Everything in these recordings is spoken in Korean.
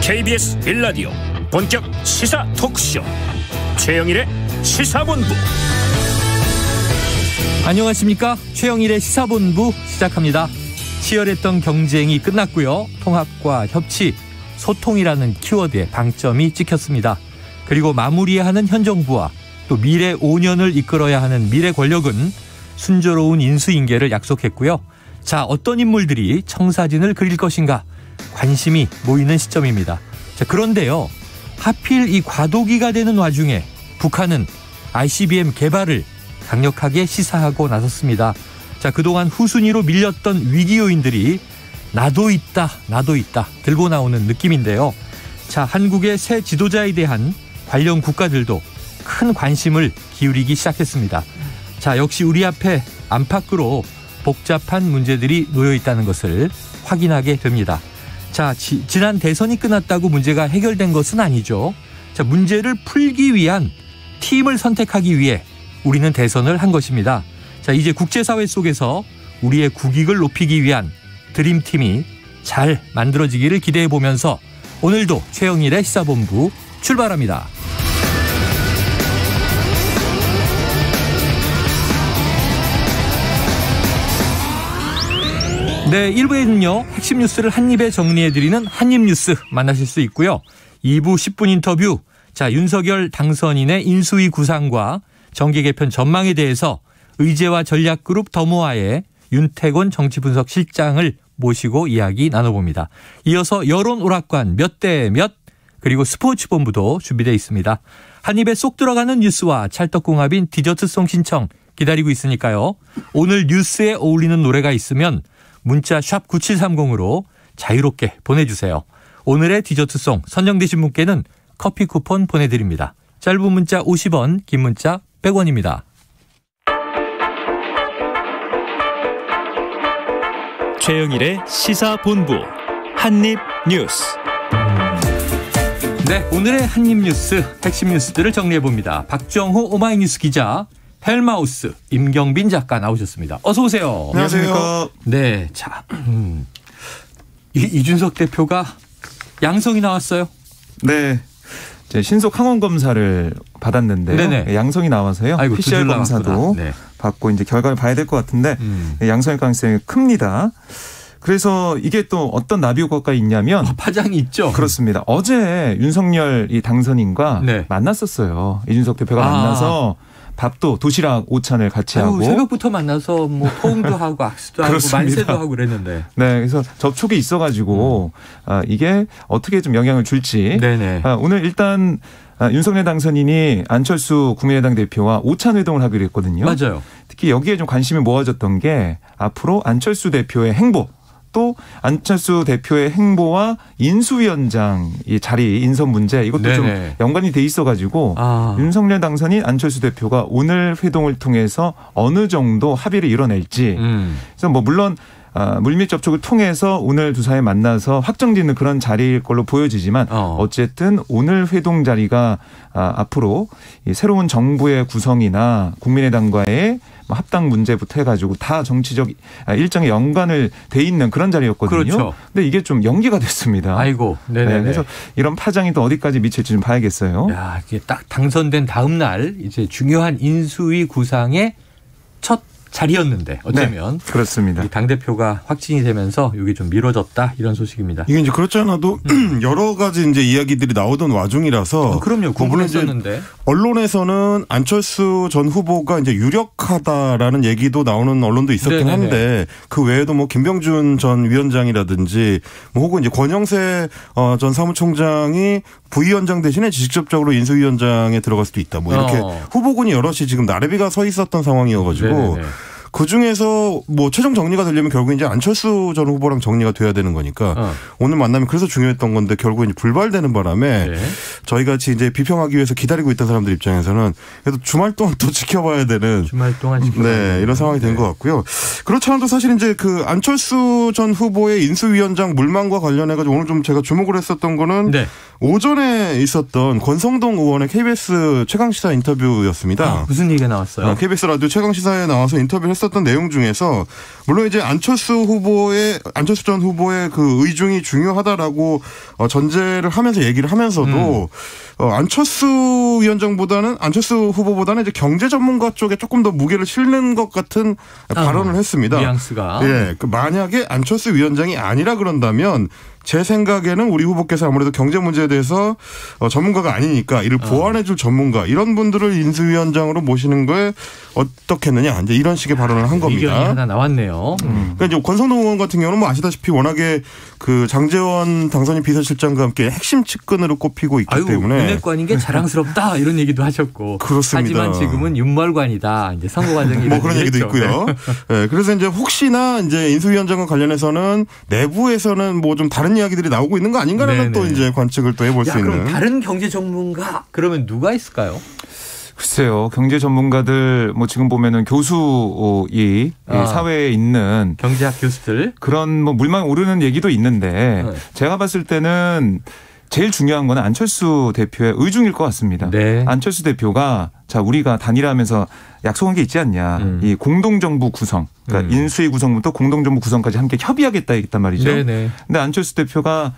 KBS 1라디오 본격 시사 토크쇼 최영일의 시사본부. 안녕하십니까. 최영일의 시사본부 시작합니다. 치열했던 경쟁이 끝났고요. 통합과 협치, 소통이라는 키워드에 방점이 찍혔습니다. 그리고 마무리해야 하는 현 정부와 또 미래 5년을 이끌어야 하는 미래 권력은 순조로운 인수인계를 약속했고요. 자, 어떤 인물들이 청사진을 그릴 것인가 관심이 모이는 시점입니다. 자, 그런데요. 하필 이 과도기가 되는 와중에 북한은 ICBM 개발을 강력하게 시사하고 나섰습니다. 자, 그동안 후순위로 밀렸던 위기 요인들이 나도 있다 들고 나오는 느낌인데요. 자, 한국의 새 지도자에 대한 관련 국가들도 큰 관심을 기울이기 시작했습니다. 자, 역시 우리 앞에 안팎으로 복잡한 문제들이 놓여 있다는 것을 확인하게 됩니다. 자, 지난 대선이 끝났다고 문제가 해결된 것은 아니죠. 자, 문제를 풀기 위한 팀을 선택하기 위해 우리는 대선을 한 것입니다. 자, 이제 국제사회 속에서 우리의 국익을 높이기 위한 드림팀이 잘 만들어지기를 기대해 보면서 오늘도 최영일의 시사본부 출발합니다. 네, 1부에는요. 핵심 뉴스를 한입에 정리해드리는 한입뉴스 만나실 수 있고요. 2부 10분 인터뷰. 자, 윤석열 당선인의 인수위 구상과 정계 개편 전망에 대해서 의제와 전략그룹 더모아의 윤태곤 정치분석실장을 모시고 이야기 나눠봅니다. 이어서 여론 오락관 몇 대 몇 그리고 스포츠본부도 준비되어 있습니다. 한입에 쏙 들어가는 뉴스와 찰떡궁합인 디저트송 신청 기다리고 있으니까요. 오늘 뉴스에 어울리는 노래가 있으면 문자 샵 9730으로 자유롭게 보내주세요. 오늘의 디저트송 선정되신 분께는 커피 쿠폰 보내드립니다. 짧은 문자 50원, 긴 문자 100원입니다. 최영일의 시사본부 한입뉴스. 네, 오늘의 한입뉴스 핵심 뉴스들을 정리해봅니다. 박정호 오마이뉴스 기자, 헬마우스 임경빈 작가 나오셨습니다. 어서 오세요. 안녕하세요. 네, 자, 이준석 대표가 양성이 나왔어요. 네, 신속 항원 검사를 받았는데요. 네네. 양성이 나와서요. 아이고, PCR 검사도 네. 받고 이제 결과를 봐야 될 것 같은데 양성일 가능성이 큽니다. 그래서 이게 또 어떤 나비 효과가 있냐면 파장이 있죠. 그렇습니다. 어제 윤석열 이 당선인과 네. 만났었어요. 이준석 대표가 만나서 밥도 도시락 오찬을 같이 하고 새벽부터 만나서 뭐 포옹도 하고 악수도 하고 만세도 하고 그랬는데. 네, 그래서 접촉이 있어가지고 이게 어떻게 좀 영향을 줄지. 네네. 오늘 일단 윤석열 당선인이 안철수 국민의당 대표와 오찬 회동을 하기로 했거든요. 맞아요. 특히 여기에 좀 관심이 모아졌던 게 앞으로 안철수 대표의 행보. 또 안철수 대표의 행보와 인수위원장 이 자리 인선 문제 이것도 네네. 좀 연관이 돼 있어가지고 윤석열 당선인 안철수 대표가 오늘 회동을 통해서 어느 정도 합의를 이뤄낼지 그래서 뭐 물론 물밑 접촉을 통해서 오늘 두 사람이 만나서 확정짓는 그런 자리일 걸로 보여지지만 어쨌든 오늘 회동 자리가 앞으로 이 새로운 정부의 구성이나 국민의당과의 합당 문제부터 해가지고 다 정치적 일정에 연관을 돼 있는 그런 자리였거든요. 그렇죠. 근데 이게 좀 연기가 됐습니다. 아이고, 네네. 네, 그래서 이런 파장이 또 어디까지 미칠지 좀 봐야겠어요. 야, 이게 딱 당선된 다음 날 이제 중요한 인수위 구상의 첫 자리였는데 어쩌면 네, 그렇습니다. 당 대표가 확진이 되면서 이게 좀 미뤄졌다 이런 소식입니다. 이게 이제 그렇지 않아도 여러 가지 이제 이야기들이 나오던 와중이라서 그럼요. 궁금했었는데 언론에서는 안철수 전 후보가 이제 유력하다라는 얘기도 나오는 언론도 있었긴 네네네. 한데 그 외에도 뭐 김병준 전 위원장이라든지 뭐 혹은 이제 권영세 전 사무총장이 부위원장 대신에 직접적으로 인수위원장에 들어갈 수도 있다. 뭐 이렇게 후보군이 여럿이 지금 나래비가 서 있었던 상황이어가지고. 네네네. 그중에서 뭐 최종 정리가 되려면 결국 이제 안철수 전 후보랑 정리가 돼야 되는 거니까 오늘 만나면 그래서 중요했던 건데 결국 이제 불발되는 바람에 네. 저희 같이 이제 비평하기 위해서 기다리고 있던 사람들 입장에서는 그래도 주말 동안 또 지켜봐야 되는 주말 동안 네, 이런 상황이 된 것 같고요. 그렇지 않아도 사실 이제 그 안철수 전 후보의 인수위원장 물망과 관련해가지고 오늘 좀 제가 주목을 했었던 거는 네. 오전에 있었던 권성동 의원의 KBS 최강시사 인터뷰였습니다. 무슨 얘기가 나왔어요? KBS 라디오 최강시사에 나와서 인터뷰를 했었던 내용 중에서 물론 이제 안철수 전 후보의 그 의중이 중요하다라고 전제를 하면서 얘기를 하면서도 안철수 후보보다는 이제 경제 전문가 쪽에 조금 더 무게를 실는 것 같은 발언을 했습니다. 뉘앙스가. 예, 만약에 안철수 위원장이 아니라 그런다면 제 생각에는 우리 후보께서 아무래도 경제 문제에 대해서 전문가가 아니니까 이를 보완해 줄 전문가 이런 분들을 인수위원장으로 모시는 거에 어떻겠느냐 이제 이런 식의 발언을 한 겁니다. 의견이 하나 나왔네요. 그러니까 이제 권성동 의원 같은 경우는 뭐 아시다시피 워낙에 그 장제원 당선인 비서실장과 함께 핵심 측근으로 꼽히고 있기 때문에 윤핵관인 게 자랑스럽다 이런 얘기도 하셨고. 그렇습니다. 하지만 지금은 윤멀관이다. 이제 선거 과정이 뭐 그런 얘기도 있고요. 네, 그래서 이제 혹시나 이제 인수위원장과 관련해서는 내부에서는 뭐 좀 다른 이야기들이 나오고 있는 거 아닌가라는 또 이제 관측을 또 해볼 수 있는. 그럼 다른 경제 전문가 그러면 누가 있을까요? 글쎄요. 경제 전문가들 뭐 지금 보면은 교수이 사회에 있는 경제학 교수들 그런 뭐 물망 오르는 얘기도 있는데 제가 봤을 때는 제일 중요한 건 안철수 대표의 의중일 것 같습니다. 네. 안철수 대표가 자 우리가 단일화하면서 약속한 게 있지 않냐. 이 공동정부 구성, 그러니까 인수위 구성부터 공동정부 구성까지 함께 협의하겠다 했단 말이죠. 네네. 근데 안철수 대표가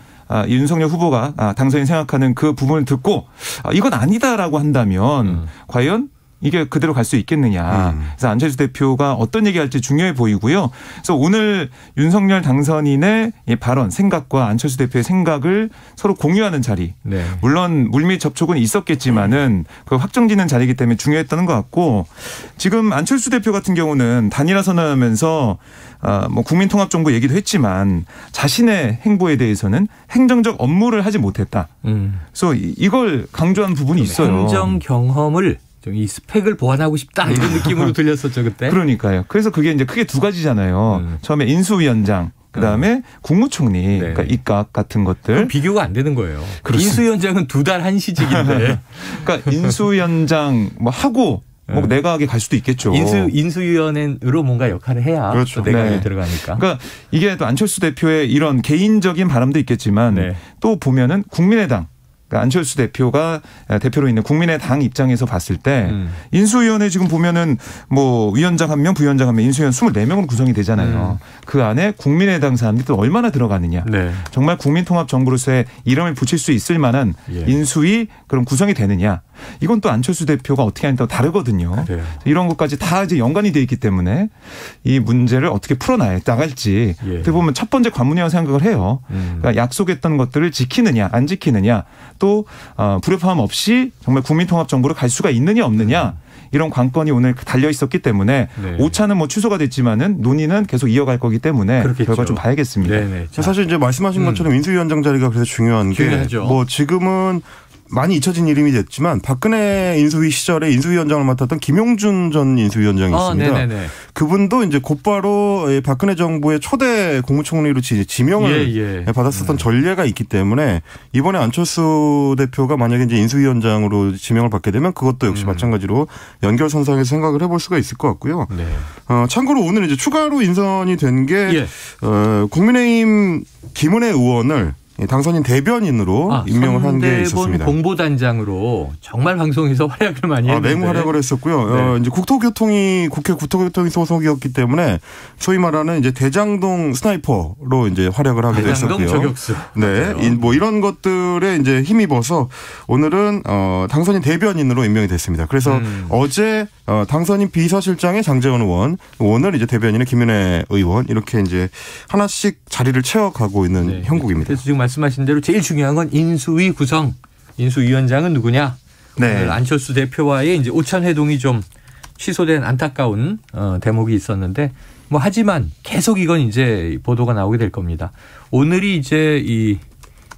윤석열 후보가 당선인 생각하는 그 부분을 듣고 이건 아니다라고 한다면 과연 이게 그대로 갈 수 있겠느냐. 그래서 안철수 대표가 어떤 얘기할지 중요해 보이고요. 그래서 오늘 윤석열 당선인의 발언, 생각과 안철수 대표의 생각을 서로 공유하는 자리. 네. 물론 물밑 접촉은 있었겠지만은 그 확정지는 자리이기 때문에 중요했다는 것 같고 지금 안철수 대표 같은 경우는 단일화 선언하면서 뭐 국민통합정부 얘기도 했지만 자신의 행보에 대해서는 행정적 업무를 하지 못했다. 그래서 이걸 강조한 부분이 있어요. 행정 경험을 이 스펙을 보완하고 싶다 이런 느낌으로 들렸었죠 그때. 그러니까요. 그래서 그게 이제 크게 두 가지잖아요. 처음에 인수위원장, 그다음에 국무총리, 네. 그러니까 입각 같은 것들. 비교가 안 되는 거예요. 그렇습니다. 인수위원장은 2달 한시직인데. 그러니까 인수위원장 뭐 하고 뭐 내각에 갈 수도 있겠죠. 인수위원회로 뭔가 역할을 해야 그렇죠. 또 내각에 네. 들어가니까. 그러니까 이게 또 안철수 대표의 이런 개인적인 바람도 있겠지만 네. 또 보면은 국민의당. 그러니까 안철수 대표가 대표로 있는 국민의당 입장에서 봤을 때 인수위원회 지금 보면은 뭐 위원장 1명, 부위원장 1명, 인수위원 24명으로 구성이 되잖아요. 그 안에 국민의당 사람들이 또 얼마나 들어가느냐. 네. 정말 국민통합정부로서의 이름을 붙일 수 있을 만한 인수위 그런 구성이 되느냐. 이건 또 안철수 대표가 어떻게 하냐에 따라 다르거든요. 그래요. 이런 것까지 다 이제 연관이 돼 있기 때문에 이 문제를 어떻게 풀어나갈지 어떻게 보면 첫 번째 관문이라고 생각을 해요. 그러니까 약속했던 것들을 지키느냐 안 지키느냐 또 불협화음 없이 정말 국민통합정부로 갈 수가 있느냐 없느냐 이런 관건이 오늘 달려 있었기 때문에 오차는 뭐 취소가 됐지만은 논의는 계속 이어갈 거기 때문에 그렇겠죠. 결과 좀 봐야겠습니다. 네네. 사실 이제 말씀하신 것처럼 인수위원장 자리가 그래서 중요한 게 뭐 지금은 많이 잊혀진 이름이 됐지만 박근혜 인수위 시절에 인수위원장을 맡았던 김용준 전 인수위원장이 있습니다. 네네네. 그분도 이제 곧바로 박근혜 정부의 초대 국무총리로 지명을 받았었던 전례가 있기 때문에 이번에 안철수 대표가 만약에 이제 인수위원장으로 지명을 받게 되면 그것도 역시 마찬가지로 연결선상에서 생각을 해볼 수가 있을 것 같고요. 네. 참고로 오늘 이제 추가로 인선이 된 게 국민의힘 김은혜 의원을 당선인 대변인으로 임명을 한 게 있었습니다. 공보단장으로 정말 방송에서 활약을 많이 했는데. 맹활약을 했었고요. 이제 국회 국토교통위 소속이었기 때문에 소위 말하는 이제 대장동 스나이퍼로 이제 활약을 하기도 했었고요. 대장동 저격수. 네, 뭐 이런 것들에 이제 힘입어서 오늘은 당선인 대변인으로 임명이 됐습니다. 그래서 어제 당선인 비서실장의 장제원 의원, 오늘 이제 대변인의 김은혜 의원 이렇게 이제 하나씩 자리를 채워가고 있는 형국입니다. 그래서 지금 말씀하신 대로 제일 중요한 건 인수위 구성. 인수위원장은 누구냐? 오늘 안철수 대표와의 이제 오찬회동이 좀 취소된 안타까운 대목이 있었는데 뭐 하지만 계속 이건 이제 보도가 나오게 될 겁니다. 오늘이 이제 이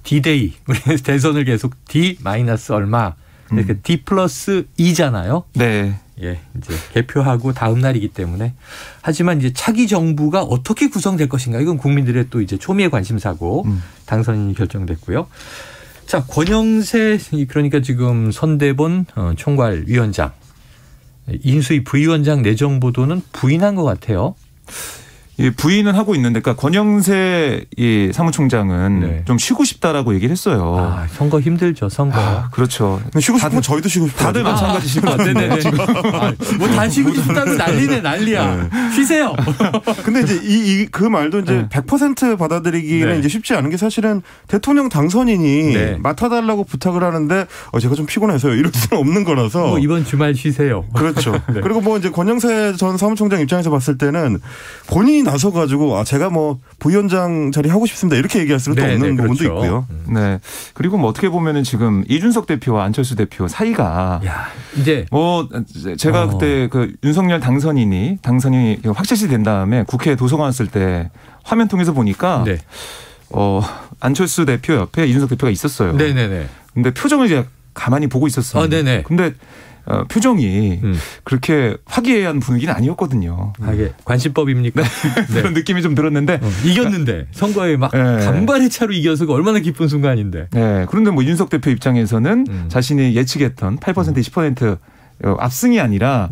D-Day 우리 대선을 계속 D 마이너스 얼마 이렇게 D 플러스 2잖아요. 네. 예, 이제 개표하고 다음 날이기 때문에 하지만 이제 차기 정부가 어떻게 구성될 것인가 이건 국민들의 또 이제 초미의 관심사고 당선인이 결정됐고요. 자, 권영세 그러니까 지금 선대본 총괄위원장 인수위 부위원장 내정 보도는 부인한 것 같아요. 부인은 하고 있는데, 그러니까 권영세 사무총장은 네. 좀 쉬고 싶다라고 얘기를 했어요. 아, 선거 힘들죠, 선거. 그렇죠. 쉬고 싶으면 저희도 쉬고 싶어요. 다들 마찬가지실 것 같은데. 뭐 다 쉬고 싶다고 난리야. 쉬세요. 근데 이제 그 말도 이제 100% 받아들이기는 이제 쉽지 않은 게 사실은 대통령 당선인이 맡아달라고 부탁을 하는데 제가 좀 피곤해서요. 이럴 수는 없는 거라서. 뭐 이번 주말 쉬세요. 그렇죠. 그리고 뭐 이제 권영세 전 사무총장 입장에서 봤을 때는 본인이 나서가지고 제가 뭐 부위원장 자리 하고 싶습니다 이렇게 얘기할 수는 없는 부분도 있고요. 네. 그리고 뭐 어떻게 보면은 지금 이준석 대표와 안철수 대표 사이가 이제 뭐 제가 그때 그 윤석열 당선인이 확실시 된 다음에 국회 도서관 왔을 때 화면 통해서 보니까 안철수 대표 옆에 이준석 대표가 있었어요. 네네네. 근데 표정을 이제 가만히 보고 있었어요. 네네. 근데 표정이 그렇게 화기애애한 분위기는 아니었거든요. 관심법입니까? 그런 느낌이 좀 들었는데 이겼는데 선거에 막 간발의 차로 이겨서 얼마나 기쁜 순간인데. 네. 그런데 뭐 윤석 대표 입장에서는 자신이 예측했던 8% 10% 압승이 아니라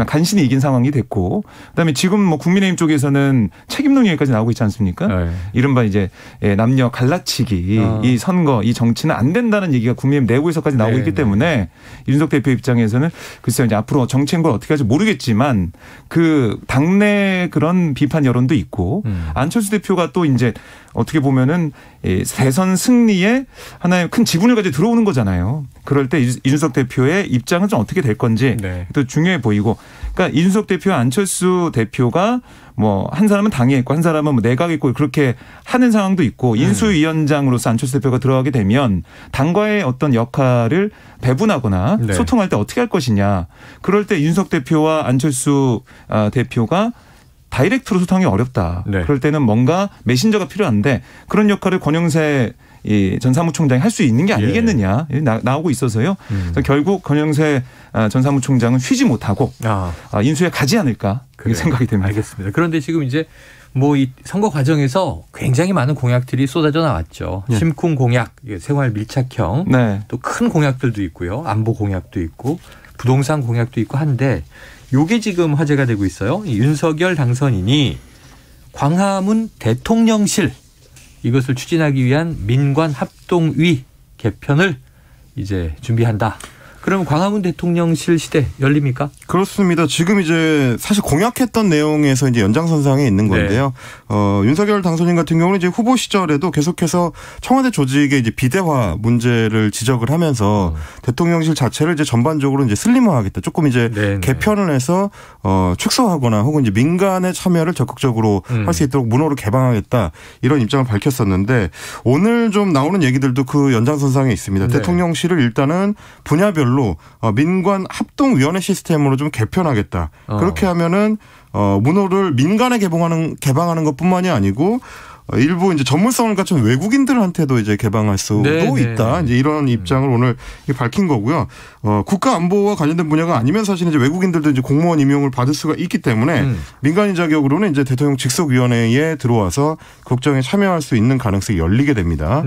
간신히 이긴 상황이 됐고, 그다음에 지금 뭐 국민의힘 쪽에서는 책임 논의까지 나오고 있지 않습니까? 이른바 이제 남녀 갈라치기, 이 선거, 이 정치는 안 된다는 얘기가 국민의힘 내부에서까지 나오고 있기 때문에 윤석 대표 입장에서는 글쎄요, 이제 앞으로 정치 행보를 어떻게 할지 모르겠지만 그 당내 그런 비판 여론도 있고, 안철수 대표가 또 이제 어떻게 보면은 대선 승리에 하나의 큰 지분을까지 들어오는 거잖아요. 그럴 때 이준석 대표의 입장은 좀 어떻게 될 건지 또 중요해 보이고, 그러니까 이준석 대표와 안철수 대표가 뭐 한 사람은 당에 있고 한 사람은 뭐 내각에 있고 그렇게 하는 상황도 있고, 인수위원장으로서 안철수 대표가 들어가게 되면 당과의 어떤 역할을 배분하거나 소통할 때 어떻게 할 것이냐. 그럴 때 이준석 대표와 안철수 대표가 다이렉트로 소통하기 어렵다. 그럴 때는 뭔가 메신저가 필요한데 그런 역할을 권영세 전 사무총장이 할 수 있는 게 아니겠느냐 나오고 있어서요. 그래서 결국 권영세 전 사무총장은 쉬지 못하고 인수에 가지 않을까 그렇게 생각이 됩니다. 알겠습니다. 그런데 지금 이제 뭐 이 선거 과정에서 굉장히 많은 공약들이 쏟아져 나왔죠. 심쿵 공약, 생활 밀착형, 또 큰 공약들도 있고요. 안보 공약도 있고 부동산 공약도 있고 한데, 요게 지금 화제가 되고 있어요. 윤석열 당선인이 광화문 대통령실 이것을 추진하기 위한 민관합동위 개편을 이제 준비한다. 그럼 광화문 대통령실 시대 열립니까? 그렇습니다. 지금 이제 사실 공약했던 내용에서 이제 연장선상에 있는 건데요. 윤석열 당선인 같은 경우는 이제 후보 시절에도 계속해서 청와대 조직의 이제 비대화 문제를 지적을 하면서 대통령실 자체를 이제 전반적으로 이제 슬림화하겠다. 조금 이제 개편을 해서 축소하거나 혹은 이제 민간의 참여를 적극적으로 할 수 있도록 문호를 개방하겠다. 이런 입장을 밝혔었는데, 오늘 좀 나오는 얘기들도 그 연장선상에 있습니다. 대통령실을 일단은 분야별로 민관 합동위원회 시스템으로 좀 개편하겠다. 그렇게 하면은 문호를 민간에 개방하는 것뿐만이 아니고 일부 이제 전문성을 갖춘 외국인들한테도 이제 개방할 수도 있다. 이제 이런 입장을 오늘 밝힌 거고요. 국가 안보와 관련된 분야가 아니면 사실 이제 외국인들도 이제 공무원 임용을 받을 수가 있기 때문에 민간인 자격으로는 이제 대통령 직속위원회에 들어와서 국정에 참여할 수 있는 가능성이 열리게 됩니다.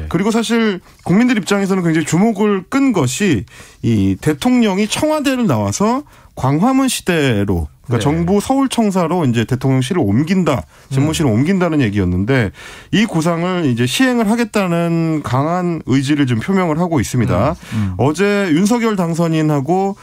그리고 사실 국민들 입장에서는 굉장히 주목을 끈 것이 이 대통령이 청와대를 나와서 광화문 시대로, 그러니까 정부 서울청사로 이제 대통령실을 옮긴다, 집무실을 옮긴다는 얘기였는데, 이 구상을 이제 시행을 하겠다는 강한 의지를 좀 표명을 하고 있습니다. 어제 윤석열 당선인하고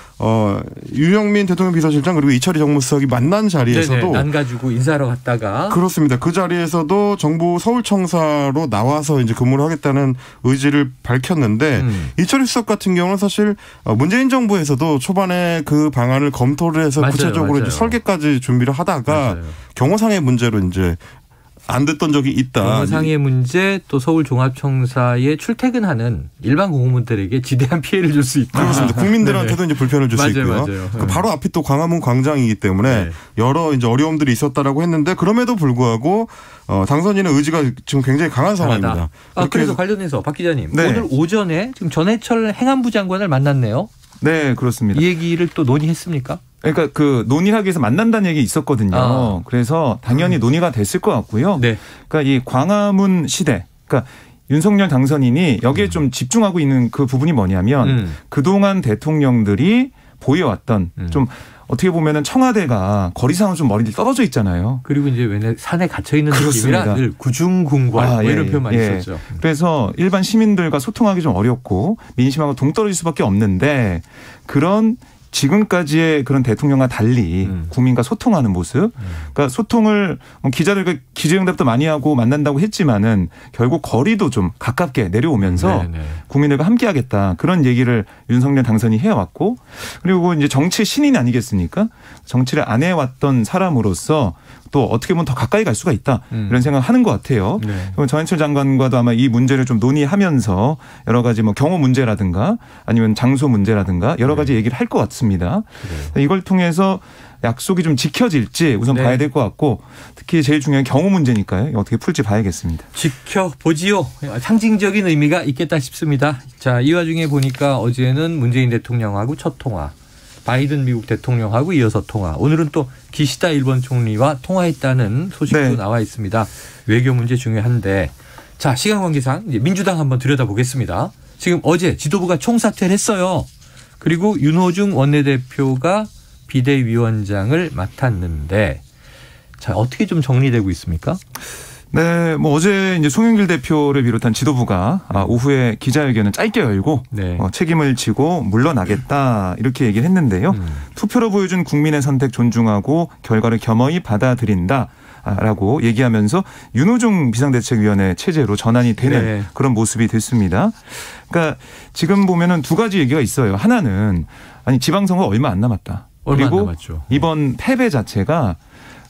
유영민 대통령 비서실장 그리고 이철희 정무수석이 만난 자리에서도 난 가지고 인사하러 갔다가, 그렇습니다. 그 자리에서도 정부 서울청사로 나와서 이제 근무를 하겠다는 의지를 밝혔는데, 이철희 수석 같은 경우는 사실 문재인 정부에서도 초반에 그 방안을 검토를 해서 구체적으로 설계까지 준비를 하다가 경호상의 문제로 이제 안 됐던 적이 있다. 경호상의 문제, 또 서울종합청사에 출퇴근하는 일반 공무원들에게 지대한 피해를 줄 수 있다. 그렇습니다. 국민들한테도 이제 불편을 줄 수 있고요. 그 바로 앞이 또 광화문 광장이기 때문에 여러 이제 어려움들이 있었다라고 했는데, 그럼에도 불구하고 당선인의 의지가 지금 굉장히 강한 상황입니다. 그래서 관련해서 박 기자님, 오늘 오전에 지금 전해철 행안부 장관을 만났네요. 네, 그렇습니다. 이 얘기를 또 논의했습니까? 그러니까 그 논의하기 위해서 만난다는 얘기 있었거든요. 그래서 당연히 논의가 됐을 것 같고요. 그러니까 이 광화문 시대, 그러니까 윤석열 당선인이 여기에 좀 집중하고 있는 그 부분이 뭐냐면 그동안 대통령들이 보여왔던 좀 어떻게 보면은 청와대가 거리상으로 좀 멀리 떨어져 있잖아요. 그리고 이제 왜냐 산에 갇혀 있는 그렇습니다. 느낌이라 늘 구중궁궐 이런 표현 많이 썼죠. 그래서 일반 시민들과 소통하기 좀 어렵고 민심하고 동떨어질 수밖에 없는데 그런 지금까지의 그런 대통령과 달리 국민과 소통하는 모습. 그러니까 소통을 기자들과 기자응답도 많이 하고 만난다고 했지만은 결국 거리도 좀 가깝게 내려오면서 국민들과 함께하겠다. 그런 얘기를 윤석열 당선이 해왔고 그리고 이제 정치 신인 아니겠습니까? 정치를 안 해왔던 사람으로서 또 어떻게 보면 더 가까이 갈 수가 있다. 이런 생각을 하는 것 같아요. 전해철 장관과도 아마 이 문제를 좀 논의하면서 여러 가지 뭐 경호 문제라든가 아니면 장소 문제라든가 여러 가지 얘기를 할 것 같습니다. 이걸 통해서 약속이 좀 지켜질지 우선 봐야 될 것 같고 특히 제일 중요한 경호 문제니까요. 어떻게 풀지 봐야겠습니다. 지켜보지요. 상징적인 의미가 있겠다 싶습니다. 자, 이 와중에 보니까 어제는 문재인 대통령하고 첫 통화. 바이든 미국 대통령하고 이어서 통화. 오늘은 또 기시다 일본 총리와 통화했다는 소식도 나와 있습니다. 외교 문제 중요한데. 자, 시간 관계상 이제 민주당 한번 들여다보겠습니다. 지금 어제 지도부가 총사퇴를 했어요. 그리고 윤호중 원내대표가 비대위원장을 맡았는데 자, 어떻게 좀 정리되고 있습니까? 네, 뭐 어제 이제 송영길 대표를 비롯한 지도부가 오후에 기자회견을 짧게 열고 책임을 지고 물러나겠다 이렇게 얘기를 했는데요. 투표로 보여준 국민의 선택 존중하고 결과를 겸허히 받아들인다. 라고 얘기하면서 윤호중 비상대책위원회 체제로 전환이 되는 그런 모습이 됐습니다. 그러니까 지금 보면은 두 가지 얘기가 있어요. 하나는 아니 지방선거 얼마 안 남았다. 그리고 이번 패배 자체가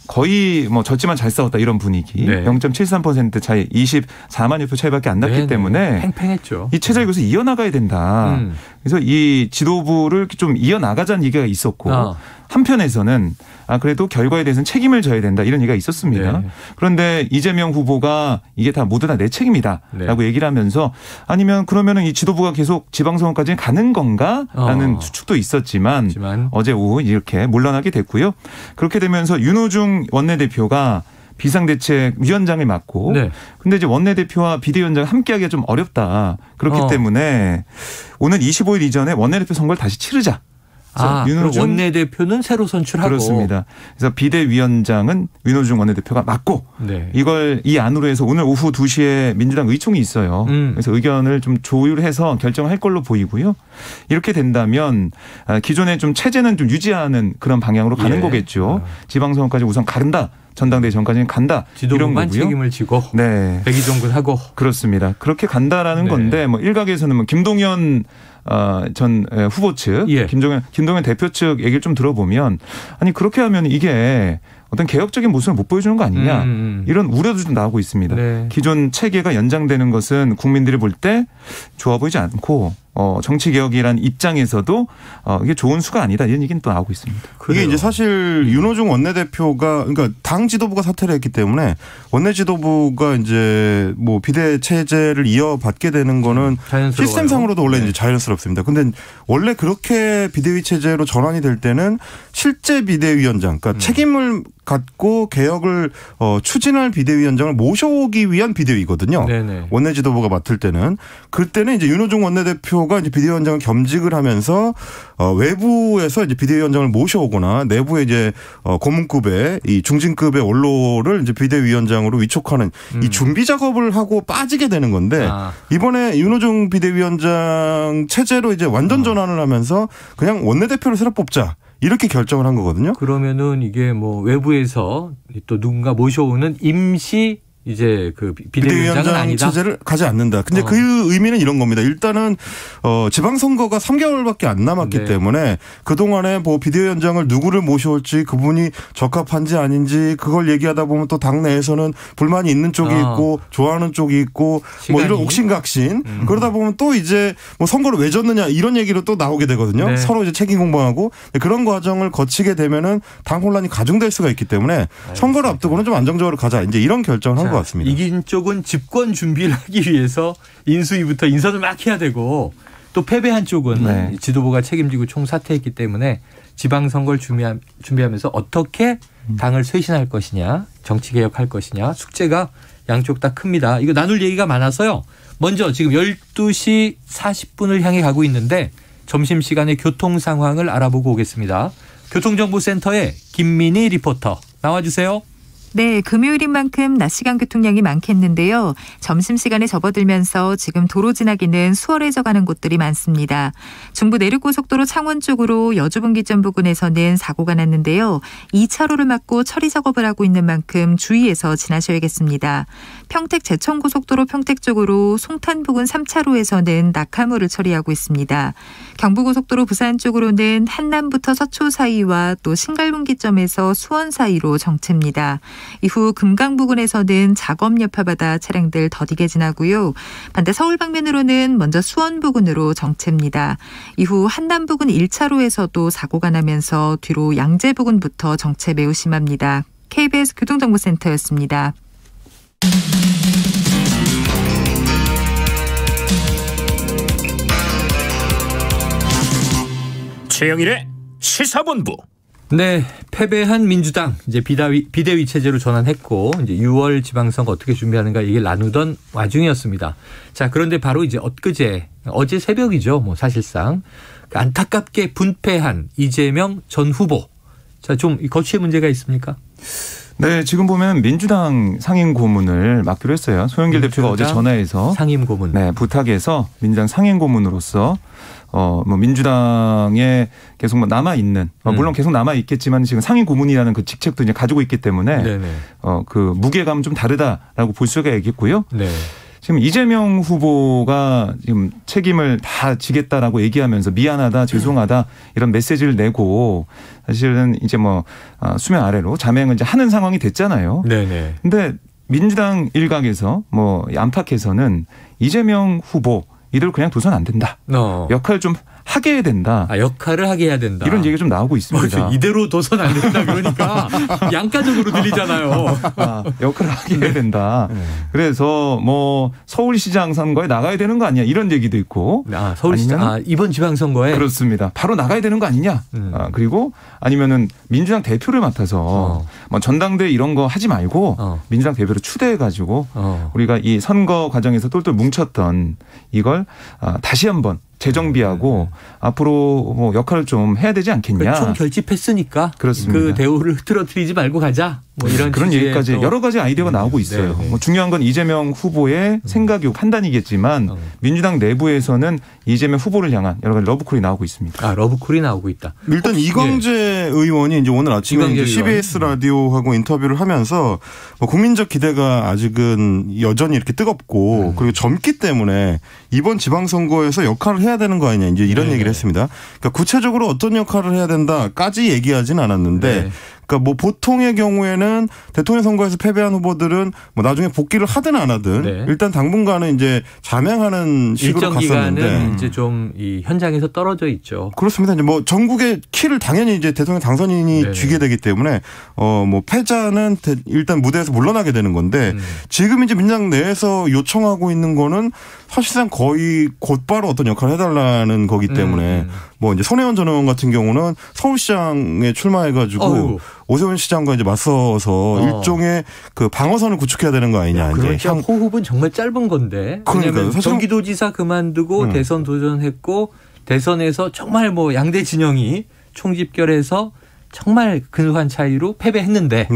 거의 뭐 졌지만 잘 싸웠다 이런 분위기. 0.73% 차이 24만여 표 차이밖에 안 났기 때문에 팽팽했죠. 이 체제를 그래서 이어나가야 된다. 그래서 이 지도부를 좀 이어나가자는 얘기가 있었고 한편에서는 그래도 결과에 대해서는 책임을 져야 된다 이런 얘기가 있었습니다. 그런데 이재명 후보가 이게 다 모두 다 내 책임이다라고 얘기를 하면서 아니면 그러면은 이 지도부가 계속 지방선거까지 가는 건가라는 추측도 있었지만 어제 오후 이렇게 물러나게 됐고요. 그렇게 되면서 윤호중 원내대표가 비상대책위원장을 맡고 근데 이제 원내대표와 비대위원장 함께하기가 좀 어렵다. 그렇기 때문에 오늘 25일 이전에 원내대표 선거를 다시 치르자. 윤호중 원내대표는 새로 선출하고. 그렇습니다. 그래서 비대위원장은 윤호중 원내대표가 맡고 이걸 이 안으로 해서 오늘 오후 2시에 민주당 의총이 있어요. 그래서 의견을 좀 조율해서 결정할 걸로 보이고요. 이렇게 된다면 기존의 좀 체제는 좀 유지하는 그런 방향으로 가는 거겠죠. 지방선거까지 우선 간다. 전당대회 전까지는 간다. 지도부만 책임을 지고 백의종군하고. 그렇습니다. 그렇게 간다라는 건데 뭐 일각에서는 뭐 김동연 전 후보 측, 김동연 대표 측 얘기를 좀 들어보면 아니 그렇게 하면 이게 어떤 개혁적인 모습을 못 보여주는 거 아니냐 이런 우려도 좀 나오고 있습니다. 기존 체계가 연장되는 것은 국민들이 볼 때 좋아 보이지 않고 정치개혁이란 입장에서도 이게 좋은 수가 아니다 이런 얘기는 또 나오고 있습니다. 이게 이제 사실 윤호중 원내대표가 그러니까 당 지도부가 사퇴를 했기 때문에 원내 지도부가 이제 뭐 비대 체제를 이어받게 되는 거는 시스템상으로도 원래 이제 자연스럽습니다. 근데 원래 그렇게 비대위 체제로 전환이 될 때는 실제 비대위원장, 그러니까 책임을 갖고 개혁을 추진할 비대위원장을 모셔오기 위한 비대위거든요. 원내 지도부가 맡을 때는 그때는 이제 윤호중 원내대표가 이제 비대위원장을 겸직을 하면서 외부에서 이제 비대위원장을 모셔오거나 내부에 이제 고문급의 이 중진급의 원로를 이제 비대위원장으로 위촉하는 이 준비 작업을 하고 빠지게 되는 건데 이번에 윤호중 비대위원장 체제로 이제 완전 전환을 하면서 그냥 원내대표를 새로 뽑자. 이렇게 결정을 한 거거든요. 그러면은 이게 뭐 외부에서 또 누군가 모셔오는 임시 이제 그 비대위원장은 아니다. 체제를 가지 않는다. 근데 그 의미는 이런 겁니다. 일단은 지방선거가 3개월밖에 안 남았기 때문에 그동안에 뭐 비대위원장을 누구를 모셔올지 그분이 적합한지 아닌지 그걸 얘기하다 보면 또 당내에서는 불만이 있는 쪽이 있고 좋아하는 쪽이 있고 뭐 이런 옥신각신 그러다 보면 또 이제 뭐 선거를 왜 졌느냐 이런 얘기로 또 나오게 되거든요. 서로 이제 책임 공방하고 그런 과정을 거치게 되면은 당 혼란이 가중될 수가 있기 때문에 선거를 앞두고는 좀 안정적으로 가자. 이제 이런 결정을 한 것 같습니다. 이긴 쪽은 집권 준비를 하기 위해서 인수위부터 인선을 막 해야 되고 또 패배한 쪽은 지도부가 책임지고 총사퇴했기 때문에 지방선거를 준비하면서 어떻게 당을 쇄신할 것이냐 정치개혁할 것이냐 숙제가 양쪽 다 큽니다. 이거 나눌 얘기가 많아서요. 먼저 지금 12시 40분을 향해 가고 있는데 점심시간에 교통 상황을 알아보고 오겠습니다. 교통정보센터의 김민희 리포터 나와주세요. 네, 금요일인 만큼 낮 시간 교통량이 많겠는데요. 점심시간에 접어들면서 지금 도로 지나기는 수월해져 가는 곳들이 많습니다. 중부 내륙고속도로 창원 쪽으로 여주분기점 부근에서는 사고가 났는데요. 2차로를 막고 처리 작업을 하고 있는 만큼 주의해서 지나셔야겠습니다. 평택 제천고속도로 평택 쪽으로 송탄 부근 3차로에서는 낙하물을 처리하고 있습니다. 경부고속도로 부산 쪽으로는 한남부터 서초 사이와 또 신갈분기점에서 수원 사이로 정체입니다. 이후 금강 부근에서는 작업 여파받아 차량들 더디게 지나고요. 반대 서울 방면으로는 먼저 수원 부근으로 정체입니다. 이후 한남 부근 1차로에서도 사고가 나면서 뒤로 양재 부근부터 정체 매우 심합니다. KBS 교통정보센터였습니다. 최영일의 시사본부. 네, 패배한 민주당 이제 비대위 체제로 전환했고 이제 6월 지방선거 어떻게 준비하는가 얘기를 나누던 와중이었습니다. 자, 그런데 바로 이제 어제 새벽이죠. 뭐 사실상 안타깝게 분패한 이재명 전 후보. 자, 좀 거취에 문제가 있습니까? 네, 지금 보면 민주당 상임 고문을 맡기로 했어요. 소영길 대표가 어제 전화해서 상임 고문. 네, 부탁해서 민주당 상임 고문으로서 민주당에 계속 남아 있는 물론 계속 남아 있겠지만 지금 상임 고문이라는 그 직책도 이제 가지고 있기 때문에 네네. 그 무게감은 좀 다르다라고 볼 수가 있겠고요. 네. 지금 이재명 후보가 지금 책임을 다 지겠다라고 얘기하면서 미안하다, 죄송하다 이런 메시지를 내고 사실은 이제 수면 아래로 자맹을 이제 하는 상황이 됐잖아요. 네네. 근데 민주당 일각에서 안팎에서는 이재명 후보 이대로 그냥 둬선 안 된다. 역할을 좀 하게 해야 된다. 역할을 하게 해야 된다. 이런 얘기가 좀 나오고 있습니다. 그렇죠. 이대로 둬선 안 된다. 그러니까 양가적으로 들리잖아요. 역할을 하게 해야 된다. 그래서 서울시장 선거에 나가야 되는 거 아니냐 이런 얘기도 있고. 서울시장 이번 지방선거에. 그렇습니다. 바로 나가야 되는 거 아니냐. 그리고 아니면은 민주당 대표를 맡아서 전당대회 이런 거 하지 말고 민주당 대표를 추대해가지고 우리가 이 선거 과정에서 똘똘 뭉쳤던 이걸 다시 한번 재정비하고 앞으로 역할을 좀 해야 되지 않겠냐. 총 결집했으니까 그렇습니다. 그 대우를 흐트러뜨리지 말고 가자. 이런 그런 얘기까지 여러 가지 아이디어가 나오고 있어요. 중요한 건 이재명 후보의 생각이고 판단이겠지만 민주당 내부에서는 이재명 후보를 향한 여러 가지 러브콜이 나오고 있습니다. 러브콜이 나오고 있다. 일단 이광재 의원이 이제 오늘 아침에 이제 CBS 라디오하고 인터뷰를 하면서 국민적 기대가 아직은 여전히 이렇게 뜨겁고 그리고 젊기 때문에 이번 지방선거에서 역할을 해야 되는 거 아니냐 이제 이런 얘기를 했습니다. 그러니까 구체적으로 어떤 역할을 해야 된다까지 얘기하진 않았는데 그러니까 보통의 경우에는 대통령 선거에서 패배한 후보들은 나중에 복귀를 하든 안 하든 일단 당분간은 이제 자명하는 식으로 갔었는데 일정 기간은 이제 좀 이 현장에서 떨어져 있죠. 그렇습니다. 이제 전국의 키를 당연히 이제 대통령 당선인이 쥐게 되기 때문에 패자는 일단 무대에서 물러나게 되는 건데 지금 이제 민주당 내에서 요청하고 있는 거는 사실상 거의 곧바로 어떤 역할을 해달라는 거기 때문에 이제 손혜원 전 의원 같은 경우는 서울시장에 출마해가지고 오세훈 시장과 이제 맞서서 일종의 그 방어선을 구축해야 되는 거 아니냐. 그러니까 호흡은 정말 짧은 건데. 왜냐하면 경기도지사 그만두고 대선 도전했고 대선에서 정말 양대 진영이 총집결해서 정말 근소한 차이로 패배했는데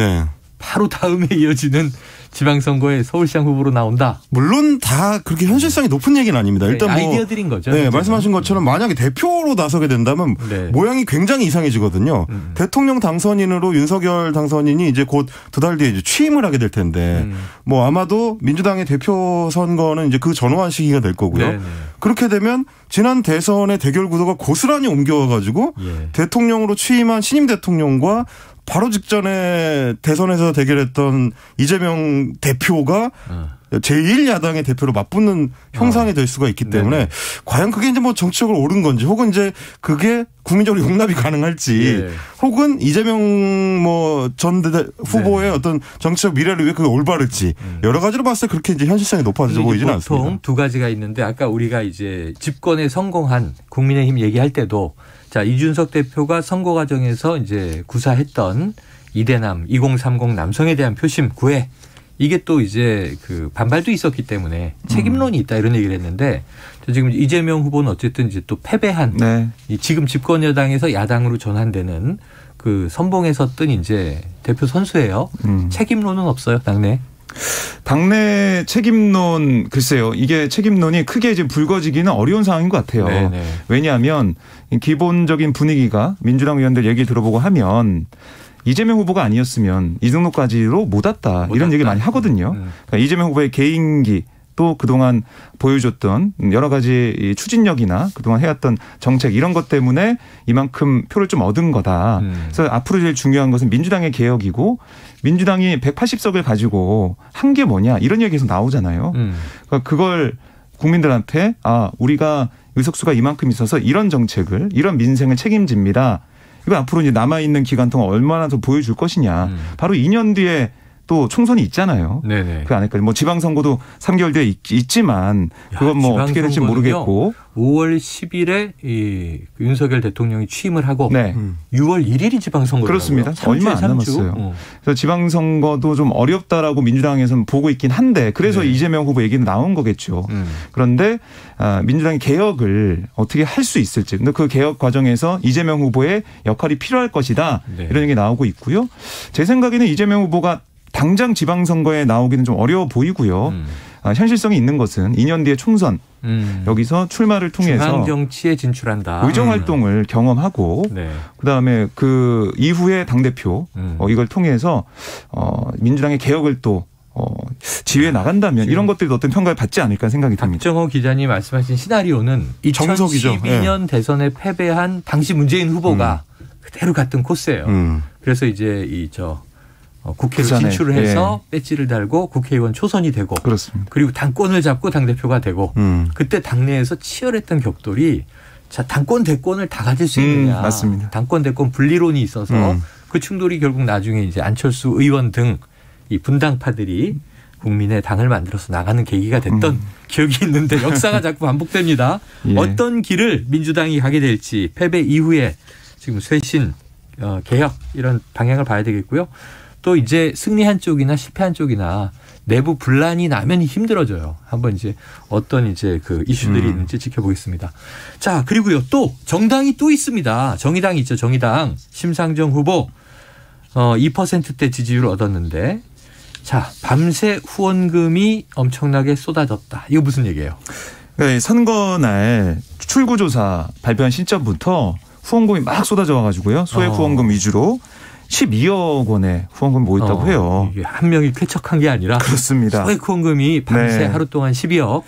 바로 다음에 이어지는 지방선거에 서울시장 후보로 나온다. 물론 다 그렇게 현실성이 높은 얘기는 아닙니다. 일단 아이디어들인 거죠. 네, 말씀하신 것처럼 만약에 대표로 나서게 된다면 모양이 굉장히 이상해지거든요. 대통령 당선인으로 윤석열 당선인이 이제 곧 2달 뒤에 이제 취임을 하게 될 텐데 아마도 민주당의 대표 선거는 이제 그 전후한 시기가 될 거고요. 그렇게 되면 지난 대선의 대결 구도가 고스란히 옮겨와가지고 대통령으로 취임한 신임 대통령과 바로 직전에 대선에서 대결했던 이재명 대표가 제1야당의 대표로 맞붙는 형상이 될 수가 있기 때문에 과연 그게 이제 정치적으로 옳은 건지 혹은 이제 그게 국민적으로 용납이 가능할지 혹은 이재명 전 후보의 어떤 정치적 미래를 위해 그게 올바를지 여러 가지로 봤을 때 그렇게 이제 현실성이 높아져 보이지는 않습니다. 보통 두 가지가 있는데 아까 우리가 이제 집권에 성공한 국민의힘 얘기할 때도 자, 이준석 대표가 선거 과정에서 이제 구사했던 이대남 2030 남성에 대한 표심 구애 이게 또 이제 그 반발도 있었기 때문에 책임론이 있다 이런 얘기를 했는데 지금 이재명 후보는 어쨌든 이제 또 패배한 지금 집권 여당에서 야당으로 전환되는 그 선봉에서 뜬 이제 대표 선수예요. 책임론은 없어요, 당내? 당내 책임론 글쎄요. 이게 책임론이 크게 이제 불거지기는 어려운 상황인 것 같아요. 네네. 왜냐하면 기본적인 분위기가 민주당 의원들 얘기 들어보고 하면 이재명 후보가 아니었으면 이 정도까지로 못 왔다. 이런 얘기 많이 하거든요. 그러니까 이재명 후보의 개인기 또 그동안 보여줬던 여러 가지 추진력이나 그동안 해왔던 정책 이런 것 때문에 이만큼 표를 좀 얻은 거다. 그래서 앞으로 제일 중요한 것은 민주당의 개혁이고 민주당이 180석을 가지고 한 게 뭐냐 이런 얘기 계속 나오잖아요. 그러니까 그걸 국민들한테 우리가 의석수가 이만큼 있어서 이런 정책을 이런 민생을 책임집니다. 이거 앞으로 이제 남아있는 기간 동안 얼마나 더 보여줄 것이냐. 바로 2년 뒤에 또 총선이 있잖아요. 네네. 그 안에까지 뭐 지방선거도 3개월 뒤에 있지만 그건 뭐 어떻게 될지 모르겠고 5월 10일에 이 윤석열 대통령이 취임을 하고 6월 1일이 지방선거더라고요. 그렇습니다. 얼마 안 남았어요. 그래서 지방선거도 좀 어렵다라고 민주당에서는 보고 있긴 한데 그래서 이재명 후보 얘기는 나온 거겠죠. 그런데 민주당이 개혁을 어떻게 할 수 있을지 근데 그 개혁 과정에서 이재명 후보의 역할이 필요할 것이다. 이런 얘기 나오고 있고요. 제 생각에는 이재명 후보가 당장 지방선거에 나오기는 좀 어려워 보이고요. 현실성이 있는 것은 2년 뒤에 총선 여기서 출마를 통해서 중앙정치에 진출한다. 의정활동을 경험하고 그다음에 그 이후에 당대표 이걸 통해서 민주당의 개혁을 또 지휘해 나간다면 이런 것들이 어떤 평가를 받지 않을까 생각이 듭니다. 박정호 기자님 말씀하신 시나리오는 2012년 대선에 패배한 당시 문재인 후보가 그대로 갔던 코스예요. 그래서 이제 국회로 진출을 해서 배지를 달고 국회의원 초선이 되고 그렇습니다. 그리고 당권을 잡고 당대표가 되고 그때 당내에서 치열했던 격돌이 당권 대권을 다 가질 수 있느냐. 맞습니다. 당권 대권 분리론이 있어서 그 충돌이 결국 나중에 이제 안철수 의원 등 이 분당파들이 국민의 당을 만들어서 나가는 계기가 됐던 기억이 있는데 역사가 자꾸 반복됩니다. 어떤 길을 민주당이 가게 될지 패배 이후에 지금 쇄신, 개혁 이런 방향을 봐야 되겠고요. 또 이제 승리한 쪽이나 실패한 쪽이나 내부 분란이 나면 힘들어져요. 한번 이제 어떤 이제 그 이슈들이 있는지 지켜보겠습니다. 자, 그리고요 또 정당이 또 있습니다. 정의당이 있죠. 정의당 심상정 후보 2%대 지지율을 얻었는데 자, 밤새 후원금이 엄청나게 쏟아졌다. 이거 무슨 얘기예요? 그러니까 선거날 출구조사 발표한 시점부터 후원금이 막 쏟아져 와가지고요. 소액 후원금 위주로 12억 원의 후원금이 모였다고 해요. 이게 한 명이 쾌척한 게 아니라 그렇습니다. 소액 후원금이 밤새 하루 동안 12억.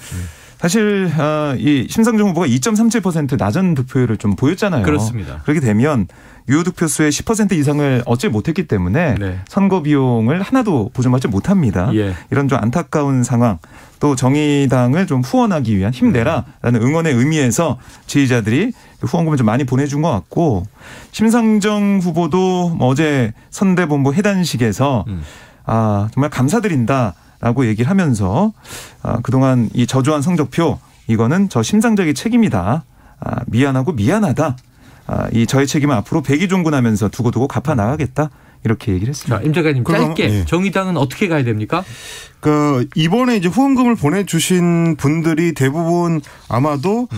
사실 이 심상정 후보가 2.37% 낮은 득표율을 좀 보였잖아요. 그렇습니다. 그렇게 되면 유효 득표수의 10% 이상을 얻지 못했기 때문에 선거 비용을 하나도 보전받지 못합니다. 이런 좀 안타까운 상황. 또 정의당을 좀 후원하기 위한 힘내라라는 응원의 의미에서 지지자들이 후원금을 좀 많이 보내준 것 같고 심상정 후보도 어제 선대본부 해단식에서 정말 감사드린다라고 얘기를 하면서 그동안 이 저조한 성적표 이거는 저 심상정의 책임이다. 미안하고 미안하다. 이 저의 책임은 앞으로 백의종군하면서 두고두고 갚아 나가겠다. 이렇게 얘기를 했습니다. 자, 임 작가님 짧게 정의당은 어떻게 가야 됩니까? 이번에 이제 후원금을 보내주신 분들이 대부분 아마도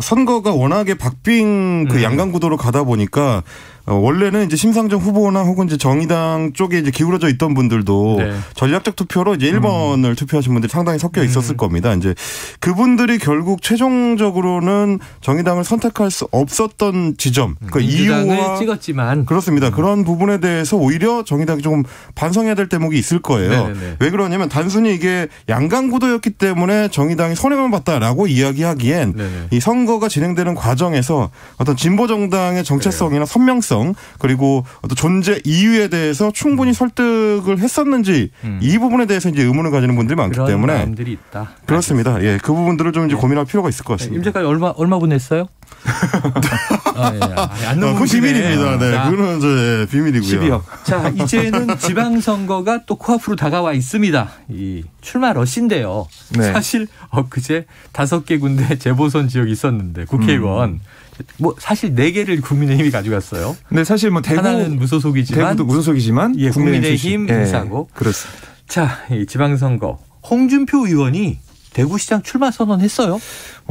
선거가 워낙에 박빙 그 양강구도로 가다 보니까 원래는 이제 심상정 후보나 혹은 이제 정의당 쪽에 이제 기울어져 있던 분들도 전략적 투표로 이제 1번을 투표하신 분들이 상당히 섞여 있었을 겁니다. 이제 그분들이 결국 최종적으로는 정의당을 선택할 수 없었던 지점, 그 이유와 찍었지만 그렇습니다. 그런 부분에 대해서 오히려 정의당이 조금 반성해야 될 대목이 있을 거예요. 왜 그러냐면 단순히 이게 양강구도였기 때문에 정의당이 손해만 봤다라고 이야기하기엔 이 선거가 진행되는 과정에서 어떤 진보 정당의 정체성이나 선명성 그리고 어떤 존재 이유에 대해서 충분히 설득을 했었는지 이 부분에 대해서 이제 의문을 가지는 분들이 많기 그런 때문에 마음들이 있다. 그렇습니다. 그 부분들을 좀 이제 고민할 필요가 있을 것 같습니다. 임 작가 얼마 보냈어요? 그건 비밀입니다. 그거는 이제 비밀이고요. 12억. 자, 이제는 지방선거가 또 코앞으로 다가와 있습니다. 이 출마 러시인데요. 사실 엊그제 5개 군데 재보선 지역이 있었는데 국회의원 뭐 사실 4개를 국민의힘이 가져갔어요. 근데 사실 뭐 하나는 무소속이지만 대구도 무소속이지만 국민의힘 인사고. 그렇습니다. 자, 이 지방선거 홍준표 의원이 대구시장 출마 선언했어요?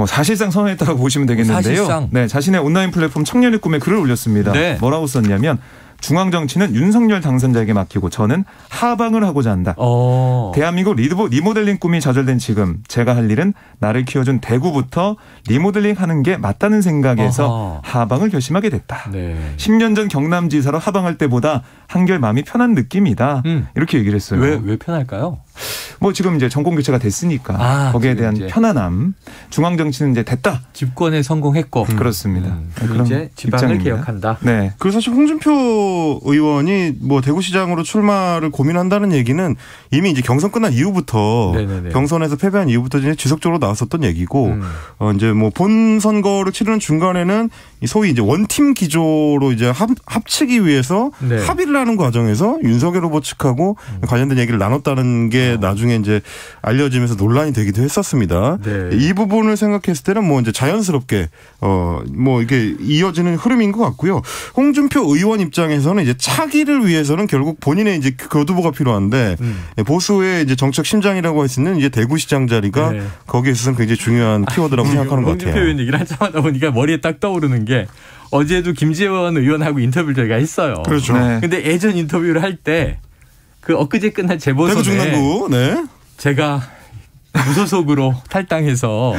사실상 선언했다고 보시면 되겠는데요. 사실상. 네, 자신의 온라인 플랫폼 청년의 꿈에 글을 올렸습니다. 네. 뭐라고 썼냐면 중앙 정치는 윤석열 당선자에게 맡기고 저는 하방을 하고자 한다. 대한민국 리모델링 꿈이 좌절된 지금 제가 할 일은 나를 키워준 대구부터 리모델링 하는 게 맞다는 생각에서 하방을 결심하게 됐다. 네. 10년 전 경남지사로 하방할 때보다 한결 마음이 편한 느낌이다. 이렇게 얘기를 했어요. 왜 편할까요? 지금 이제 정권 교체가 됐으니까 거기에 대한 이제. 편안함. 중앙 정치는 이제 됐다. 집권에 성공했고. 그렇습니다. 그럼 이제 지방을 입장입니다. 개혁한다. 네. 그리고 사실 홍준표 의원이 대구시장으로 출마를 고민한다는 얘기는 이미 이제 경선 끝난 이후부터 네네네. 경선에서 패배한 이후부터 이제 지속적으로 나왔었던 얘기고 이제 본 선거를 치르는 중간에는 소위 이제 원팀 기조로 이제 합치기 위해서 네. 합의를 하는 과정에서 윤석열 후보 측하고 관련된 얘기를 나눴다는 게 나중에 이제 알려지면서 논란이 되기도 했었습니다. 네. 이 부분을 생각했을 때는 이제 자연스럽게 이게 이어지는 흐름인 것 같고요. 홍준표 의원 입장에서는 이제 차기를 위해서는 결국 본인의 이제 교두보가 필요한데 보수의 이제 정책 심장이라고 할 수 있는 이제 대구시장 자리가 네. 거기에 있어서는 굉장히 중요한 키워드라고 생각하는 것 같아요. 홍준표 의원 얘기를 하자마자 보니까 머리에 딱 떠오르는 게 어제도 김재원 의원하고 인터뷰를 저희가 했어요. 그렇죠. 네. 근데 예전 인터뷰를 할 때 그 엊그제 끝난 재보선에 대구 중랑구, 네. 제가 무소속으로 탈당해서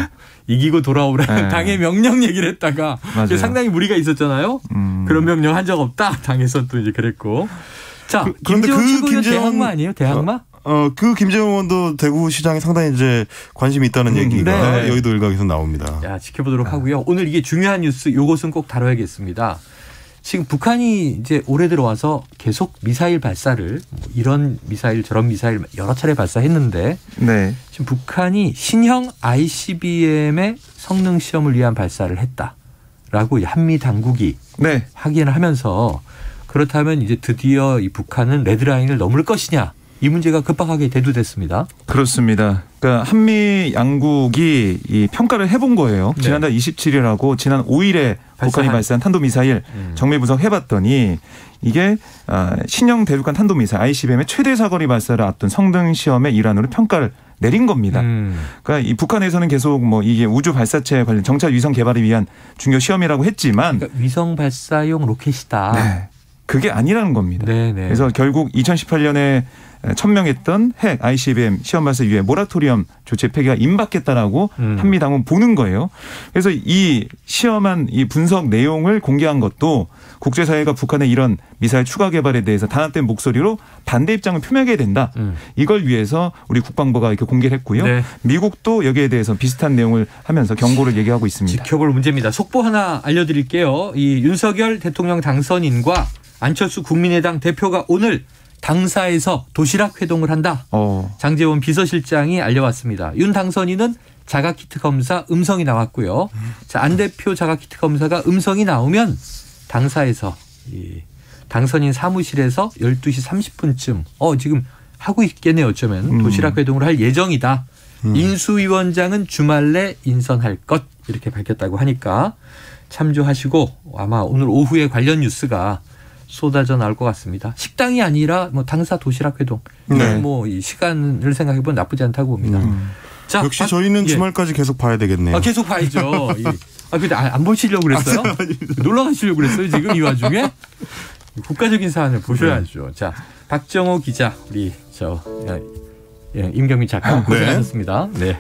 이기고 돌아오라는 네. 당의 명령 얘기를 했다가 맞아요. 상당히 무리가 있었잖아요. 그런 명령 한 적 없다. 당에서 또 이제 그랬고. 자, 그런데 김재원 그 최고위원 김재원- 대항마 아니에요? 대항마? 그 김재원 의원도 대구시장에 상당히 이제 관심이 있다는 얘기가 네. 여의도 일각에서 나옵니다. 야, 지켜보도록 하고요. 오늘 이게 중요한 뉴스 요것은 꼭 다뤄야겠습니다. 지금 북한이 이제 올해 들어와서 계속 미사일 발사를 이런 미사일 저런 미사일 여러 차례 발사했는데 네. 지금 북한이 신형 ICBM의 성능 시험을 위한 발사를 했다라고 한미 당국이 네. 확인을 하면서 그렇다면 이제 드디어 이 북한은 레드라인을 넘을 것이냐 이 문제가 급박하게 대두됐습니다. 그렇습니다. 그러니까 한미 양국이 이 평가를 해본 거예요. 네. 지난달 27일하고 지난 5일에 북한이 발사한 탄도미사일 정밀 분석해봤더니 이게 신형 대륙간 탄도미사일 ICBM의 최대 사거리 발사를 앞둔 성능 시험의 일환으로 평가를 내린 겁니다. 그러니까 이 북한에서는 계속 이게 우주 발사체 관련 정찰 위성 개발을 위한 중요 시험이라고 했지만 그러니까 위성 발사용 로켓이다. 네. 그게 아니라는 겁니다. 네네. 그래서 결국 2018년에 천명했던 핵 ICBM 시험 발사 이후에 모라토리엄 조치 폐기가 임박했다라고 한미 당은 보는 거예요. 그래서 이 시험한 이 분석 내용을 공개한 것도 국제사회가 북한의 이런 미사일 추가 개발에 대해서 단합된 목소리로 반대 입장을 표명해야 된다. 이걸 위해서 우리 국방부가 이렇게 공개를 했고요. 네. 미국도 여기에 대해서 비슷한 내용을 하면서 경고를 얘기하고 있습니다. 지켜볼 문제입니다. 속보 하나 알려드릴게요. 이 윤석열 대통령 당선인과 안철수 국민의당 대표가 오늘 당사에서 도시락 회동을 한다. 장제원 비서실장이 알려왔습니다. 윤 당선인은 자가키트 검사 음성이 나왔고요. 자, 안 대표 자가키트 검사가 음성이 나오면 당사에서 이 당선인 사무실에서 12시 30분쯤 지금 하고 있겠네요. 어쩌면 도시락 회동을 할 예정이다. 인수위원장은 주말 내 인선할 것 이렇게 밝혔다고 하니까 참조하시고 아마 오늘 오후에 관련 뉴스가 쏟아져 나올 것 같습니다. 식당이 아니라 당사 도시락 회동. 네. 이 시간을 생각해보면 나쁘지 않다고 봅니다. 자, 역시 저희는 주말까지 계속 봐야 되겠네요. 계속 봐야죠. 근데 안 보시려고 그랬어요? 놀러 가시려고 그랬어요? 지금 이 와중에? 국가적인 사안을 보셔야죠. 자, 박정호 기자, 우리 임경민 작가 고생하셨습니다. 네.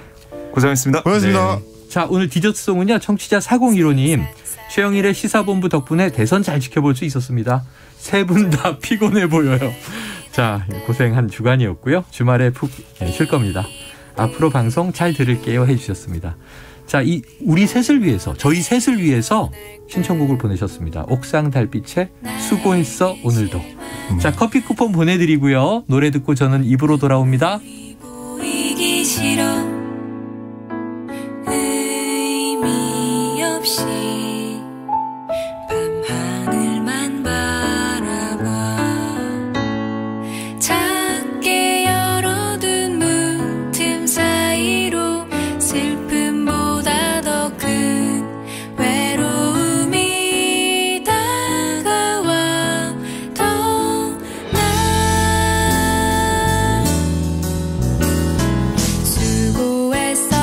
고생하셨습니다. 고맙습니다. 네. 자, 오늘 디저트송은요. 청취자 4015님. 최영일의 시사본부 덕분에 대선 잘 지켜볼 수 있었습니다. 세 분 다 피곤해 보여요. 자, 고생한 주간이었고요. 주말에 푹 쉴 겁니다. 앞으로 방송 잘 들을게요 해주셨습니다. 자, 우리 셋을 위해서 저희 셋을 위해서 신청곡을 보내셨습니다. 옥상 달빛에 수고했어 오늘도. 자, 커피 쿠폰 보내드리고요. 노래 듣고 저는 입으로 돌아옵니다. 보이기 싫어 의미 없이 밤하늘만 바라봐 작게 열어둔 문틈 사이로 슬픔보다 더 큰 외로움이 다가와 더 나 수고했어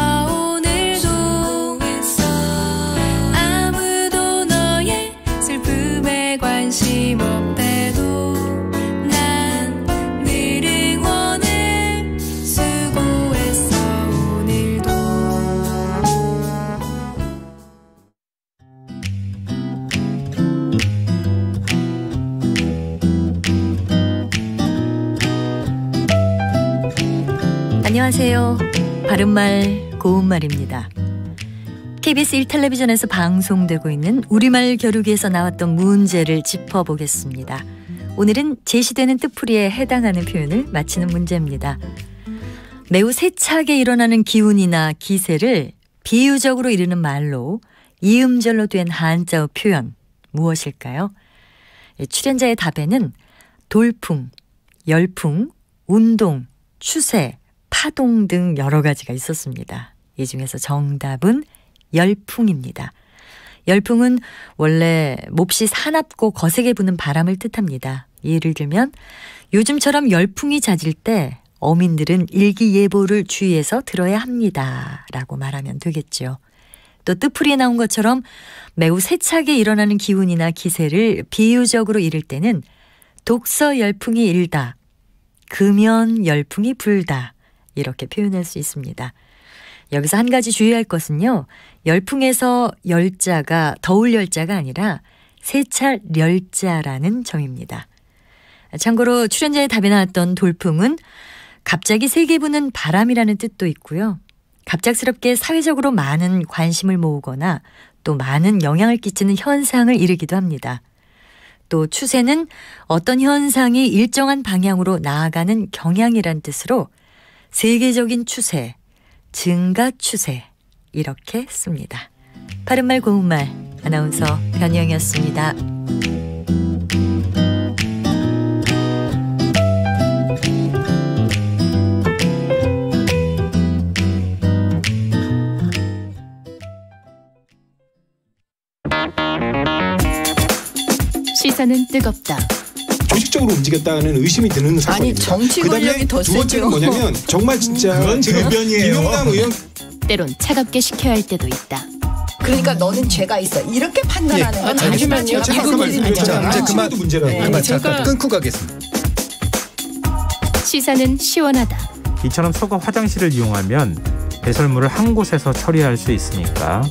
안녕하세요. 바른말 고운말입니다. KBS 1텔레비전에서 방송되고 있는 우리말 겨루기에서 나왔던 문제를 짚어보겠습니다. 오늘은 제시되는 뜻풀이에 해당하는 표현을 맞히는 문제입니다. 매우 세차게 일어나는 기운이나 기세를 비유적으로 이르는 말로 이음절로 된 한자어 표현 무엇일까요? 출연자의 답에는 돌풍, 열풍, 운동, 추세, 파동 등 여러 가지가 있었습니다. 이 중에서 정답은 열풍입니다. 열풍은 원래 몹시 사납고 거세게 부는 바람을 뜻합니다. 예를 들면 요즘처럼 열풍이 잦을 때 어민들은 일기예보를 주의해서 들어야 합니다 라고 말하면 되겠죠. 또 뜻풀이에 나온 것처럼 매우 세차게 일어나는 기운이나 기세를 비유적으로 이를 때는 독서 열풍이 일다, 금연 열풍이 불다 이렇게 표현할 수 있습니다. 여기서 한 가지 주의할 것은요. 열풍에서 열자가 더울 열자가 아니라 세찰 열자라는 점입니다. 참고로 출연자의 답에 나왔던 돌풍은 갑자기 세게 부는 바람이라는 뜻도 있고요. 갑작스럽게 사회적으로 많은 관심을 모으거나 또 많은 영향을 끼치는 현상을 이르기도 합니다. 또 추세는 어떤 현상이 일정한 방향으로 나아가는 경향이란 뜻으로 세계적인 추세, 증가 추세 이렇게 씁니다. 바른말 고운말 아나운서 변희영이었습니다. 시사는 뜨겁다. 조직적으로 움직였다는 의심이 드는 사건입니다. 아니 정치 권력이 더 세죠. 두 번째는 뭐냐면 정말 진짜 그건 대변이에요. 김영남 의원 때론 차갑게 식혀야 할 때도 있다. 그러니까 너는 죄가 있어. 이렇게 판단하는 건 잠시만요. 이제 그만 문제라고. 잠깐 끊고 가겠습니다. 시사는 시원하다. 이처럼 소가 화장실을 이용하면 배설물을 한 곳에서 처리할 수 있으니까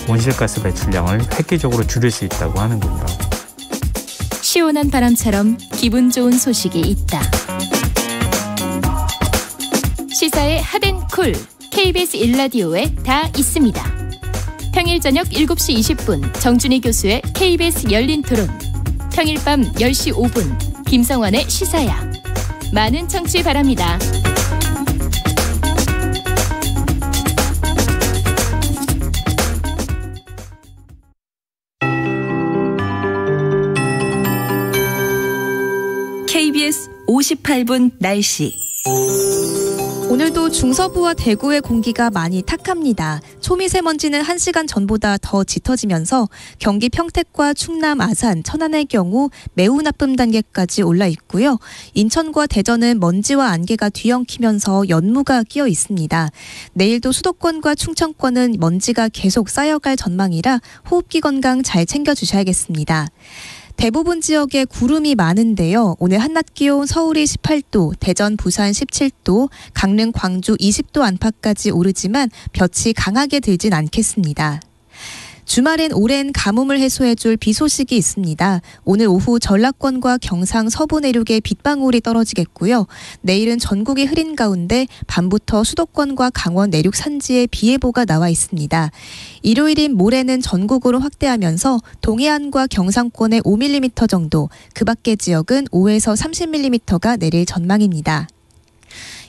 온실가스 배출량을 획기적으로 줄일 수 있다고 하는군요. 시원한 바람처럼 기분 좋은 소식이 있다. 시사의 핫앤쿨 KBS 1라디오에 다 있습니다. 평일 저녁 7시 20분 정준희 교수의 KBS 열린 토론, 평일 밤 10시 5분 김성환의 시사야. 많은 청취 바랍니다. KBS 58분 날씨. 오늘도 중서부와 대구의 공기가 많이 탁합니다. 초미세먼지는 1시간 전보다 더 짙어지면서 경기 평택과 충남, 아산, 천안의 경우 매우 나쁨 단계까지 올라 있고요. 인천과 대전은 먼지와 안개가 뒤엉키면서 연무가 끼어 있습니다. 내일도 수도권과 충청권은 먼지가 계속 쌓여갈 전망이라 호흡기 건강 잘 챙겨주셔야겠습니다. 대부분 지역에 구름이 많은데요. 오늘 한낮 기온 서울이 18도, 대전, 부산 17도, 강릉, 광주 20도 안팎까지 오르지만 볕이 강하게 들진 않겠습니다. 주말엔 오랜 가뭄을 해소해줄 비 소식이 있습니다. 오늘 오후 전라권과 경상 서부 내륙에 빗방울이 떨어지겠고요. 내일은 전국이 흐린 가운데 밤부터 수도권과 강원 내륙 산지에 비 예보가 나와 있습니다. 일요일인 모레는 전국으로 확대하면서 동해안과 경상권에 5mm 정도, 그 밖의 지역은 5에서 30mm가 내릴 전망입니다.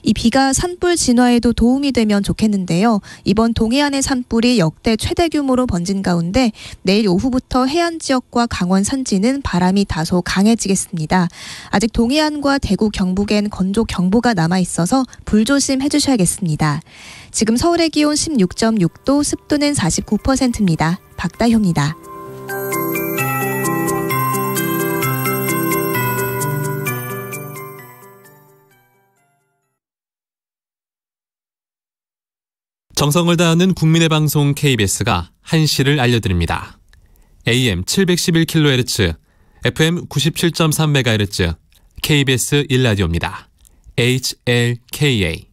이 비가 산불 진화에도 도움이 되면 좋겠는데요. 이번 동해안의 산불이 역대 최대 규모로 번진 가운데 내일 오후부터 해안 지역과 강원 산지는 바람이 다소 강해지겠습니다. 아직 동해안과 대구 경북엔 건조 경보가 남아있어서 불조심 해주셔야겠습니다. 지금 서울의 기온 16.6도, 습도는 49%입니다. 박다효입니다. 정성을 다하는 국민의 방송 KBS가 한시를 알려드립니다. AM 711kHz, FM 97.3MHz, KBS 1라디오입니다. HLKA.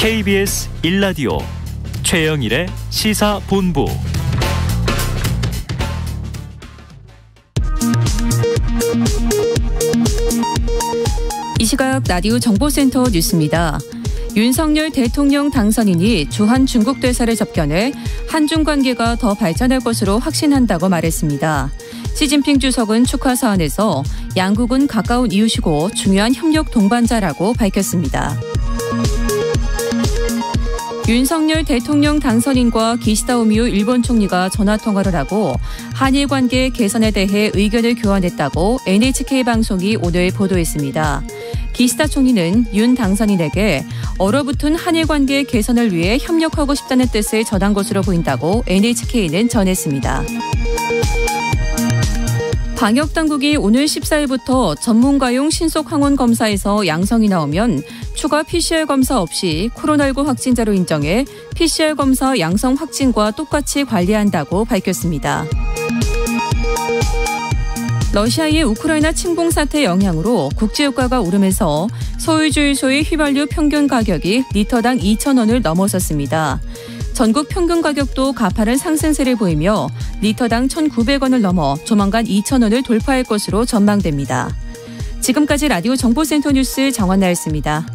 KBS 1라디오 최영일의 시사본부. 이 시각 라디오 정보센터 뉴스입니다. 윤석열 대통령 당선인이 주한 중국 대사를 접견해 한중 관계가 더 발전할 것으로 확신한다고 말했습니다. 시진핑 주석은 축하 사안에서 양국은 가까운 이웃이고 중요한 협력 동반자라고 밝혔습니다. 윤석열 대통령 당선인과 기시다 우미오 일본 총리가 전화통화를 하고 한일 관계 개선에 대해 의견을 교환했다고 NHK 방송이 오늘 보도했습니다. 기시다 총리는 윤 당선인에게 얼어붙은 한일 관계 개선을 위해 협력하고 싶다는 뜻을 전한 것으로 보인다고 NHK는 전했습니다. 방역당국이 오늘 14일부터 전문가용 신속 항원 검사에서 양성이 나오면 추가 PCR 검사 없이 코로나19 확진자로 인정해 PCR 검사 양성 확진과 똑같이 관리한다고 밝혔습니다. 러시아의 우크라이나 침공 사태 영향으로 국제유가가 오르면서 소유주유소의 휘발유 평균 가격이 리터당 2,000원을 넘어섰습니다. 전국 평균 가격도 가파른 상승세를 보이며 리터당 1,900원을 넘어 조만간 2,000원을 돌파할 것으로 전망됩니다. 지금까지 라디오 정보센터 뉴스 정원나였습니다.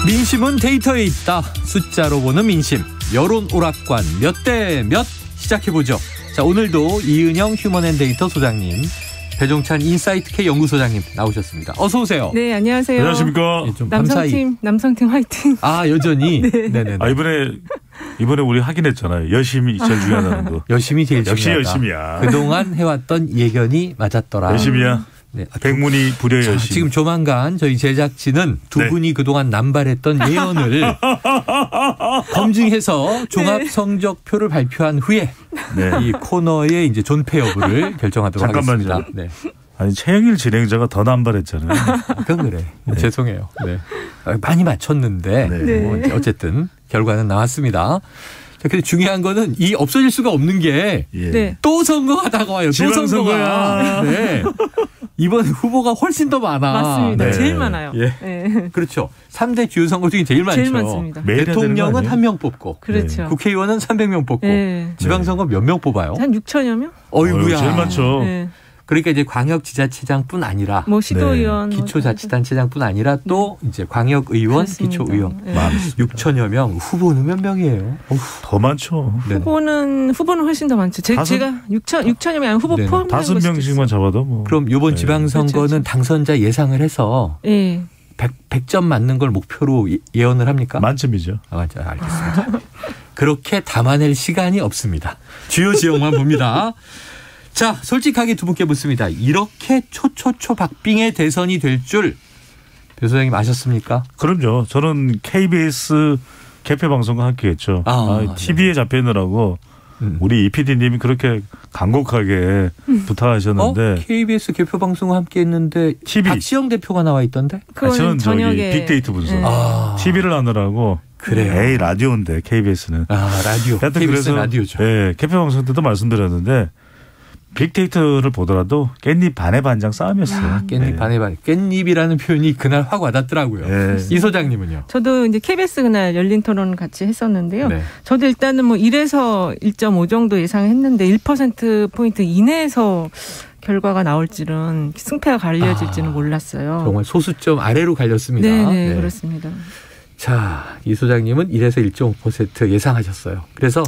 민심은 데이터에 있다. 숫자로 보는 민심. 여론 오락관 몇 대 몇 시작해보죠. 자, 오늘도 이은영 휴먼앤데이터 소장님, 배종찬 인사이트K 연구소장님 나오셨습니다. 어서 오세요. 네, 안녕하세요. 안녕하십니까. 네, 좀 남성팀 화이팅. 아, 여전히. 네. 네네. 아, 이번에 우리 확인했잖아요. 열심히 제일 중요하다는 거. 열심히 제일 중요하다. 역시 열심이야. 그동안 해왔던 예견이 맞았더라. 열심이야. 네. 백문이 불여 열심. 지금 조만간 저희 제작진은 두 분이 그동안 남발했던 예언을 검증해서 종합 성적표를 발표한 후에 이 코너의 이제 존폐 여부를 결정하도록 하겠습니다. 네. 아니, 최영일 진행자가 더 남발했잖아요. 그건 그래. 죄송해요. 네. 많이 맞췄는데 뭐 어쨌든 결과는 나왔습니다. 근데 중요한 거는 이 없어질 수가 없는 게 또 선거가 다가와요. 또 선거가. 네. 이번 후보가 훨씬 더 많아. 맞습니다. 네. 제일 많아요. 예. 네. 그렇죠. 3대 주요 선거 중에 제일 많죠. 제일 많습니다. 대통령은 1명 뽑고, 그렇죠. 국회의원은 300명 뽑고, 지방선거 몇 명 뽑아요? 한 6천여 명? 어이구야. 제일 많죠. 네. 그러니까 이제 광역지자체장뿐 아니라 뭐 시도의원, 기초자치단체장뿐 아니라 또 이제 광역의원, 기초의원 6천여 명. 후보는 몇 명이에요? 더 많죠. 후보는 훨씬 더 많죠. 제가 6천여 명 후보 포함 5명씩만 잡아도 뭐. 그럼 이번 지방선거는 그렇죠. 당선자 예상을 해서 100점 맞는 걸 목표로 예언을 합니까? 만점이죠. 맞아요. 알겠습니다. 그렇게 담아낼 시간이 없습니다. 주요 지역만 봅니다. 자, 솔직하게 두 분께 묻습니다. 이렇게 초박빙의 대선이 될 줄 배 소장님 아셨습니까? 그럼요. 저는 KBS 개표방송과 함께했죠. TV에 잡혀있느라고 우리 이 PD님이 그렇게 간곡하게 부탁하셨는데. KBS 개표방송과 함께했는데 TV. 박시영 대표가 나와 있던데? 저는 저기 빅데이터 분석. TV를 하느라고. 그래요. 에이, 라디오인데 KBS는. 라디오. 하여튼 KBS 그래서 라디오죠. 개표방송 때도 말씀드렸는데 빅데이터를 보더라도 깻잎 반의 반장 싸움이었어요. 깻잎 반의 반. 깻잎이라는 표현이 그날 확 와닿더라고요. 이 소장님은요? 저도 이제 KBS 그날 열린 토론 같이 했었는데요. 저도 일단은 뭐 1에서 1.5 정도 예상했는데 1%포인트 이내에서 결과가 나올지는 승패가 갈려질지는 몰랐어요. 정말 소수점 아래로 갈렸습니다. 네, 그렇습니다. 자, 이 소장님은 1에서 1.5% 예상하셨어요. 그래서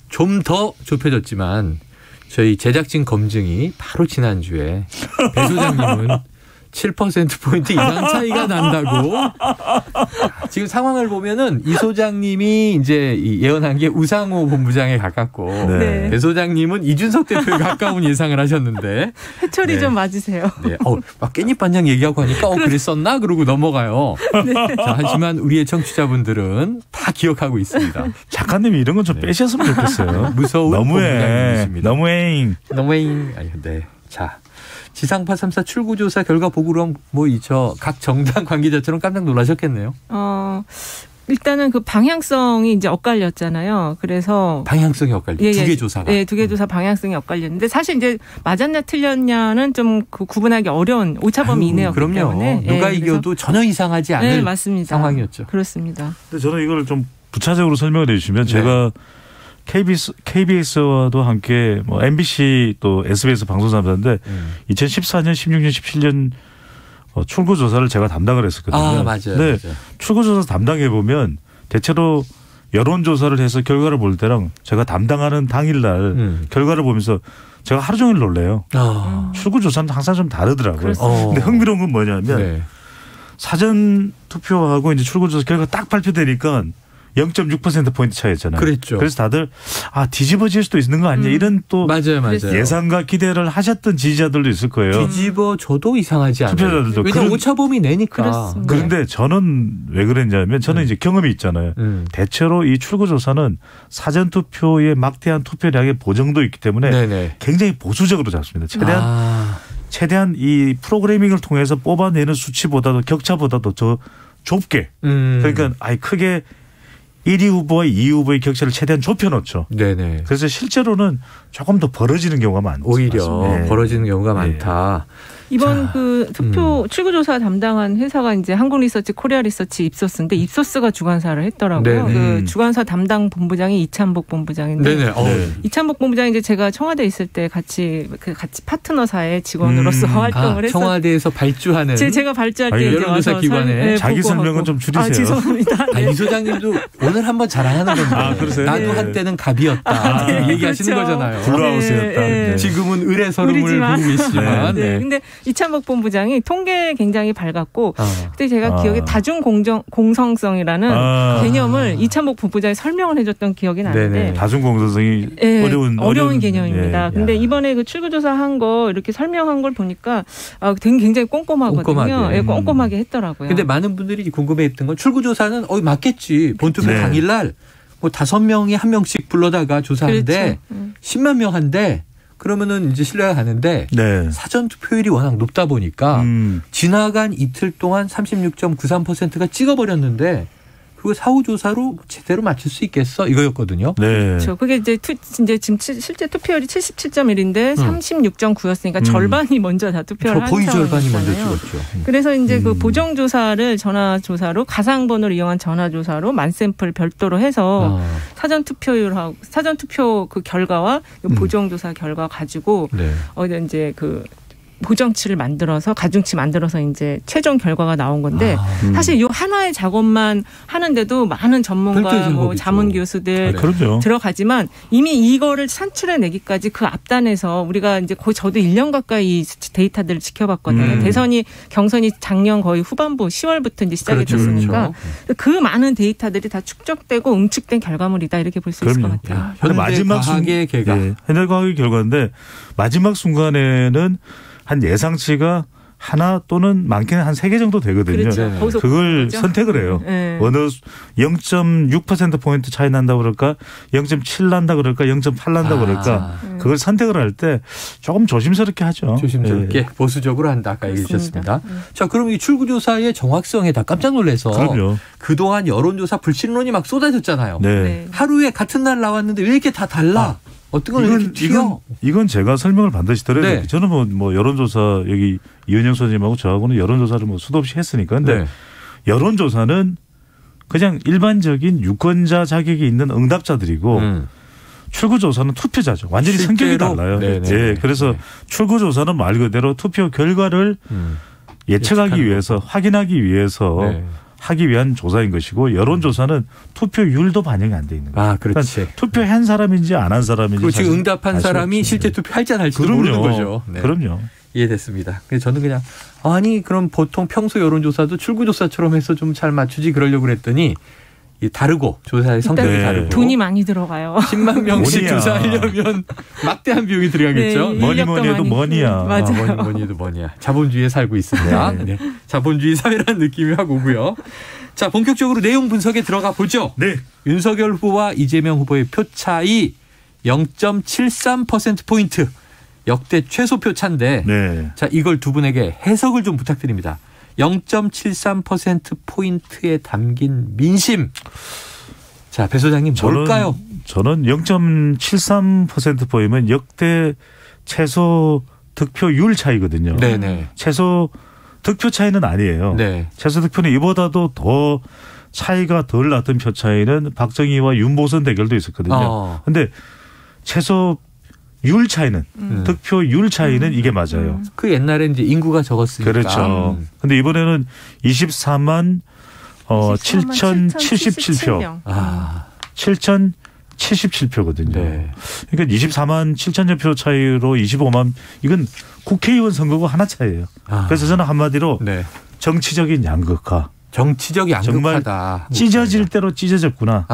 좀 더 좁혀졌지만 저희 제작진 검증이 바로 지난주에 배 소장님은 7%포인트 이상 차이가 난다고. 지금 상황을 보면은 이 소장님이 이제 예언한 게 우상호 본부장에 가깝고 배 소장님은 이준석 대표에 가까운 예상을 하셨는데. 해철이 좀 맞으세요. 막 깻잎 반장 얘기하고 하니까 그랬었나? 그러고 넘어가요. 자, 하지만 우리의 청취자분들은 다 기억하고 있습니다. 작가님이 이런 건 좀 빼셨으면 좋겠어요. 무서운 너무해. 너무해. 네. 자. 지상파 3사 출구조사 결과 보고 그럼 각 정당 관계자처럼 깜짝 놀라셨겠네요. 일단은 그 방향성이 이제 엇갈렸잖아요. 그래서 방향성이 엇갈려. 두 개 조사가. 네, 두 개 조사 방향성이 엇갈렸는데 사실 이제 맞았냐 틀렸냐는 좀 그 구분하기 어려운 오차범위 이내였기 때문에 누가 이겨도 전혀 이상하지 않을 네, 맞습니다. 상황이었죠. 그렇습니다. 근데 저는 이걸 좀 부차적으로 설명을 해주시면 제가 KBS와도 함께 뭐 MBC 또 SBS 방송사인데 2014년, 16년, 17년 출구 조사를 제가 담당을 했었거든요. 아, 맞아요. 네, 출구 조사 담당해 보면 대체로 여론 조사를 해서 결과를 볼 때랑 제가 담당하는 당일날 결과를 보면서 제가 하루 종일 놀래요. 출구 조사는 항상 좀 다르더라고요. 근데 흥미로운 건 뭐냐면 사전 투표하고 이제 출구 조사 결과 딱 발표되니까 0.6%포인트 차이였잖아요. 그랬죠. 그래서 다들 뒤집어질 수도 있는 거 아니냐 이런 또 맞아요. 예상과 기대를 하셨던 지지자들도 있을 거예요. 뒤집어져도 이상하지 않아요. 투표자들도. 왜냐하면 오차범위 내니까. 그렇습니다. 그런데 저는 왜 그랬냐면 저는 이제 경험이 있잖아요. 대체로 이 출구조사는 사전투표의 막대한 투표량의 보정도 있기 때문에 굉장히 보수적으로 잡습니다. 최대한 이 프로그래밍을 통해서 뽑아내는 수치보다도 격차보다도 더 좁게. 그러니까 크게 1위 후보와 2위 후보의 격차를 최대한 좁혀놓죠. 네네. 그래서 실제로는 조금 더 벌어지는 경우가 많죠. 오히려 벌어지는 경우가 많다. 이번 그 투표 출구조사 담당한 회사가 이제 한국리서치, 코리아리서치, 입소스인데 입소스가 주관사를 했더라고요. 그 주관사 담당 본부장이 이찬복 본부장인데 이찬복 본부장이 이제 제가 청와대에 있을 때 같이 파트너사의 직원으로서 활동을 했어요. 청와대에서 발주하는 제가 발주할 때 여론조사 기관에 자기 설명은 좀 줄이세요. 죄송합니다. 이 소장님도 오늘 한번 자랑하는 건데 그러세요? 나도 한때는 갑이었다 얘기하시는 거잖아요. 블루하우스였다. 지금은 을의 서름을 보고 계시지만. 근데 이찬복 본부장이 통계에 굉장히 밝았고 그때 제가 기억에 다중공정성이라는 개념을 이찬복 본부장이 설명을 해줬던 기억이 나는데 다중공정성이 어려운 개념입니다. 근데 이번에 그 출구조사한 거 이렇게 설명한 걸 보니까 굉장히 꼼꼼하거든요. 꼼꼼하게 했더라고요. 근데 많은 분들이 궁금해했던 건 출구조사는 맞겠지. 본투표 당일날 뭐 5명이 1명씩 불러다가 조사하는데 10만 명 한데 그러면은 이제 신뢰가 가는데 사전 투표율이 워낙 높다 보니까 지나간 이틀 동안 36.93%가 찍어버렸는데 그거 사후조사로 제대로 맞출 수 있겠어? 이거였거든요. 그렇죠. 그게 이제 지금 실제 투표율이 77.1인데 36.9였으니까 절반이 먼저 다 투표를 한 거의 절반이 상황이잖아요. 먼저 찍었죠. 그래서 이제 그 보정조사를 전화조사로 가상번호를 이용한 전화조사로 만샘플 별도로 해서 사전투표율하고 사전투표 그 결과와 보정조사 결과 가지고 이제 그 보정치를 만들어서 가중치 만들어서 이제 최종 결과가 나온 건데 사실 이 하나의 작업만 하는데도 많은 전문가, 뭐 자문 교수들 들어가지만 이미 이거를 산출해내기까지 그 앞단에서 우리가 이제 거의 저도 1년 가까이 데이터들을 지켜봤거든요. 대선이 경선이 작년 거의 후반부 10월부터 이제 시작이 됐으니까 그 많은 데이터들이 다 축적되고 응축된 결과물이다 이렇게 볼 수 있을 것 같아요. 현대과학의 결과. 현대과학의 결과인데 마지막 순간에는 한 예상치가 하나 또는 많게는 한 3개 정도 되거든요. 그걸 선택을 해요. 어느 0.6%포인트 차이 난다고 그럴까 0.7 난다 그럴까 0.8 난다 그럴까 그걸 선택을 할 때 조금 조심스럽게 하죠. 조심스럽게 보수적으로 한다 아까 얘기해 주셨습니다. 자, 그럼 이 출구조사의 정확성에 다 깜짝 놀라서 그동안 여론조사 불신론이 막 쏟아졌잖아요. 하루에 같은 날 나왔는데 왜 이렇게 다 달라? 어떤 건 이렇게 튀어? 이건 제가 설명을 반드시 드려야 돼요. 저는 뭐 여론조사 여기 이은영 선생님하고 저하고는 여론조사를 뭐 수도 없이 했으니까. 근데 여론조사는 그냥 일반적인 유권자 자격이 있는 응답자들이고 출구조사는 투표자죠. 완전히 성격이 달라요. 그래서 출구조사는 말 그대로 투표 결과를 예측하기 위해서 확인하기 위해서 하기 위한 조사인 것이고 여론조사는 투표율도 반영이 안 돼 있는 거예요. 그렇지. 그러니까 투표한 사람인지 안 한 사람인지. 그리고 지금 응답한 사람이 실제 투표할지 안 할지도 모르는 거죠. 그럼요. 이해됐습니다. 그래서 저는 그냥 그럼 보통 평소 여론조사도 출구조사처럼 해서 좀 잘 맞추지 그러려고 그랬더니 다르고 조사의 성격이 다르고 돈이 많이 들어가요. 10만 명씩 조사하려면 막대한 비용이 들어가겠죠. 뭐니 해도 머니야. 뭐니 해도 머니야. 자본주의에 살고 있습니다. 자본주의 사회라는 느낌이 확 오고요. 자, 본격적으로 내용 분석에 들어가 보죠. 윤석열 후보와 이재명 후보의 표 차이 0.73%포인트. 역대 최소 표 차인데 자, 이걸 두 분에게 해석을 좀 부탁드립니다. 0.73%포인트에 담긴 민심. 자, 배 소장님 뭘까요? 저는 0.73%포인트면 역대 최소 득표율 차이거든요. 네네. 최소 득표 차이는 아니에요. 네. 최소 득표는 이보다도 더 차이가 덜 났던 표 차이는 박정희와 윤보선 대결도 있었거든요. 그런데 최소 율 차이는 득표율 차이는 이게 맞아요. 그 옛날에 이제 인구가 적었으니까. 그렇죠. 그런데 이번에는 24만 7,077표. 7,077표거든요. 네. 그러니까 24만 7천여 표 차이로 25만 이건 국회의원 선거가 하나 차이예요. 그래서 저는 한마디로 정치적인 양극화. 정치적 양극화다. 정말 찢어질 대로 찢어졌구나.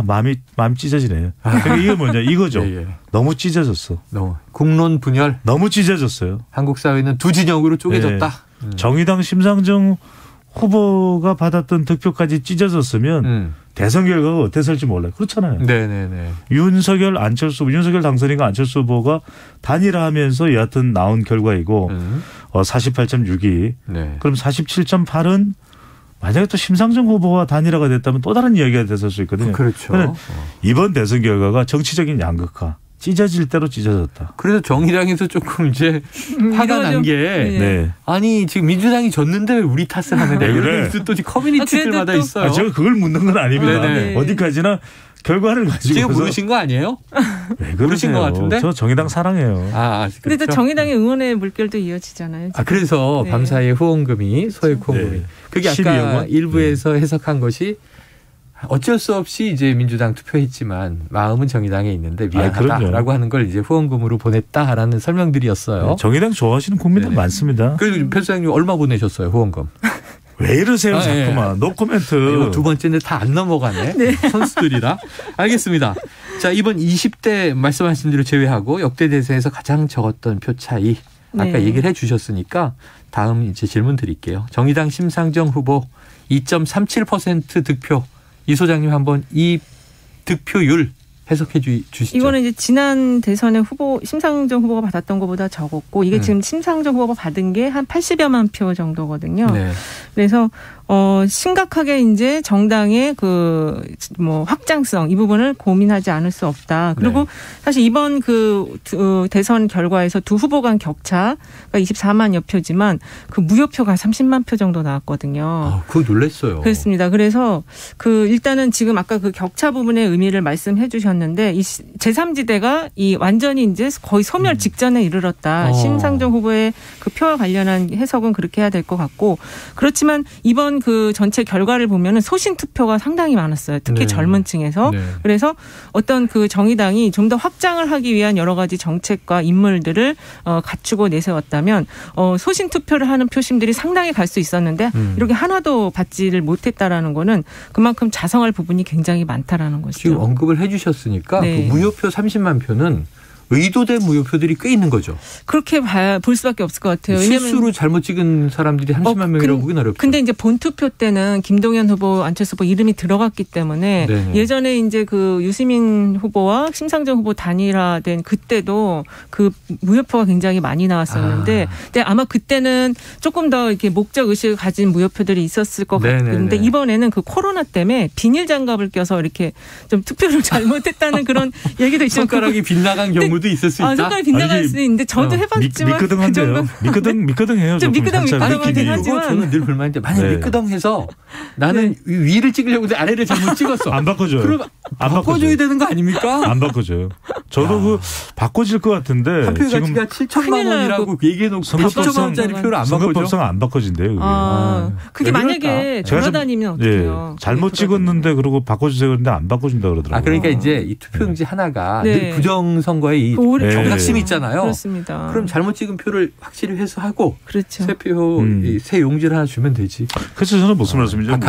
마음이 찢어지네요. 그러니까 이게 뭐냐 이거죠. 너무 찢어졌어. 국론 분열. 너무 찢어졌어요. 한국 사회는 두 진영으로 쪼개졌다. 정의당 심상정 후보가 받았던 득표까지 찢어졌으면 대선 결과가 어땠을지 몰라요. 그렇잖아요. 네네네. 윤석열 당선인과 안철수 후보가 단일화하면서 여하튼 나온 결과이고 48.6이 그럼 47.8은 만약에 또 심상정 후보와 단일화가 됐다면 또 다른 이야기가 됐을 수 있거든요. 그렇죠. 이번 대선 결과가 정치적인 양극화. 찢어질 대로 찢어졌다. 그래서 정의당에서 조금 이제 화가 난 게 아니 지금 민주당이 졌는데 왜 우리 탓을 하는데 이런 또 커뮤니티들마다 있어요. 제가 그걸 묻는 건 아닙니다. 어디까지나 결과를 가지고 지금 모르신 거 아니에요? 왜 모르신 것 같은데? 저 정의당 사랑해요. 근데 또 정의당의 응원의 물결도 이어지잖아요. 지금. 그래서 밤사이에 후원금이 소액 후원금이 그게 아까 일부에서 해석한 것이 어쩔 수 없이 이제 민주당 투표했지만 마음은 정의당에 있는데 미안하다라고 하는 걸 이제 후원금으로 보냈다라는 설명들이었어요. 정의당 좋아하시는 국민들 많습니다. 그리고 배 소장님 얼마 보내셨어요 후원금? 왜 이러세요 자꾸만. 노코멘트. 두 번째는 다 안 넘어가네. 선수들이라. 알겠습니다. 자 이번 20대 말씀하신 대로 제외하고 역대 대선에서 가장 적었던 표 차이 아까 얘기를 해 주셨으니까 다음 이제 질문 드릴게요. 정의당 심상정 후보 2.37% 득표. 이 소장님 한번 이 득표율 해석해 주시죠. 이거는 이제 지난 대선에 심상정 후보가 받았던 것보다 적었고 이게 지금 심상정 후보가 받은 게 한 80여만 표 정도거든요. 그래서 심각하게 이제 정당의 확장성 이 부분을 고민하지 않을 수 없다. 그리고 사실 이번 대선 결과에서 두 후보 간 격차가 24만여 표지만 그 무효표가 30만 표 정도 나왔거든요. 그거 놀랐어요. 그렇습니다. 그래서 일단은 지금 아까 그 격차 부분의 의미를 말씀해 주셨는데 이 제3지대가 완전히 이제 거의 소멸 직전에 이르렀다. 심상정 후보의 그 표와 관련한 해석은 그렇게 해야 될 것 같고 그렇지만 이번 그 전체 결과를 보면은 소신 투표가 상당히 많았어요. 특히 젊은 층에서. 그래서 어떤 그 정의당이 좀 더 확장을 하기 위한 여러 가지 정책과 인물들을 갖추고 내세웠다면 소신 투표를 하는 표심들이 상당히 갈 수 있었는데 이렇게 하나도 받지를 못했다라는 거는 그만큼 자성할 부분이 굉장히 많다라는 것이죠. 지금 언급을 해 주셨으니까 그 무효표 30만 표는 의도된 무효표들이 꽤 있는 거죠. 그렇게 볼 수밖에 없을 것 같아요. 실수로 잘못 찍은 사람들이 30만 명이라고 보긴 어렵죠. 근데 이제 본투표 때는 김동연 후보, 안철수 후보 이름이 들어갔기 때문에 예전에 이제 그 유시민 후보와 심상정 후보 단일화된 그때도 그 무효표가 굉장히 많이 나왔었는데 근데 아마 그때는 조금 더 이렇게 목적 의식을 가진 무효표들이 있었을 것 같은데 이번에는 그 코로나 때문에 비닐 장갑을 껴서 이렇게 좀 투표를 잘못했다는 그런 얘기도 있죠. 손가락이 빗나간 경우도 있을 수 있다. 손가락이 빗나갈 수도 있는데 저도 해봤지만 미끄덩한데요. 미끄덩해요. 미끄덩하긴 하지만 저는 늘 불만인데 만약 미끄덩해서 나는 위를 찍으려고 했는데 아래를 잘못 찍었어. 안 바꿔줘요. 그럼 바꿔줘야 되는 거 아닙니까? 안 바꿔줘요. 저도 바꿔질 것 같은데 한 표 가치가 7천만 원이라고 얘기해놓고 7천만 원짜리 표를 안 바꿔줘. 선거법상 안 바꿔진대요. 그게 만약에 돌아다니면 어떡해요? 잘못 찍었는데 그러고 바꿔주세요 그런데 안 바꿔준다 그러더라고요. 그러니까 이제 이 투표용지 하나가 늘 부정선거의 이 경각심이 있잖아요. 그렇습니다. 그럼 잘못 찍은 표를 확실히 회수하고 그렇죠. 새 용지를 하나 주면 되지. 그래서 저는 무슨 말씀이죠?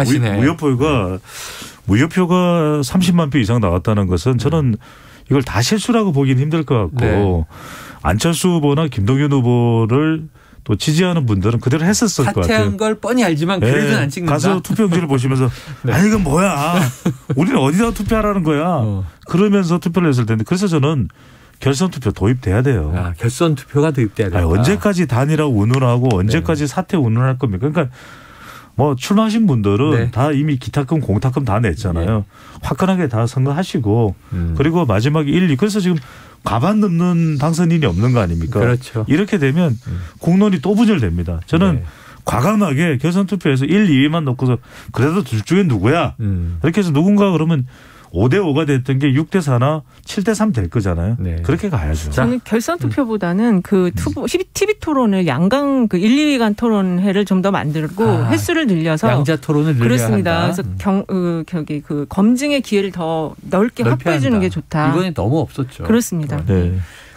무효표가 30만 표 이상 나왔다는 것은 저는 이걸 다 실수라고 보기는 힘들 것 같고 안철수 후보나 김동연 후보를 또 지지하는 분들은 그대로 했었을 것 같아요. 사퇴한 걸 뻔히 알지만 그래도 안 찍는다. 가서 투표용지를 보시면서 아니 이건 뭐야. 우리는 어디다 투표하라는 거야. 그러면서 투표를 했을 텐데 그래서 저는 결선 투표 도입돼야 돼요. 아, 결선 투표가 도입돼야 된다. 언제까지 단일하고 운운하고 언제까지 사퇴 운운할 겁니까? 그러니까 뭐 출마하신 분들은 다 이미 기탁금 공탁금 다 냈잖아요. 화끈하게 다 선거하시고 그리고 마지막에 1, 2 그래서 지금 과반 넘는 당선인이 없는 거 아닙니까? 그렇죠. 이렇게 되면 공론이 또 분열됩니다. 저는 과감하게 결선 투표에서 1, 2위만 놓고서 그래도 둘 중에 누구야? 이렇게 해서 누군가 그러면 5대5가 됐던 게 6대4나 7대3 될 거잖아요. 그렇게 가야죠. 저는 결선 투표보다는 그 TV 토론을 양강 그 1, 2위 간 토론회를 좀 더 만들고 횟수를 늘려서 양자 토론을 늘려야 그렇습니다. 한다. 그래서 그 검증의 기회를 더 넓게 확보해 주는 게 좋다. 이번에 너무 없었죠. 그렇습니다.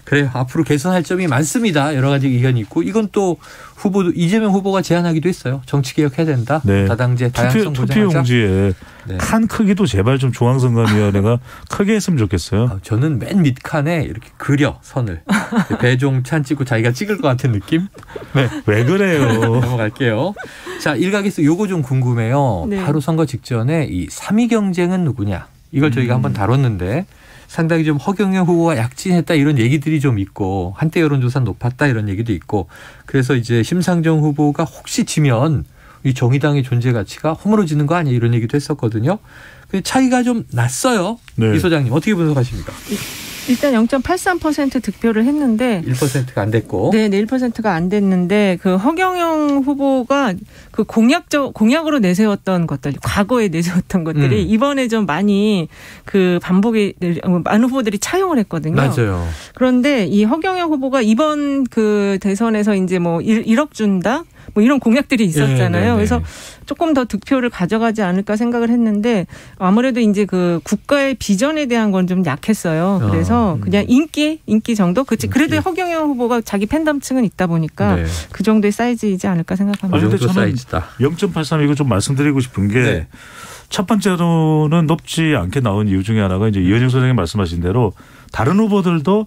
그래요. 앞으로 개선할 점이 많습니다. 여러 가지 의견이 있고 이건 또 후보도 이재명 후보가 제안하기도 했어요. 정치개혁해야 된다. 다당제 다양성 보장하자. 투표용지에 칸 크기도 제발 좀 중앙선관위원회가 크게 했으면 좋겠어요. 저는 맨 밑칸에 이렇게 그려 선을. 배종찬 찍고 자기가 찍을 것 같은 느낌? 왜 그래요? 넘어갈게요. 자, 일각에서 요거 좀 궁금해요. 바로 선거 직전에 이 3위 경쟁은 누구냐. 이걸 저희가 한번 다뤘는데 상당히 좀 허경영 후보가 약진했다 이런 얘기들이 좀 있고 한때 여론조사 높았다 이런 얘기도 있고 그래서 이제 심상정 후보가 혹시 지면 이 정의당의 존재 가치가 허물어지는 거 아니야 이런 얘기도 했었거든요. 차이가 좀 났어요. 이 소장님 어떻게 분석하십니까? 일단 0.83% 득표를 했는데 1%가 안 됐고. 네, 1%가 안 됐는데 그 허경영 후보가 그 공약으로 내세웠던 것들, 과거에 내세웠던 것들이 이번에 좀 많이 그 반복이 많은 후보들이 차용을 했거든요. 맞아요. 그런데 이 허경영 후보가 이번 그 대선에서 이제 뭐 1억 준다. 뭐 이런 공약들이 있었잖아요. 그래서 조금 더 득표를 가져가지 않을까 생각을 했는데 아무래도 이제 그 국가의 비전에 대한 건 좀 약했어요. 그래서 그냥 인기 정도? 그래도 허경영 후보가 자기 팬덤층은 있다 보니까 그 정도의 사이즈이지 않을까 생각합니다. 그런데 저는 0.83 이거 좀 말씀드리고 싶은 게 첫 번째로는 높지 않게 나온 이유 중에 하나가 이제 이현영 소장님 말씀하신 대로 다른 후보들도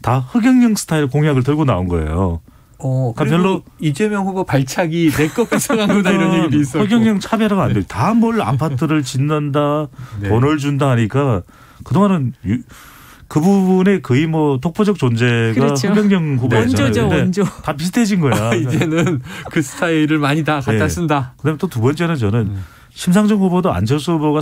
다 허경영 스타일 공약을 들고 나온 거예요. 그러니까 별로 이재명 후보 발차기 내 것 뺏어간 거다 이런 얘기도 있었고. 허경영 차별화가 안 돼요. 다 뭘 아파트를 짓는다, 돈을 준다 하니까 그동안은 그 부분에 거의 뭐 독보적 존재가 허경영 후보였잖아요. 원조죠, 원조. 다 비슷해진 거야. 이제는 그 스타일을 많이 다 갖다 쓴다. 그다음에 또 두 번째는 저는 심상정 후보도 안철수 후보가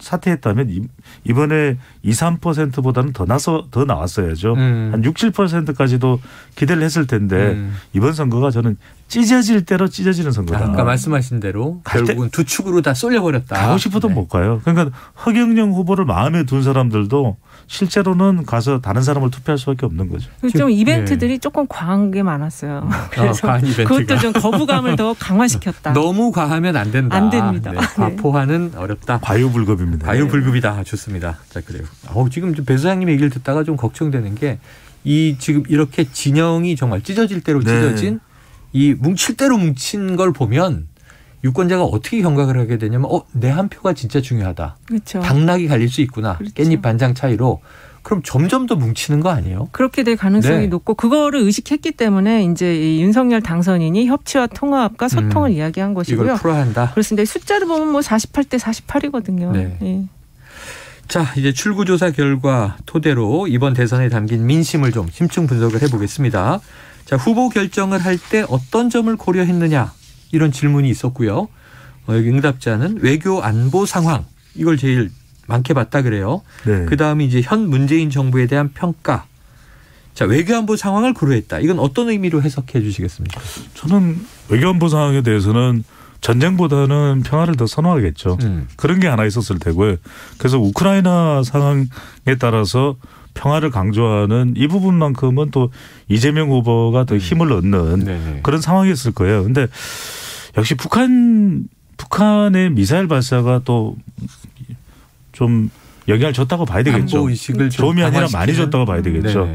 사퇴했다면 이번에 2, 3%보다는 더 나왔어야죠. 한 6, 7%까지도 기대를 했을 텐데 이번 선거가 저는 찢어질 대로 찢어지는 선거다. 아까 말씀하신 대로 결국은 두 축으로 다 쏠려버렸다. 가고 싶어도 못 가요. 그러니까 허경영 후보를 마음에 둔 사람들도 실제로는 가서 다른 사람을 투표할 수밖에 없는 거죠. 좀 이벤트들이 조금 과한 게 많았어요. 그래서 그것도 좀 거부감을 더 강화시켰다. 너무 과하면 안 된다. 안 됩니다. 과포화는 어렵다. 과유불급입니다. 과유불급이다. 좋습니다. 자, 그래요. 지금 배 소장님 얘기를 듣다가 좀 걱정되는 게 이 지금 이렇게 진영이 정말 찢어질 대로 찢어진 이 뭉칠 대로 뭉친 걸 보면 유권자가 어떻게 경각을 하게 되냐면 내 한 표가 진짜 중요하다. 그렇죠. 당락이 갈릴 수 있구나. 그렇죠. 깻잎 반장 차이로. 그럼 점점 더 뭉치는 거 아니에요? 그렇게 될 가능성이 높고 그거를 의식했기 때문에 이제 이 윤석열 당선인이 협치와 통합과 소통을 이야기한 것이고요. 이걸 풀어야 한다. 그렇습니다. 숫자를 보면 뭐 48대 48이거든요. 자, 이제 출구조사 결과 토대로 이번 대선에 담긴 민심을 좀 심층 분석을 해보겠습니다. 자, 후보 결정을 할 때 어떤 점을 고려했느냐 이런 질문이 있었고요. 여기 응답자는 외교 안보 상황 이걸 제일 많게 봤다 그래요. 그다음에 이제 현 문재인 정부에 대한 평가. 자, 외교 안보 상황을 고려했다. 이건 어떤 의미로 해석해 주시겠습니까? 저는 외교 안보 상황에 대해서는 전쟁보다는 평화를 더 선호하겠죠. 그런 게 하나 있었을 테고요. 그래서 우크라이나 상황에 따라서 평화를 강조하는 이 부분만큼은 또 이재명 후보가 더 힘을 얻는 그런 상황이었을 거예요. 그런데 역시 북한의 미사일 발사가 또 좀 영향을 줬다고 봐야 되겠죠. 안보의식을 좀이 아니라 많이 줬다고 봐야 되겠죠.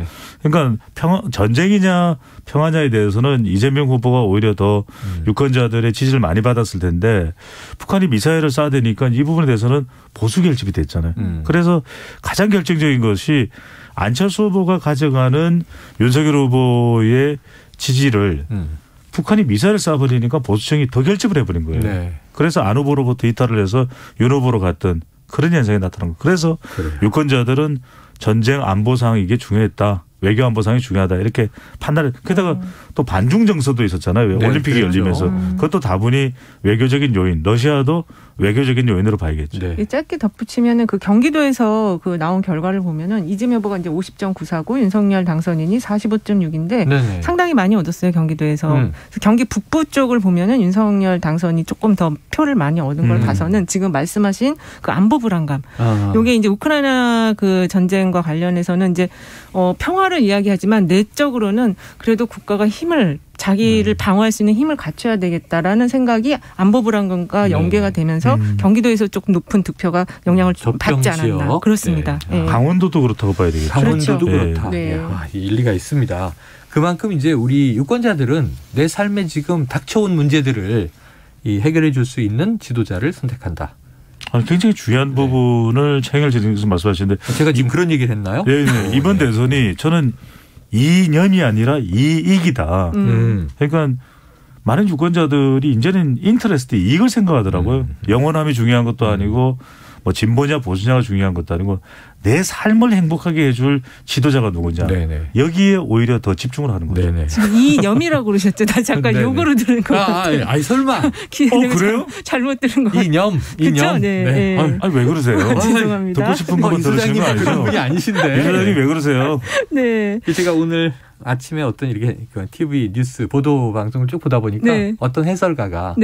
그러니까 전쟁이냐 평화냐에 대해서는 이재명 후보가 오히려 더 유권자들의 지지를 많이 받았을 텐데 북한이 미사일을 쏴대니까 이 부분에 대해서는 보수 결집이 됐잖아요. 그래서 가장 결정적인 것이 안철수 후보가 가져가는 윤석열 후보의 지지를 북한이 미사일을 쏴버리니까 보수층이 더 결집을 해버린 거예요. 그래서 안 후보로부터 이탈을 해서 윤 후보로 갔던 그런 현상이 나타난 거예요. 그래서 유권자들은 전쟁 안보 상황 이게 중요했다. 외교 안보 상황이 중요하다. 이렇게 판단을. 게다가 또 반중 정서도 있었잖아요. 네, 올림픽이 그렇죠. 열리면서. 그것도 다분히 외교적인 요인. 러시아도 외교적인 요인으로 봐야겠죠. 네. 짧게 덧붙이면은 그 경기도에서 그 나온 결과를 보면은 이재명 후보가 이제 50.94고 윤석열 당선인이 45.6인데 네네. 상당히 많이 얻었어요 경기도에서. 그래서 경기 북부 쪽을 보면은 윤석열 당선이 조금 더 표를 많이 얻은 걸 봐서는 지금 말씀하신 그 안보 불안감. 요게 이제 우크라이나 그 전쟁과 관련해서는 이제 평화를 이야기하지만 내적으로는 그래도 국가가 힘을 자기를 방어할 수 있는 힘을 갖춰야 되겠다라는 생각이 안보 불안감과 연계가 되면서 경기도에서 조금 높은 득표가 영향을 좀 받지 않았나. 그렇습니다. 네. 네. 강원도도 그렇다고 봐야 되겠죠. 강원도도 그렇죠. 그렇다. 네. 야, 일리가 있습니다. 그만큼 이제 우리 유권자들은 내 삶에 지금 닥쳐온 문제들을 해결해 줄 수 있는 지도자를 선택한다. 굉장히 중요한 부분을 최영일 지도자께서 말씀하시는데 제가 지금 그런 얘기를 했나요? 네, 이번 대선이 저는 이념이 아니라 이익이다. 그러니까 많은 유권자들이 이제는 인터레스트 이익을 생각하더라고요. 영원함이 중요한 것도 아니고 뭐 진보냐 보수냐가 중요한 것도 아니고 내 삶을 행복하게 해줄 지도자가 누구냐. 네네. 여기에 오히려 더 집중을 하는 거죠. 네네. 지금 이념이라고 그러셨죠. 나 잠깐 욕으로 들은 거 같아요. 아니 설마. 그래요? 잘못 들은 거 같아요. 이념. 그렇죠? 네. 네. 아니 왜 그러세요? 죄송합니다. 듣고 싶은 것만 들으시는 거 아니죠? 그런 분이 아니신데. 이 소장님 왜 그러세요? 네. 제가 오늘 아침에 어떤 이렇게 TV 뉴스 보도 방송을 쭉 보다 보니까 어떤 해설가가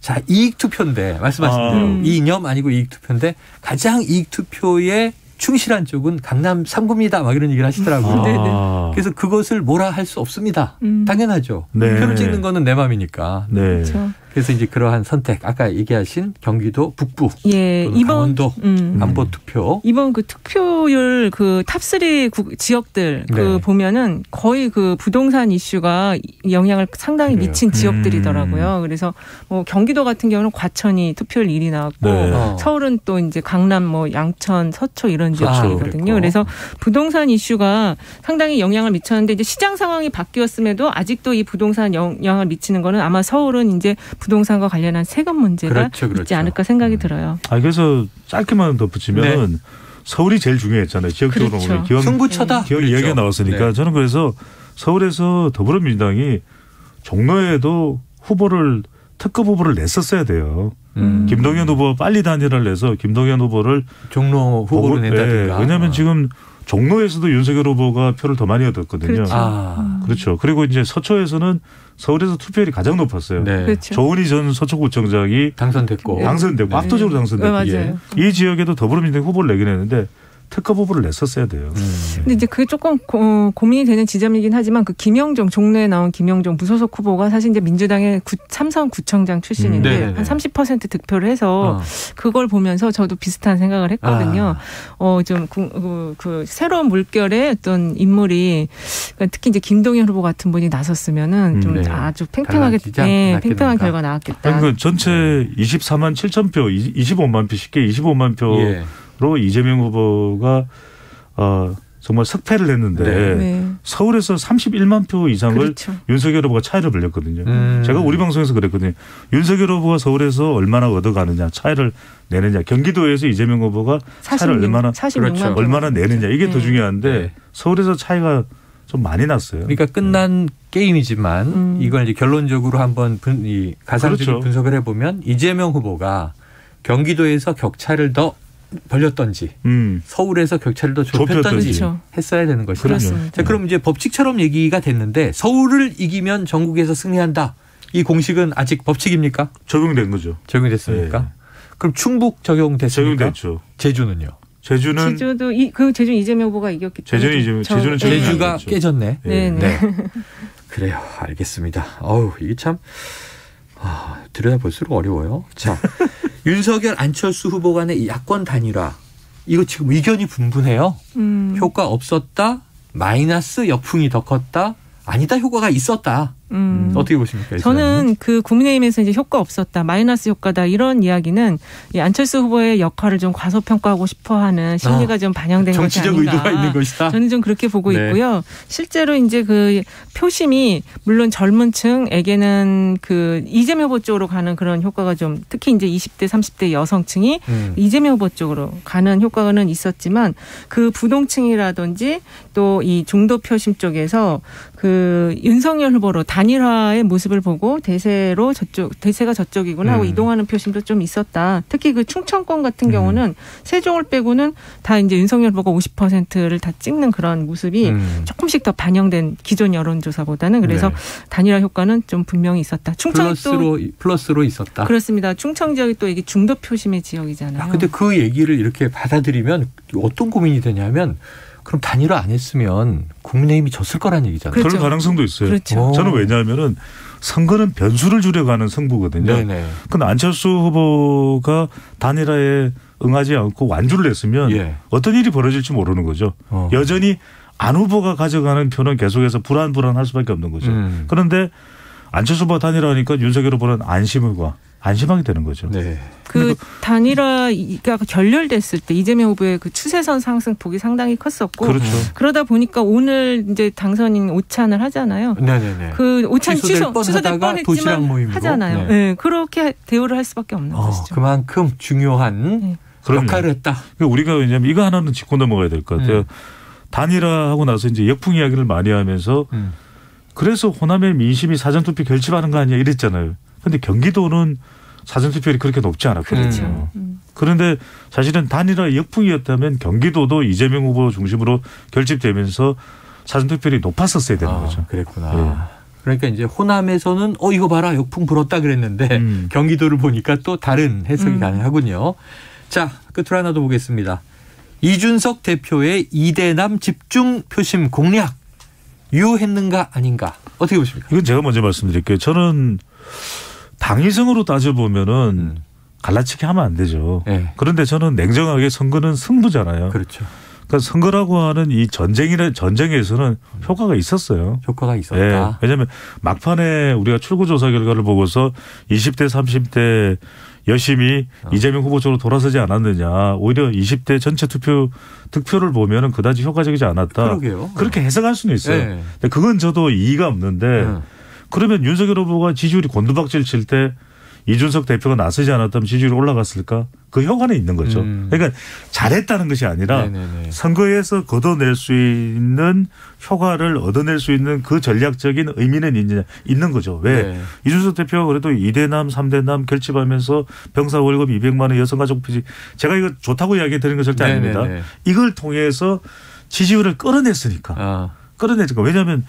자, 이익 투표인데 말씀하신 대로 이념 아니고 이익 투표인데 가장 이익 투표에 충실한 쪽은 강남 3구입니다. 막 이런 얘기를 하시더라고요. 그래서 그것을 뭐라 할 수 없습니다. 당연하죠. 표를 찍는 거는 내 마음이니까. 그렇죠. 그래서 이제 그러한 선택, 아까 얘기하신 경기도 북부, 이번 강원도 안보 투표. 이번 그 투표율 그 탑3 지역들 그 보면은 거의 그 부동산 이슈가 영향을 상당히 미친 지역들이더라고요. 그래서 뭐 경기도 같은 경우는 과천이 투표율 1위 나왔고 서울은 또 이제 강남 뭐 양천, 서초 이런 지역들이거든요. 그래서 부동산 이슈가 상당히 영향을 미쳤는데 이제 시장 상황이 바뀌었음에도 아직도 이 부동산 영향을 미치는 거는 아마 서울은 이제 부동산과 관련한 세금 문제가 있지 않을까 생각이 들어요. 그래서 짧게만 덧붙이면 서울이 제일 중요했잖아요. 지역적으로 그렇죠. 승부처다. 기억 이야기가 나왔으니까 저는 그래서 서울에서 더불어민주당이 종로에도 특급 후보를 냈었어야 돼요. 김동연 후보가 빨리 단일화를 내서 김동연 후보를 종로 후보로 낸다든가. 왜냐하면 지금 종로에서도 윤석열 후보가 표를 더 많이 얻었거든요. 그렇죠. 그리고 이제 서초에서는 서울에서 투표율이 가장 높았어요. 그렇죠. 조은희 전 서초구청장이 당선됐고 압도적으로 당선됐고 이 지역에도 더불어민주당 후보를 내긴 했는데 특급 후보를 냈었어야 돼요. 근데 이제 그게 조금 고민이 되는 지점이긴 하지만 그 김영종 종로에 나온 김영종 무소속 후보가 사실 이제 민주당의 삼성구청장 출신인데 한 30% 득표를 해서 그걸 보면서 저도 비슷한 생각을 했거든요. 좀 그 새로운 물결의 어떤 인물이 특히 이제 김동연 후보 같은 분이 나섰으면은 좀 아주 팽팽한 결과 나왔겠다. 그러니까 전체 24만 7천 표, 25만 표 쉽게 25만 표로 이재명 후보가 정말 석패를 했는데 서울에서 31만 표 이상을 윤석열 후보가 차이를 벌렸거든요. 제가 우리 방송에서 그랬거든요. 윤석열 후보가 서울에서 얼마나 얻어가느냐, 차이를 내느냐, 경기도에서 이재명 후보가 차이를 얼마나 내느냐, 이게 더 중요한데 서울에서 차이가 좀 많이 났어요. 그러니까 끝난 게임이지만 이걸 이제 결론적으로 한번 가상적인 분석을 해보면 이재명 후보가 경기도에서 격차를 더 벌렸던지 서울에서 격차를 더 좁혔던지 했어야 되는 것이다. 자, 그럼 이제 법칙처럼 얘기가 됐는데 서울을 이기면 전국에서 승리한다. 이 공식은 아직 법칙입니까? 적용된 거죠. 적용됐습니까? 그럼 충북 적용됐습니까? 적용됐죠. 제주는요? 제주도 제주 이재명 후보가 이겼기 때문에 제주가 깨졌네. 네. 그래요. 알겠습니다. 이게 참 들여다볼수록 어려워요. 자, 윤석열 안철수 후보 간의 야권 단일화. 이거 지금 의견이 분분해요. 효과 없었다. 마이너스 역풍이 더 컸다. 아니다. 효과가 있었다. 어떻게 보십니까? 저는 그 국민의힘에서 이제 효과 없었다, 마이너스 효과다 이런 이야기는 이 안철수 후보의 역할을 좀 과소평가하고 싶어하는 심리가 좀 반영된 것이 아닌가. 정치적 의도가 있는 것이다. 저는 좀 그렇게 보고 네. 있고요. 실제로 이제 그 표심이 물론 젊은 층에게는 그 이재명 후보 쪽으로 가는 그런 효과가 좀 특히 이제 20대, 30대 여성층이 이재명 후보 쪽으로 가는 효과는 있었지만 그 부동층이라든지 또 이 중도 표심 쪽에서 그 윤석열 후보로 단일화의 모습을 보고 대세가 저쪽이구나 하고 이동하는 표심도 좀 있었다. 특히 그 충청권 같은 경우는 세종을 빼고는 다 이제 윤석열 후보가 50%를 다 찍는 그런 모습이 조금씩 더 반영된 기존 여론조사보다는 그래서 네. 단일화 효과는 좀 분명히 있었다. 충청이 플러스로 있었다. 그렇습니다. 충청 지역이 또 이게 중도 표심의 지역이잖아요. 근데 그 얘기를 이렇게 받아들이면 어떤 고민이 되냐면 그럼 단일화 안 했으면 국민의힘이 졌을 거란 얘기잖아요. 그럴 가능성도 있어요. 그렇죠. 저는 왜냐하면은 선거는 변수를 줄여가는 승부거든요. 네네. 근데 안철수 후보가 단일화에 응하지 않고 완주를 했으면 어떤 일이 벌어질지 모르는 거죠. 여전히 안 후보가 가져가는 표는 계속해서 불안할 수밖에 없는 거죠. 그런데 안철수 후보가 단일화하니까 윤석열 후보는 안심하게 되는 거죠. 네. 그 단일화가 결렬됐을 때 이재명 후보의 그 추세선 상승폭이 상당히 컸었고, 그렇죠. 그러다 보니까 오늘 이제 당선인 오찬을 하잖아요. 네네네. 그 오찬 취소될 뻔했지만 하잖아요. 네. 네. 그렇게 대우를 할 수밖에 없는 것이죠. 그만큼 중요한 역할을 했다. 우리가 왜냐하면 이거 하나는 짚고 넘어가야 될 것 같아요. 단일화하고 나서 이제 역풍 이야기를 많이 하면서 그래서 호남의 민심이 사전투표 결집하는 거 아니야 이랬잖아요. 그런데 경기도는 사전투표율이 그렇게 높지 않았거든요. 그런데 사실은 단일화 역풍이었다면 경기도도 이재명 후보 중심으로 결집되면서 사전투표율이 높았었어야 되는 거죠. 그랬구나. 네. 그러니까 이제 호남에서는 이거 봐라 역풍 불었다 그랬는데 경기도를 보니까 또 다른 해석이 가능하군요. 자, 끝으로 하나 더 보겠습니다. 이준석 대표의 이대남 집중 표심 공략 유효했는가 아닌가 어떻게 보십니까? 이건 제가 먼저 말씀드릴게요. 저는 당위성으로 따져보면은 갈라치기 하면 안 되죠. 네. 그런데 저는 냉정하게 선거는 승부잖아요. 그렇죠. 그러니까 선거라고 하는 이 전쟁에서는 효과가 있었어요. 효과가 있었다. 네. 왜냐하면 막판에 우리가 출구조사 결과를 보고서 20대 30대 열심히 이재명 후보 쪽으로 돌아서지 않았느냐. 오히려 20대 전체 득표를 보면은 그다지 효과적이지 않았다. 그러게요. 그렇게 해석할 수는 있어요. 네. 근데 그건 저도 이의가 없는데 그러면 윤석열 후보가 지지율이 곤두박질 칠 때 이준석 대표가 나서지 않았다면 지지율이 올라갔을까? 그 효과는 있는 거죠. 그러니까 잘했다는 것이 아니라 선거에서 걷어낼 수 있는 효과를 얻어낼 수 있는 그 전략적인 의미는 있는 거죠. 왜? 이준석 대표가 그래도 2대남 3대남 결집하면서 병사 월급 200만 원 여성가족 표지 제가 이거 좋다고 이야기 드리는 건 절대 아닙니다. 이걸 통해서 지지율을 끌어냈으니까. 끌어내니까. 왜냐하면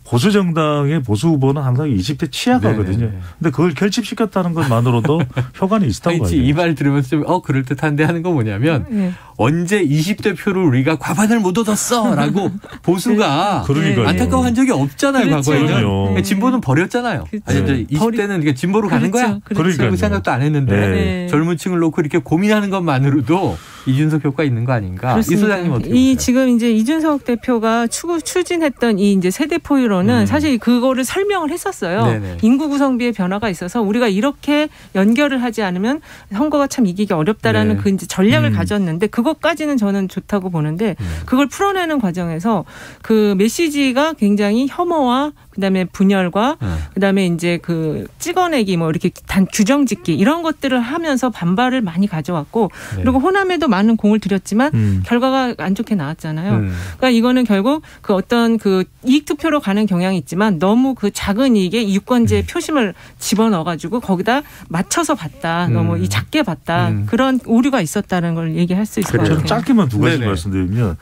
보수 정당의 보수 후보는 항상 20대 치아가거든요. 근데 그걸 결집시켰다는 것만으로도 효과는 있다고 봐요. 이 말 들으면서 좀 그럴듯한데 하는 거 뭐냐면 언제 20대 표를 우리가 과반을 못 얻었어라고 보수가 안타까워한 적이 없잖아요. 그렇죠. 과거에는. 진보는 버렸잖아요. 아니, 20대는 진보로 가는 거야. 그 생각도 안 했는데 젊은 층을 놓고 이렇게 고민하는 것만으로도 이준석 효과 있는 거 아닌가? 그렇습니다. 이 소장님 어떻게 보세요? 지금 이제 이준석 대표가 추진했던 이 이제 세대 포유로는 사실 그거를 설명을 했었어요. 인구 구성비의 변화가 있어서 우리가 이렇게 연결을 하지 않으면 선거가 참 이기기 어렵다라는 그 이제 전략을 가졌는데 그것까지는 저는 좋다고 보는데 그걸 풀어내는 과정에서 그 메시지가 굉장히 혐오와 그다음에 분열과 그다음에 이제 그 찍어내기 뭐 이렇게 규정짓기 이런 것들을 하면서 반발을 많이 가져왔고 그리고 호남에도 많은 공을 들였지만 결과가 안 좋게 나왔잖아요. 그러니까 이거는 결국 그 어떤 그 이익 투표로 가는 경향이 있지만 너무 그 작은 이익에 유권자의 표심을 집어넣어가지고 거기다 맞춰서 봤다. 너무 이 작게 봤다. 그런 오류가 있었다는 걸 얘기할 수 있을 것 같아요. 짧게만 두 가지 말씀드리면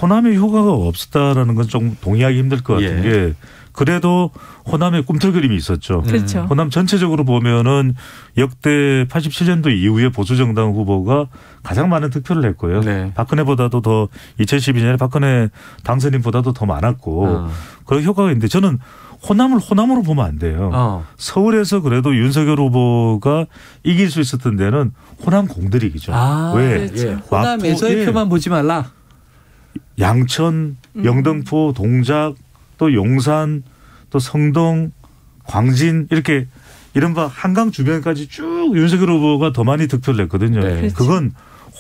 호남의 효과가 없었다라는 건 좀 동의하기 힘들 것 같은 게 그래도 호남의 꿈틀그림이 있었죠. 그렇죠. 호남 전체적으로 보면은 역대 87년도 이후에 보수정당 후보가 가장 많은 득표를 했고요. 박근혜보다도 더 2012년에 박근혜 당선인보다도 더 많았고 그런 효과가 있는데 저는 호남을 호남으로 보면 안 돼요. 서울에서 그래도 윤석열 후보가 이길 수 있었던 데는 호남 공들이기죠. 왜? 그렇죠. 호남에서의 표만 보지 말라. 양천, 영등포, 동작 또 용산, 또 성동, 광진 이렇게 이른바 한강 주변까지 쭉 윤석열 후보가 더 많이 득표를 냈거든요. 네. 그건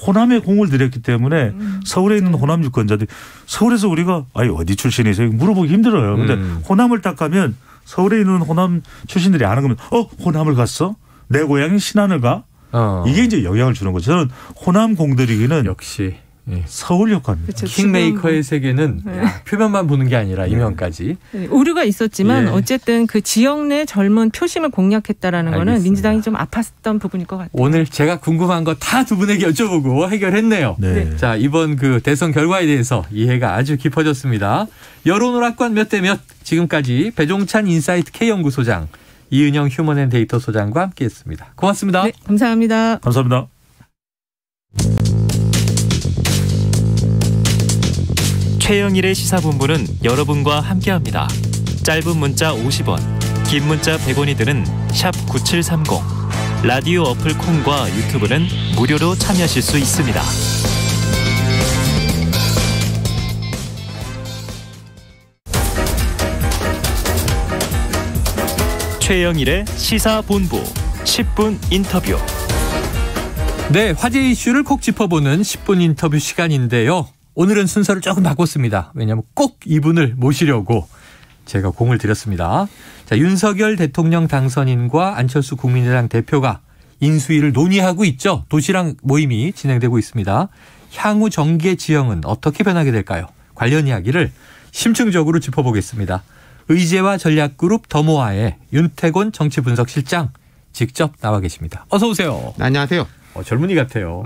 호남에 공을 들였기 때문에 서울에 있는 호남 유권자들이 서울에서 우리가 아니 어디 출신이세요? 물어보기 힘들어요. 근데 호남을 딱 가면 서울에 있는 호남 출신들이 아는 거면 호남을 갔어? 내 고향이 신안을 가? 이게 이제 영향을 주는 거죠. 저는 호남 공들이기는 역시 서울 효과입니다. 그렇죠. 킹메이커의 세계는 표면만 보는 게 아니라 이면까지. 오류가 있었지만 예. 어쨌든 그 지역 내 젊은 표심을 공략했다라는 거는 알겠습니다. 민주당이 좀 아팠던 부분일 것 같아요. 오늘 제가 궁금한 거 다 두 분에게 여쭤보고 해결했네요. 네. 자, 이번 그 대선 결과에 대해서 이해가 아주 깊어졌습니다. 여론오락관 몇 대 몇, 지금까지 배종찬 인사이트 K연구소장, 이은영 휴먼앤데이터 소장과 함께했습니다. 고맙습니다. 네, 감사합니다. 감사합니다. 최영일의 시사본부는 여러분과 함께합니다. 짧은 문자 50원, 긴 문자 100원이 드는 샵 9730. 라디오 어플 콩과 유튜브는 무료로 참여하실 수 있습니다. 최영일의 시사본부 10분 인터뷰. 네, 화제 이슈를 콕 짚어보는 10분 인터뷰 시간인데요. 오늘은 순서를 조금 바꿨습니다. 왜냐하면 꼭 이분을 모시려고 제가 공을 들였습니다. 자, 윤석열 대통령 당선인과 안철수 국민의당 대표가 인수위를 논의하고 있죠. 도시락 모임이 진행되고 있습니다. 향후 정계 지형은 어떻게 변하게 될까요? 관련 이야기를 심층적으로 짚어보겠습니다. 의제와 전략그룹 더모아의 윤태곤 정치분석실장 직접 나와 계십니다. 어서 오세요. 안녕하세요. 젊은이 같아요.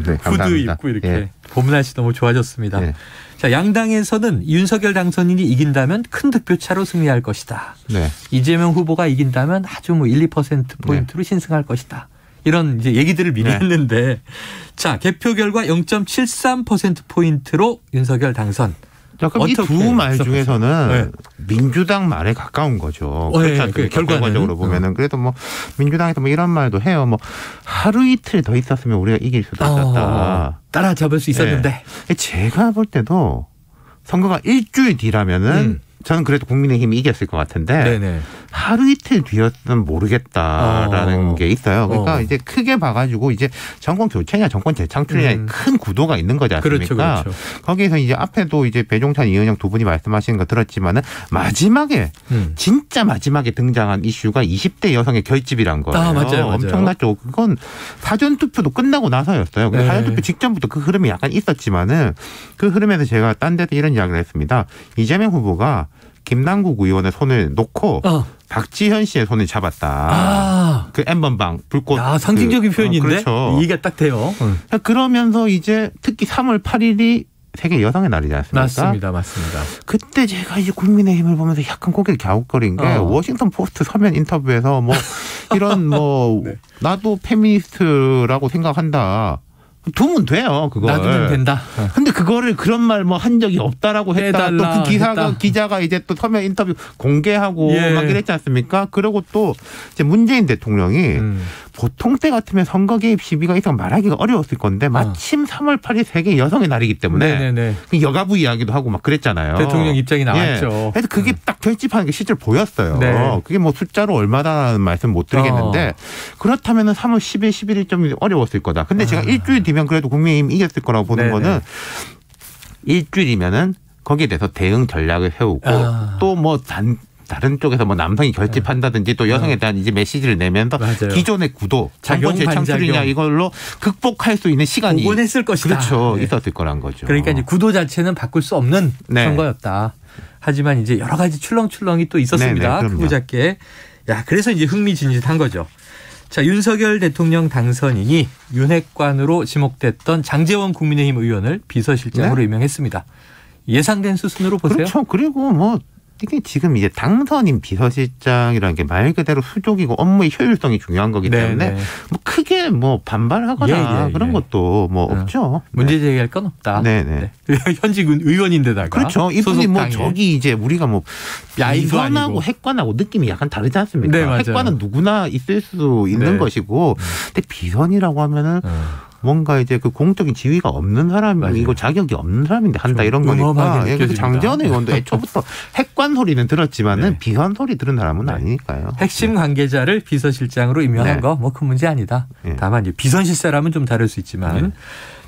네, 후드 입고 이렇게. 예. 봄 날씨 너무 좋아졌습니다. 예. 자, 양당에서는 윤석열 당선인이 이긴다면 큰 득표차로 승리할 것이다. 네. 이재명 후보가 이긴다면 아주 1, 2%포인트로 신승할 것이다. 이런 이제 얘기들을 미리 했는데, 자, 개표 결과 0.73%포인트로 윤석열 당선. 그럼 이 두 말 중에서는 민주당 말에 가까운 거죠. 그렇지 않습니까? 결과적으로 보면은. 그래도 민주당에서 이런 말도 해요. 하루 이틀 더 있었으면 우리가 이길 수도 있었다. 따라잡을 수 있었는데. 제가 볼 때도 선거가 일주일 뒤라면은 저는 그래도 국민의힘이 이겼을 것 같은데 네네. 하루 이틀 뒤였으면 모르겠다라는 게 있어요. 그러니까 이제 크게 봐가지고 이제 정권 교체냐 정권 재창출이냐 큰 구도가 있는 거지 않습니까? 그렇죠. 거기에서 이제 앞에도 이제 배종찬, 이은영 두 분이 말씀하신 거 들었지만은 마지막에 진짜 마지막에 등장한 이슈가 20대 여성의 결집이란 거예요. 맞아요. 엄청났죠. 그건 사전 투표도 끝나고 나서였어요. 근데 사전 투표 직전부터 그 흐름이 약간 있었지만은 그 흐름에서 제가 딴 데서 이런 이야기를 했습니다. 이재명 후보가 김남국 의원의 손을 놓고 박지현 씨의 손을 잡았다. 그 N번방 불꽃. 상징적인 표현인데 그렇죠. 이해가 딱 돼요. 그러면서 이제 특히 3월 8일이 세계 여성의 날이지 않습니까? 맞습니다. 그때 제가 이제 국민의힘을 보면서 약간 고개를 갸웃거린 게 워싱턴 포스트 서면 인터뷰에서 이런 나도 페미니스트라고 생각한다. 두면 돼요, 그걸. 놔두면 된다. 근데 그거를 그런 말 한 적이 없다라고 했다. 또 그 기자가 이제 또 서면 인터뷰 공개하고 막 이랬지 않습니까? 그리고 또 이제 문재인 대통령이 보통 때 같으면 선거 개입 시비가 있어 말하기가 어려웠을 건데 마침 3월 8일 세계 여성의 날이기 때문에 그 여가부 이야기도 하고 막 그랬잖아요. 대통령 입장이 나왔죠. 그래서 그게 딱 결집하는 게 실제로 보였어요. 그게 숫자로 얼마다는 말씀 못 드리겠는데 그렇다면 3월 10일, 11일 좀 어려웠을 거다. 근데 제가 일주일 뒤면 그래도 국민의힘 이겼을 거라고 보는 거는 일주일이면은 거기에 대해서 대응 전략을 세우고 또 다른 쪽에서 남성이 결집한다든지 또 여성에 대한 이제 메시지를 내면서 기존의 구도, 정권 재창출이냐 이걸로 극복할 수 있는 시간이 복원했을 것이다. 그렇죠. 있었을 거란 거죠. 그러니까 이제 구도 자체는 바꿀 수 없는 선거였다. 하지만 이제 여러 가지 출렁출렁이 또 있었습니다. 크고 작게. 그래서 이제 흥미진진한 거죠. 자, 윤석열 대통령 당선인이 윤핵관으로 지목됐던 장제원 국민의힘 의원을 비서실장으로 임명했습니다. 예상된 수순으로 보세요? 그렇죠. 그리고 이게 지금 이제 당선인 비서실장이라는 게 말 그대로 수족이고 업무의 효율성이 중요한 거기 때문에 크게 반발하거나 그런 것도 없죠. 문제 제기할 건 없다. 현직 의원인데다가. 그렇죠. 이분이 저기 이제 우리가 비선하고 핵관하고 느낌이 약간 다르지 않습니까? 핵관은 누구나 있을 수 있는 것이고 근데 비선이라고 하면은 뭔가 이제 그 공적인 지위가 없는 사람이고 자격이 없는 사람인데 한다 이런 거니까. 예, 그래서 장제원 의원도 애초부터 핵관 소리는 들었지만은 비선 소리 들은 사람은 아니니까요. 핵심 관계자를 비서실장으로 임명한 거 뭐 큰 문제 아니다. 다만 이제 비선실세라면 좀 다를 수 있지만.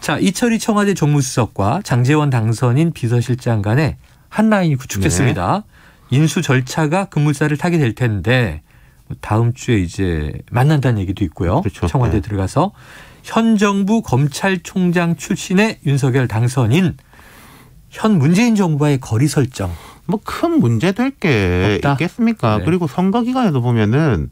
자, 이철희 청와대 정무수석과 장제원 당선인 비서실장 간에 한 라인이 구축됐습니다. 인수 절차가 급물살을 타게 될 텐데 다음 주에 이제 만난다는 얘기도 있고요. 그렇죠. 청와대 들어가서 현 정부 검찰총장 출신의 윤석열 당선인 현 문재인 정부와의 거리 설정. 뭐 큰 문제 될 게 있겠습니까? 그리고 선거 기간에도 보면은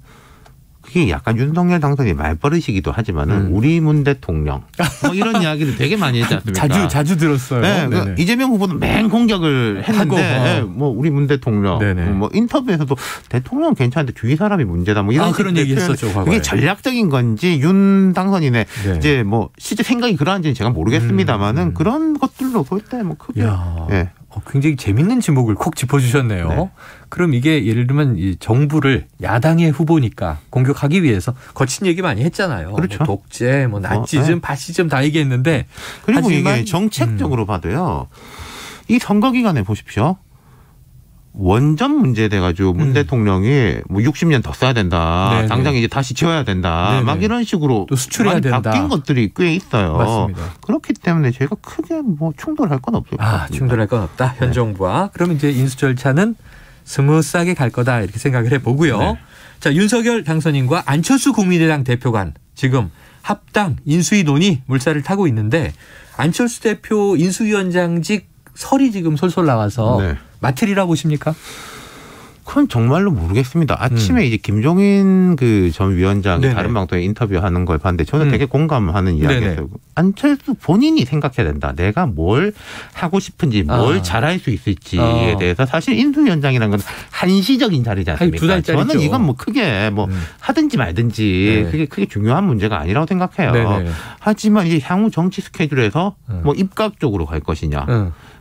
그게 약간 윤석열 당선이 말버릇이기도 하지만은 우리 문 대통령 뭐 이런 이야기를 되게 많이 했지 않습니까? 자주 들었어요. 네, 그 이재명 후보는 맹 공격을 했는데 뭐 우리 문 대통령 뭐 인터뷰에서도 대통령 괜찮은데 주위 사람이 문제다 뭐 이런 그런 얘기 했었죠. 과거에. 그게 전략적인 건지 윤 당선인의 이제 뭐 실제 생각이 그러한지는 제가 모르겠습니다만은 그런 것들로 볼 때 뭐 크게 굉장히 재밌는 지목을 콕 짚어주셨네요. 그럼 이게 예를 들면 이 정부를 야당의 후보니까 공격하기 위해서 거친 얘기 많이 했잖아요. 그렇죠. 뭐 독재, 뭐 나치즘, 파시즘 다 얘기했는데 그리고 이게 정책적으로 봐도요. 이 선거 기간에 보십시오. 원전 문제 돼가지고 문 대통령이 뭐 60년 더 써야 된다. 당장 이제 다시 지어야 된다. 막 이런 식으로 또 수출해야 된다. 바뀐 것들이 꽤 있어요. 맞습니다. 그렇기 때문에 제가 크게 뭐 충돌할 건 없을 것 같습니다. 충돌할 건 없다. 현 정부와. 그럼 이제 인수 절차는 스무스하게 갈 거다 이렇게 생각을 해보고요. 자, 윤석열 당선인과 안철수 국민의당 대표 간 지금 합당 인수위 논의 물살을 타고 있는데 안철수 대표 인수위원장직 설이 지금 솔솔 나와서 맡으리라고 보십니까? 그건 정말로 모르겠습니다. 아침에 이제 김종인 그 전 위원장이 다른 방송에 인터뷰하는 걸 봤는데 저는 되게 공감하는 이야기였어요. 안철수 본인이 생각해야 된다. 내가 뭘 하고 싶은지 뭘 잘할 수 있을지에 대해서 사실 인수위원장이라는 건 한시적인 자리지 않습니까? 저는 이건 뭐 크게 뭐 하든지 말든지 그게 크게 중요한 문제가 아니라고 생각해요. 하지만 이제 향후 정치 스케줄에서 뭐 입각 쪽으로 갈 것이냐.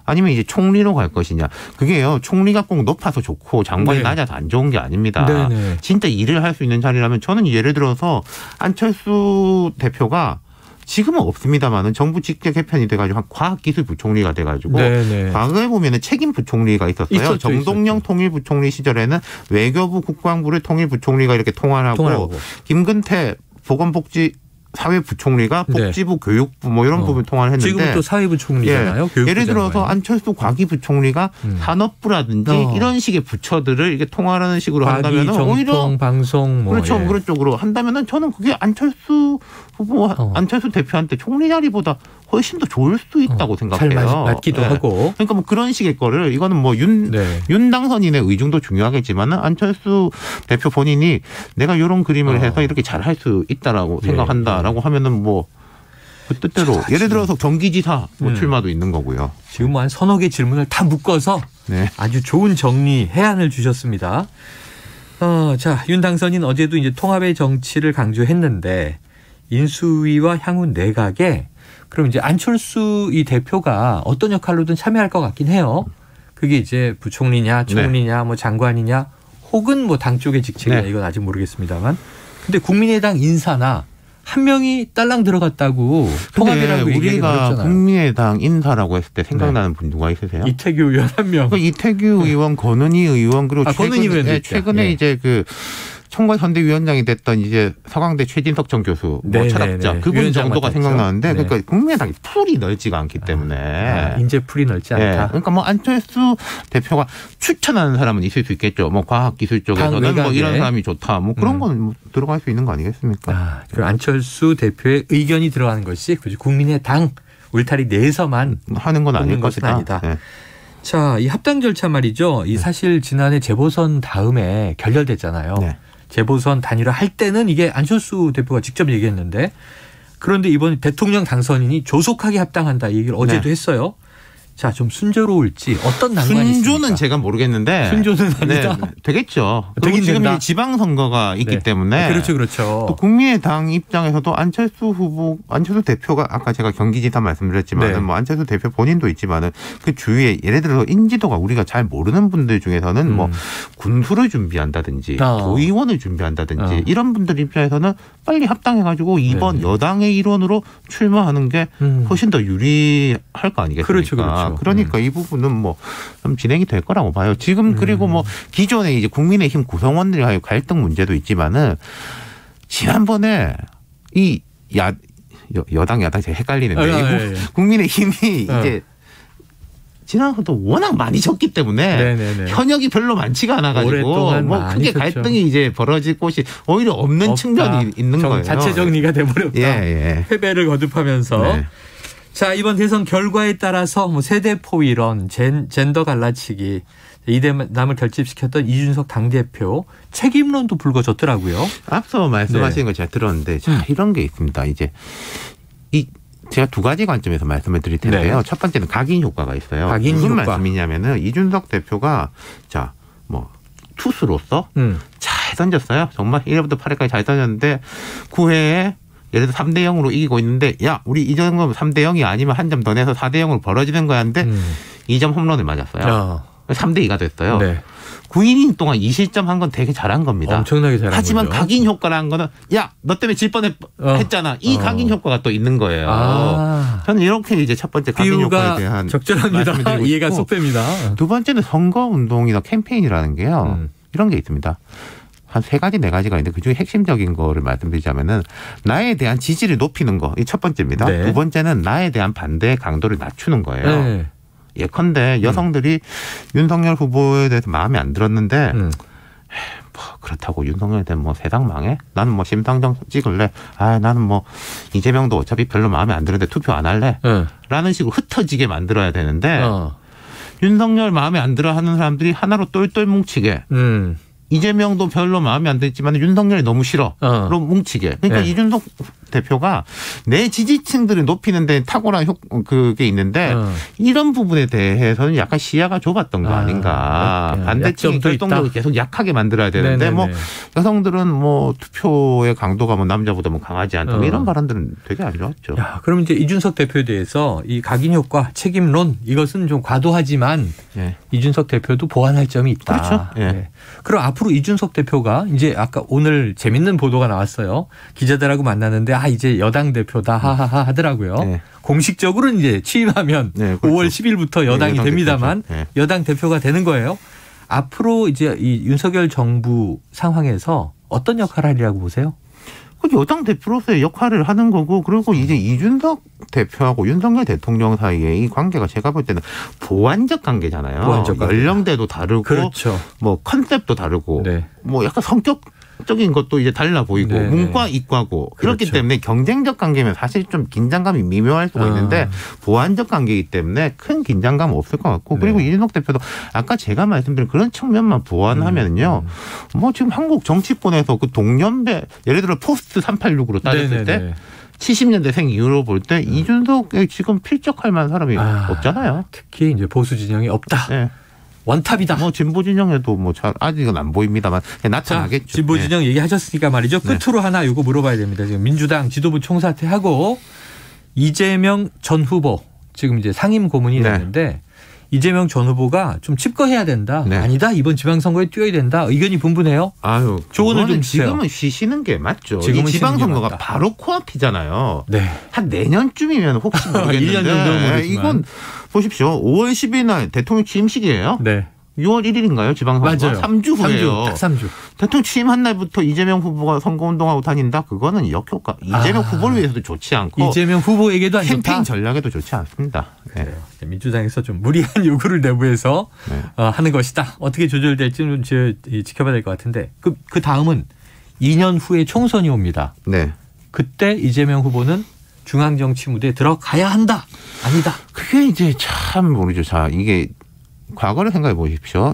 아니면 이제 총리로 갈 것이냐. 그게요. 총리가 꼭 높아서 좋고 장관이 낮아서 안 좋은 게 아닙니다. 진짜 일을 할 수 있는 자리라면 저는 예를 들어서 안철수 대표가 지금은 없습니다만은 정부 직계 개편이 돼가지고 한 과학기술부총리가 돼가지고 과거에 보면은 책임 부총리가 있었어요. 정동영 통일부총리 시절에는 외교부 국방부를 통일부총리가 이렇게 통할하고 김근태 보건복지 사회부총리가 복지부 교육부 뭐 이런 부분 통화를 했는데 지금은 또 사회부총리잖아요. 예를 들어서 안철수 과기부총리가 산업부라든지 이런 식의 부처들을 이렇게 통화하는 식으로 한다면 오히려 방송 뭐 그렇죠. 그런 쪽으로 한다면은 저는 그게 안철수 후보 안철수 대표한테 총리 자리보다 훨씬 더 좋을 수 있다고 생각해요. 잘 맞기도 하고. 그러니까 뭐 그런 식의 거를 이거는 뭐 윤 당선인의 의중도 중요하겠지만은 안철수 대표 본인이 내가 이런 그림을 해서 이렇게 잘할 수 있다라고 생각한다라고 하면은 뭐 그 뜻대로 예를 들어서 경기지사 뭐 출마도 있는 거고요. 지금 한 서너 개 질문을 다 묶어서 아주 좋은 정리 해안을 주셨습니다. 자, 윤 당선인 어제도 이제 통합의 정치를 강조했는데 인수위와 향후 내각에 그럼 이제 안철수 이 대표가 어떤 역할로든 참여할 것 같긴 해요. 그게 이제 부총리냐, 총리냐, 뭐 장관이냐, 혹은 뭐 당 쪽의 직책이냐 이건 아직 모르겠습니다만. 근데 국민의당 인사나 한 명이 딸랑 들어갔다고 통합이라고 우리가 국민의당 인사라고 했을 때 생각나는 분 누가 있으세요? 이태규 의원 한 명. 이태규 의원, 권은희 의원 그리고 최근에 이제 그 총괄 선대위원장이 됐던 이제 서강대 최진석 전 교수 뭐 철학자 그분 정도가 생각나는데 그러니까 국민의당이 풀이 넓지가 않기 때문에 인재 풀이 넓지 않다. 그러니까 뭐 안철수 대표가 추천하는 사람은 있을 수 있겠죠. 뭐 과학기술 쪽에서는 뭐 이런 사람이 좋다. 뭐 그런 거는 뭐 들어갈 수 있는 거 아니겠습니까? 그리고 안철수 대표의 의견이 들어가는 것이 굳이 국민의당 울타리 내에서만 하는 건 아닐 것이다. 아니다. 자, 이 합당 절차 말이죠. 이 사실 지난해 재보선 다음에 결렬됐잖아요. 재보선 단일화 할 때는 이게 안철수 대표가 직접 얘기했는데 그런데 이번 대통령 당선인이 조속하게 합당한다 이 얘기를 어제도 했어요. 자, 좀 순조로울지 어떤 난관이 있습니까? 순조는 제가 모르겠는데 순조는 아니다. 네, 되겠죠. 되긴 지금 된다. 지방선거가 있기 네. 때문에 그렇죠. 또 국민의당 입장에서도 안철수 대표가 아까 제가 경기지사 말씀드렸지만은 네. 뭐 안철수 대표 본인도 있지만은 그 주위에 예를 들어서 인지도가 우리가 잘 모르는 분들 중에서는 뭐 군수를 준비한다든지 도의원을 준비한다든지 이런 분들 입장에서는 빨리 합당해가지고 이번 여당의 일원으로 출마하는 게 훨씬 더 유리할 거 아니겠습니까? 그렇죠. 그러니까 이 부분은 뭐 좀 진행이 될 거라고 봐요. 지금 그리고 뭐 기존에 이제 국민의힘 구성원들과의 갈등 문제도 있지만은 지난번에 이 여당 야당 제가 헷갈리는데 국민의힘이 이제 지난번도 워낙 많이 졌기 때문에 현역이 별로 많지가 않아가지고 뭐 크게 갈등이 이제 벌어질 곳이 오히려 없는 측면이 있는 거예요. 자체 정리가 돼버렸다. 패배를 거듭하면서. 네. 자, 이번 대선 결과에 따라서 뭐 세대포 이론, 젠더 갈라치기, 이대남을 결집시켰던 이준석 당대표 책임론도 불거졌더라고요. 앞서 말씀하신 거 제가 들었는데 자, 이런 게 있습니다. 이제 제가 두 가지 관점에서 말씀을 드릴 텐데요. 네. 첫 번째는 각인 효과가 있어요. 각인 무슨 효과. 말씀이냐면은 이준석 대표가 자, 뭐 투수로서 잘 던졌어요. 정말 1회부터 8회까지 잘 던졌는데 9회에 예를 들어 3대 0으로 이기고 있는데 야, 우리 이 정도면 3대 0이 아니면 한 점 더 내서 4대 0으로 벌어지는 거야 하는데 2점 홈런을 맞았어요. 3대 2가 됐어요. 네. 9이닝 동안 2실점 한 건 되게 잘한 겁니다. 엄청나게 잘한 하지만 거죠. 각인 효과라는 거는 야, 너 때문에 질 뻔했잖아. 이 각인 효과가 또 있는 거예요. 저는 이렇게 이제 첫 번째 각인 효과에 대한 적절합니다. 이해가 쏙 됩니다. 두 번째는 선거 운동이나 캠페인이라는 게요. 이런 게 있습니다. 한 3가지, 4가지가 있는데 그중에 핵심적인 거를 말씀드리자면은 나에 대한 지지를 높이는 거. 이 첫 번째입니다. 네. 두 번째는 나에 대한 반대의 강도를 낮추는 거예요. 네. 예컨대 여성들이 윤석열 후보에 대해서 마음에 안 들었는데 뭐 그렇다고 윤석열에 대한 뭐 세상 망해? 나는 뭐 심상정 찍을래? 나는 뭐 이재명도 어차피 별로 마음에 안 드는데 투표 안 할래? 라는 식으로 흩어지게 만들어야 되는데 윤석열 마음에 안 들어 하는 사람들이 하나로 똘똘 뭉치게 이재명도 별로 마음에 안 들지만 윤석열이 너무 싫어로 뭉치게. 그러니까 이준석 대표가 내 지지층들을 높이는 데 탁월한 그게 있는데 이런 부분에 대해서는 약간 시야가 좁았던 거 아닌가. 반대층이 결동적으로 계속 약하게 만들어야 되는데 뭐 여성들은 뭐 투표의 강도가 뭐 남자보다 뭐 강하지 않다. 이런 발언들은 되게 안 좋았죠. 야, 그럼 이제 이준석 대표에 대해서 이 각인 효과, 책임론 이것은 좀 과도하지만 이준석 대표도 보완할 점이 있다. 그렇죠. 네. 그럼 앞으로 이준석 대표가 이제 아까 오늘 재밌는 보도가 나왔어요. 기자들하고 만났는데 이제 여당 대표다 하하하 하더라고요. 공식적으로는 이제 취임하면 5월 10일부터 여당이 됩니다만 여당 대표가 되는 거예요. 앞으로 이제 이 윤석열 정부 상황에서 어떤 역할을 하리라고 보세요? 여당 대표로서의 역할을 하는 거고 그리고 이제 이준석 대표하고 윤석열 대통령 사이에 이 관계가 제가 볼 때는 보완적 관계잖아요. 보완적 관계. 연령대도 다르고 그렇죠. 뭐 컨셉도 다르고 뭐 약간 성격적인 것도 이제 달라 보이고 문과 이과고 그렇기 때문에 경쟁적 관계면 사실 좀 긴장감이 미묘할 수가 있는데 보완적 관계이기 때문에 큰 긴장감은 없을 것 같고 그리고 이준석 대표도 아까 제가 말씀드린 그런 측면만 보완하면요. 뭐 지금 한국 정치권에서 그 동년배 예를 들어 포스트 386으로 따졌을 때 70년대생 이후로 볼 때 이준석에 지금 필적할 만한 사람이 없잖아요. 특히 이제 보수 진영이 없다. 원탑이다. 뭐 진보 진영에도 뭐 아직은 안 보입니다만 나타나겠죠. 진보 진영 얘기하셨으니까 말이죠. 끝으로 하나 이거 물어봐야 됩니다. 지금 민주당 지도부 총사퇴하고 이재명 전 후보 지금 이제 상임 고문이 됐는데 이재명 전 후보가 좀 집거해야 된다. 아니다. 이번 지방선거에 뛰어야 된다. 의견이 분분해요. 조언을 좀 주세요. 지금은 쉬시는 게 맞죠. 지금은 이 지방선거가 바로 코앞이잖아요. 한 내년쯤이면 혹시 모르겠는데 1년 정도는 모르겠지만. 이건 보십시오. 5월 10일 날 대통령 취임식이에요. 6월 1일인가요? 지방선거. 맞아요. 3주 후에요. 딱 3주. 대통령 취임한 날부터 이재명 후보가 선거운동하고 다닌다? 그거는 역효과. 이재명 후보를 위해서도 좋지 않고. 이재명 후보에게도 안 좋다. 캠페인 전략에도 좋지 않습니다. 민주당에서 좀 무리한 요구를 내부해서 하는 것이다. 어떻게 조절될지는 좀 지켜봐야 될 것 같은데 그 다음은 2년 후에 총선이 옵니다. 그때 이재명 후보는 중앙정치 무대에 들어가야 한다. 아니다. 그게 이제 참 모르죠. 자, 이게 과거를 생각해 보십시오.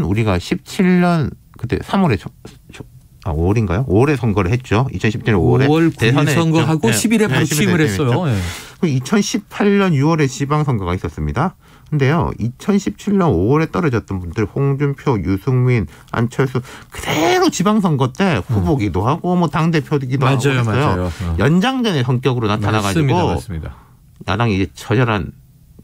우리가 17년 그때 3월에 5월인가요? 5월에 선거를 했죠. 2017년 5월에 5월 9일 선거하고 10일에 바로 취임을 했어요. 2018년 6월에 지방선거가 있었습니다. 근데요, 2017년 5월에 떨어졌던 분들 홍준표, 유승민, 안철수 그대로 지방선거 때 후보기도 하고 뭐 당대표기도 하고 했어요. 맞아요. 연장전의 성격으로 나타나가지고 맞습니다. 야당이 이제 처절한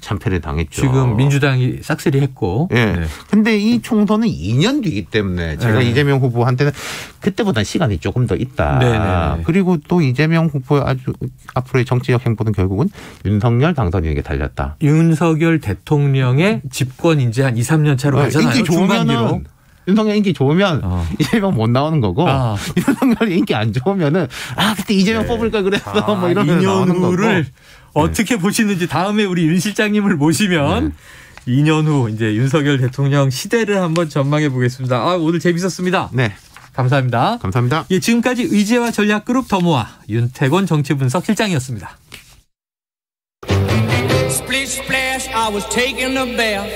참패를 당했죠. 지금 민주당이 싹쓸이 했고. 예. 네. 근데 이 총선은 2년 뒤이기 때문에 제가 이재명 후보한테는 그때보다 시간이 조금 더 있다. 네네. 그리고 또 이재명 후보의 아주 앞으로의 정치적 행보는 결국은 윤석열 당선인에게 달렸다. 윤석열 대통령의 집권 이제 한 2, 3년 차로 가잖아요. 인기 좋으면은 윤석열 인기 좋으면 이재명 못 나오는 거고 윤석열 인기 안 좋으면은 그때 이재명 뽑을 걸 그랬어. 뭐 이러면서 나오는 거고. 어떻게 보시는지 다음에 우리 윤 실장님을 모시면 2년 후 이제 윤석열 대통령 시대를 한번 전망해 보겠습니다. 오늘 재밌었습니다. 네. 감사합니다. 감사합니다. 예, 지금까지 의제와 전략그룹 더모아 윤태곤 정치분석 실장이었습니다. Splish splash, I was taking a bath.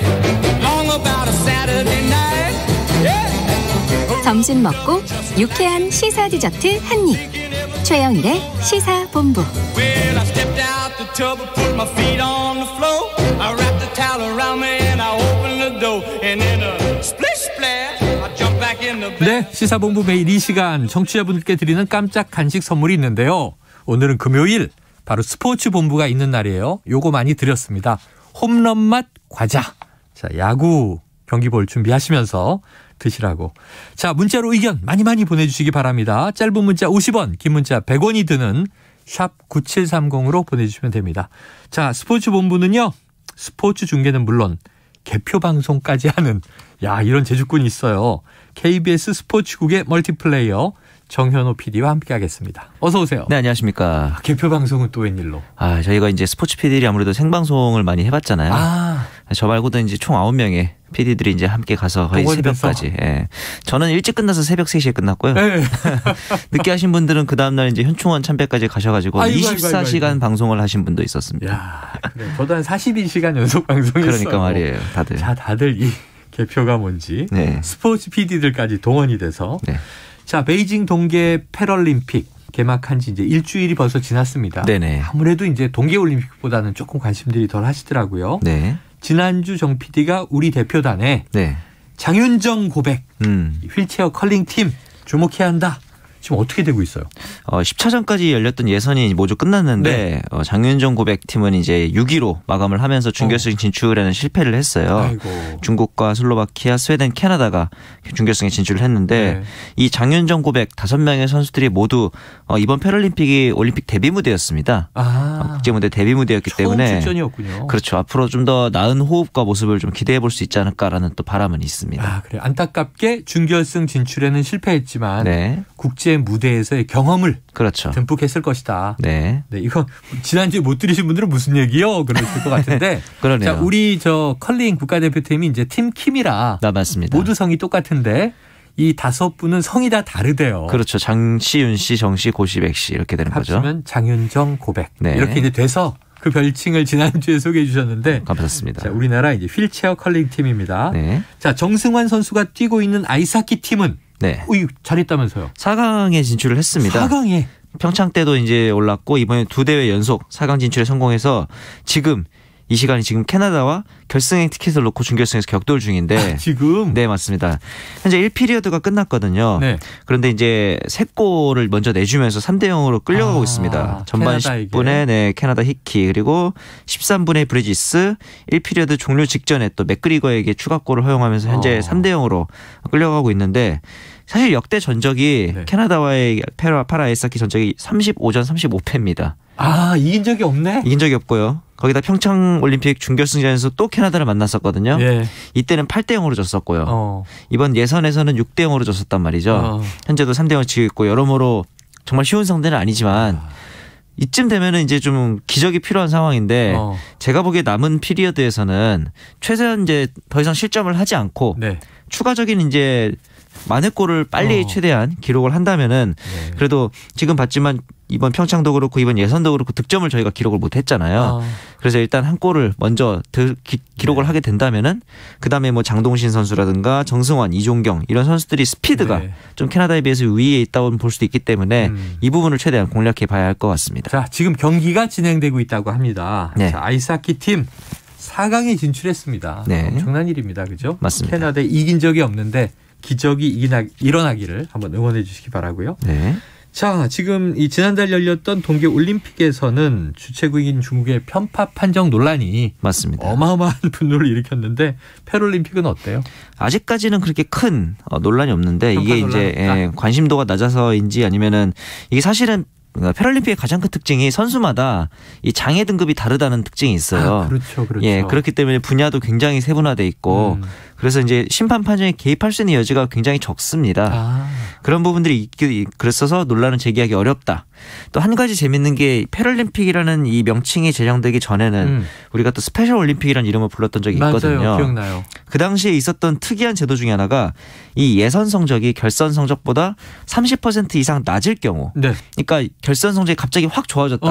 Long about a Saturday night. 점심 먹고 유쾌한 시사 디저트 한 입. 최영일의 시사본부. Well, I stepped out the tub and put my feet on the floor. I wrapped the towel around me and I opened the door. And in a splish splash, I jumped back in the bed. 네, 시사본부 매일 이 시간 청취자분들께 드리는 깜짝 간식 선물이 있는데요. 오늘은 금요일 바로 스포츠 본부가 있는 날이에요. 요거 많이 드렸습니다. 홈런 맛 과자. 자, 야구 경기 볼 준비하시면서 드시라고. 자, 문자로 의견 많이 보내주시기 바랍니다. 짧은 문자 50원, 긴 문자 100원이 드는 샵 9730으로 보내주시면 됩니다. 자, 스포츠 본부는요. 스포츠 중계는 물론 개표 방송까지 하는 이런 제주꾼이 있어요. KBS 스포츠국의 멀티플레이어 정현호 PD와 함께하겠습니다. 어서 오세요. 네, 안녕하십니까. 개표 방송은 또 웬일로? 저희가 이제 스포츠 PD들이 아무래도 생방송을 많이 해봤잖아요. 저 말고도 이제 총 9명의 PD들이 이제 함께 가서 거의 새벽까지. 예. 저는 일찍 끝나서 새벽 3시에 끝났고요. 네. 늦게 하신 분들은 그 다음날 이제 현충원 참배까지 가셔가지고 24시간 방송을 하신 분도 있었습니다. 그래. 저도 한 42시간 연속 방송했어요. 그러니까 말이에요. 다들. 자, 다들 이 개표가 뭔지. 스포츠 PD들까지 동원이 돼서. 자, 베이징 동계 패럴림픽 개막한 지 이제 일주일이 벌써 지났습니다. 네네. 아무래도 이제 동계올림픽보다는 조금 관심들이 덜 하시더라고요. 네. 지난주 정 PD가 우리 대표단에 장윤정 고백 휠체어 컬링팀 주목해야 한다. 지금 어떻게 되고 있어요? 10차전까지 열렸던 예선이 모두 끝났는데 장윤정 고백팀은 이제 6위로 마감을 하면서 준결승 진출에는 실패를 했어요. 중국과 슬로바키아, 스웨덴, 캐나다가 준결승에 진출을 했는데 이 장윤정 고백 5명의 선수들이 모두 이번 패럴림픽이 올림픽 데뷔 무대였습니다. 국제무대 데뷔 무대였기 때문에 처음 출전이었군요. 그렇죠. 앞으로 좀 더 나은 호흡과 모습을 좀 기대해 볼 수 있지 않을까라는 또 바람은 있습니다. 그래. 안타깝게 준결승 진출에는 실패했지만 국제 무대에서의 경험을 듬뿍 했을 것이다. 이건 지난주에 못 들으신 분들은 무슨 얘기요? 그러실 것 같은데. 그러네요. 자, 우리 저 컬링 국가대표팀이 이제 팀 킴이라 맞습니다. 모두 성이 똑같은데 이 5분은 성이 다 다르대요. 그렇죠. 장씨, 윤씨, 정씨, 고씨, 백씨 이렇게 되는 거죠. 합치면 장윤정 고백. 이렇게 이제 돼서 그 별칭을 지난주에 소개해 주셨는데. 감사합니다. 자, 우리나라 이제 휠체어 컬링 팀입니다. 자, 정승환 선수가 뛰고 있는 아이스하키 팀은 잘했다면서요? 4강에 진출을 했습니다. 4강에? 평창 때도 이제 올랐고 이번에 2대회 연속 4강 진출에 성공해서 지금 이 시간이 지금 캐나다와 결승행 티켓을 놓고 준결승에서 격돌 중인데 지금? 네, 맞습니다. 현재 1피리어드가 끝났거든요. 그런데 이제 3골을 먼저 내주면서 3대0으로 끌려가고 있습니다. 전반 캐나다에게. 10분에 캐나다 히키 그리고 13분에 브리지스 1피리어드 종료 직전에 또 맥그리거에게 추가골을 허용하면서 현재 3대0으로 끌려가고 있는데 사실 역대 전적이 캐나다와의 파라 아이스하키 전적이 35전 35패입니다. 이긴 적이 없네? 이긴 적이 없고요. 거기다 평창 올림픽 준결승전에서 또 캐나다를 만났었거든요. 이때는 8대0으로 졌었고요. 이번 예선에서는 6대0으로 졌었단 말이죠. 현재도 3대0을 지고 있고 여러모로 정말 쉬운 상대는 아니지만 이쯤 되면은 이제 좀 기적이 필요한 상황인데 제가 보기에 남은 피리어드에서는 최대한 이제 더 이상 실점을 하지 않고 추가적인 이제 만회골을 빨리 최대한 기록을 한다면은 그래도 지금 봤지만 이번 평창도 그렇고 이번 예선도 그렇고 득점을 저희가 기록을 못 했잖아요. 그래서 일단 한 골을 먼저 기록을 하게 된다면은 그다음에 뭐 장동신 선수라든가 정승환, 이종경 이런 선수들이 스피드가 좀 캐나다에 비해서 위에 있다고 볼 수도 있기 때문에 이 부분을 최대한 공략해 봐야 할 것 같습니다. 자, 지금 경기가 진행되고 있다고 합니다. 자, 아이스하키 팀 4강에 진출했습니다. 네. 엄청난 일입니다. 그죠? 맞습니다. 캐나다에 이긴 적이 없는데 기적이 일어나기를 한번 응원해 주시기 바라고요. 네. 자, 지금 이 지난달 열렸던 동계올림픽에서는 주최국인 중국의 편파 판정 논란이 맞습니다. 어마어마한 분노를 일으켰는데 패럴림픽은 어때요? 아직까지는 그렇게 큰 논란이 없는데 이게 이제 관심도가 낮아서인지 아니면은 이게 사실은 패럴림픽의 가장 큰 특징이 선수마다 이 장애 등급이 다르다는 특징이 있어요. 그렇죠, 그렇죠. 예, 그렇기 때문에 분야도 굉장히 세분화돼 있고 그래서 이제 심판 판정에 개입할 수 있는 여지가 굉장히 적습니다. 그런 부분들이 그랬어서 논란을 제기하기 어렵다. 또 한 가지 재밌는 게 패럴림픽이라는 이 명칭이 제정되기 전에는 우리가 또 스페셜 올림픽이라는 이름을 불렀던 적이 있거든요. 맞아요. 기억나요. 그 당시에 있었던 특이한 제도 중에 하나가 이 예선 성적이 결선 성적보다 30% 이상 낮을 경우, 네. 그러니까 결선 성적이 갑자기 확 좋아졌다.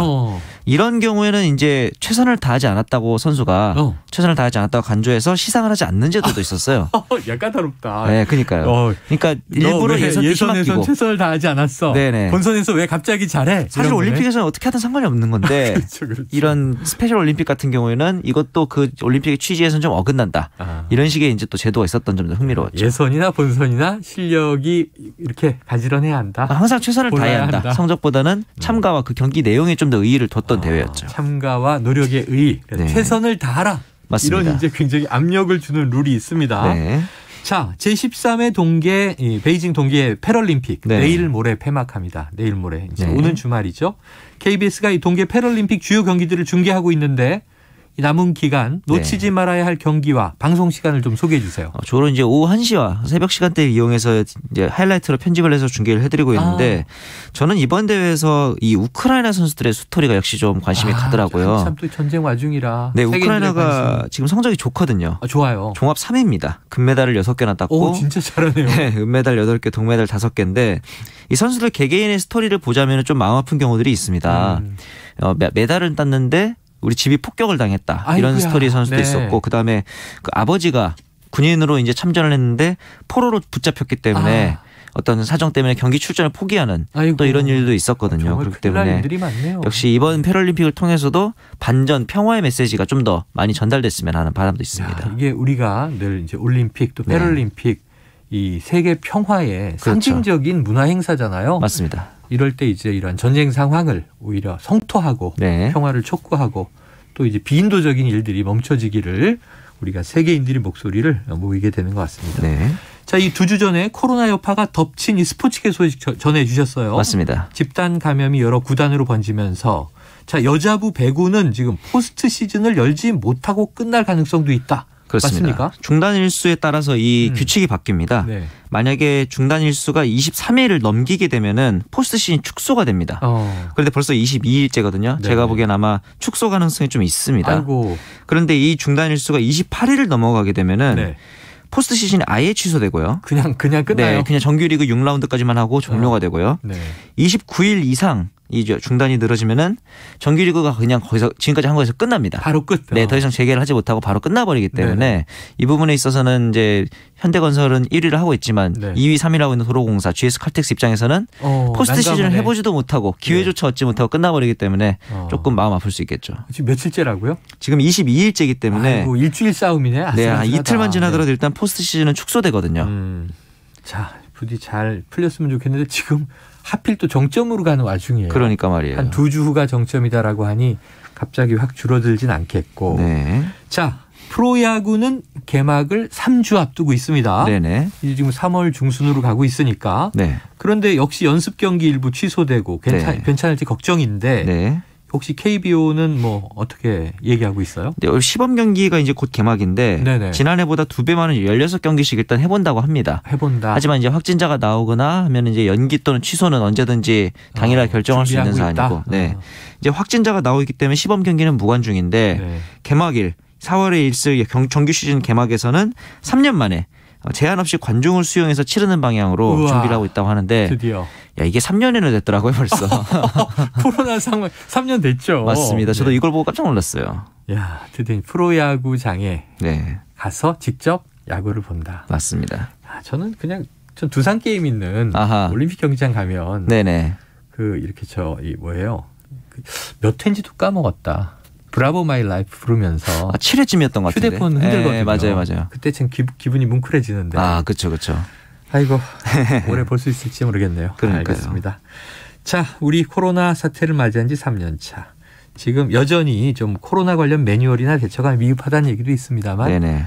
이런 경우에는 이제 최선을 다하지 않았다고 선수가 최선을 다하지 않았다고 간주해서 시상을 하지 않는 제도도 있었어요. 야, 까다롭다. 네, 그러니까요. 그러니까 일부러 예선에선 최선을 다하지 않았어. 네네. 본선에서 왜 갑자기 잘해? 사실 올림픽에서는 어떻게 하든 상관이 없는 건데 그렇죠. 이런 스페셜 올림픽 같은 경우에는 이것도 그 올림픽의 취지에서는 좀 어긋난다. 이런 식의 이제 또 제도가 있었던 점도 흥미로웠죠. 예선이나 본선이나 실력이 이렇게 가지런해야 한다. 항상 최선을 다해야 한다. 성적보다는 참가와 그 경기 내용에 좀 더 의의를 뒀던 대회였죠. 참가와 노력의 의의. 네. 최선을 다하라. 맞습니다. 이런 이제 굉장히 압력을 주는 룰이 있습니다. 네. 자, 제13회 동계 베이징 동계 패럴림픽 네. 내일 모레 폐막합니다. 내일 모레 이제 네. 오는 주말이죠. KBS가 이 동계 패럴림픽 주요 경기들을 중계하고 있는데 이 남은 기간 놓치지 말아야 할 경기와 방송 시간을 좀 소개해 주세요. 주로 이제 오후 1시와 새벽 시간대를 이용해서 이제 하이라이트로 편집을 해서 중계를 해드리고 있는데 저는 이번 대회에서 이 우크라이나 선수들의 스토리가 역시 좀 관심이 가더라고요. 참 또 전쟁 와중이라. 네, 우크라이나가 지금 성적이 좋거든요. 좋아요. 종합 3위입니다. 금메달을 6개나 땄고. 오, 진짜 잘하네요. 네, 은메달 8개, 동메달 5개인데 이 선수들 개개인의 스토리를 보자면 좀 마음 아픈 경우들이 있습니다. 메달을 땄는데 우리 집이 폭격을 당했다. 이런 아이고야. 스토리 선수도 네. 있었고 그다음에 그 아버지가 군인으로 이제 참전을 했는데 포로로 붙잡혔기 때문에 어떤 사정 때문에 경기 출전을 포기하는 또 이런 일도 있었거든요. 그렇기 때문에 역시 이번 패럴림픽을 통해서도 반전 평화의 메시지가 좀 더 많이 전달됐으면 하는 바람도 있습니다. 이게 우리가 늘 이제 올림픽 또 패럴림픽 이 세계 평화의 상징적인 문화 행사잖아요. 맞습니다. 이럴 때 이제 이런 전쟁 상황을 오히려 성토하고 평화를 촉구하고 또 이제 비인도적인 일들이 멈춰지기를 우리가 세계인들이 목소리를 모이게 되는 것 같습니다. 자, 이 2주 전에 코로나 여파가 덮친 이 스포츠계 소식 전해 주셨어요. 맞습니다. 집단 감염이 여러 구단으로 번지면서 자, 여자부 배구는 지금 포스트 시즌을 열지 못하고 끝날 가능성도 있다. 그렇습니다. 맞습니까? 중단 일수에 따라서 이 규칙이 바뀝니다. 만약에 중단 일수가 23일을 넘기게 되면은 포스트 시즌 축소가 됩니다. 그런데 벌써 22일째거든요. 제가 보기엔 아마 축소 가능성이 좀 있습니다. 아이고. 그런데 이 중단 일수가 28일을 넘어가게 되면은 포스트 시즌이 아예 취소되고요. 그냥 끝나요? 네, 그냥 정규리그 6라운드까지만 하고 종료가 되고요. 29일 이상 이 중단이 늘어지면은 정규리그가 그냥 거기서 지금까지 한 거에서 끝납니다. 바로 끝. 네, 더 이상 재개를 하지 못하고 바로 끝나버리기 때문에 이 부분에 있어서는 이제 현대건설은 1위를 하고 있지만 2위, 3위라고 있는 도로공사, GS 칼텍스 입장에서는 포스트 시즌을 해보지도 못하고 기회조차 얻지 못하고 끝나버리기 때문에 조금 마음 아플 수 있겠죠. 지금 며칠째라고요? 지금 22일째이기 때문에 아이고, 일주일 싸움이네. 네, 한 이틀만 지나더라도 일단 포스트 시즌은 축소되거든요. 자, 부디 잘 풀렸으면 좋겠는데 지금 하필 또 정점으로 가는 와중이에요. 그러니까 말이에요. 한 2주 후가 정점이다라고 하니 갑자기 확 줄어들진 않겠고. 자, 프로야구는 개막을 3주 앞두고 있습니다. 이제 지금 3월 중순으로 가고 있으니까. 그런데 역시 연습 경기 일부 취소되고 괜찮을지 걱정인데 혹시 KBO는 뭐 어떻게 얘기하고 있어요? 네, 시범 경기가 이제 곧 개막인데 지난해보다 2배 많은 16경기씩 일단 해본다고 합니다. 하지만 이제 확진자가 나오거나 하면 이제 연기 또는 취소는 언제든지 당일날 결정할 수 있는 사안이고. 이제 확진자가 나오기 때문에 시범 경기는 무관중인데 개막일 4월에 있을 정규 시즌 개막에서는 3년 만에 제한 없이 관중을 수용해서 치르는 방향으로 준비를 하고 있다고 하는데 드디어. 야, 이게 3년이나 됐더라고요 벌써. 코로나 상황 3년 됐죠. 맞습니다. 저도 이걸 보고 깜짝 놀랐어요. 야, 드디어 프로야구장에 가서 직접 야구를 본다. 맞습니다. 저는 그냥 전 두산 게임 있는 올림픽 경기장 가면 그 이렇게 이 뭐예요? 몇 회인지도 까먹었다. 브라보 마이 라이프 부르면서 7회쯤이었던 것 같은데. 휴대폰 흔들거든요. 맞아요. 그때 참 기분이 뭉클해지는데. 그렇죠. 아이고 올해 볼 수 있을지 모르겠네요. 그러니까요. 알겠습니다. 자, 우리 코로나 사태를 맞이한 지 3년 차. 지금 여전히 좀 코로나 관련 매뉴얼이나 대처가 미흡하다는 얘기도 있습니다만. 네네.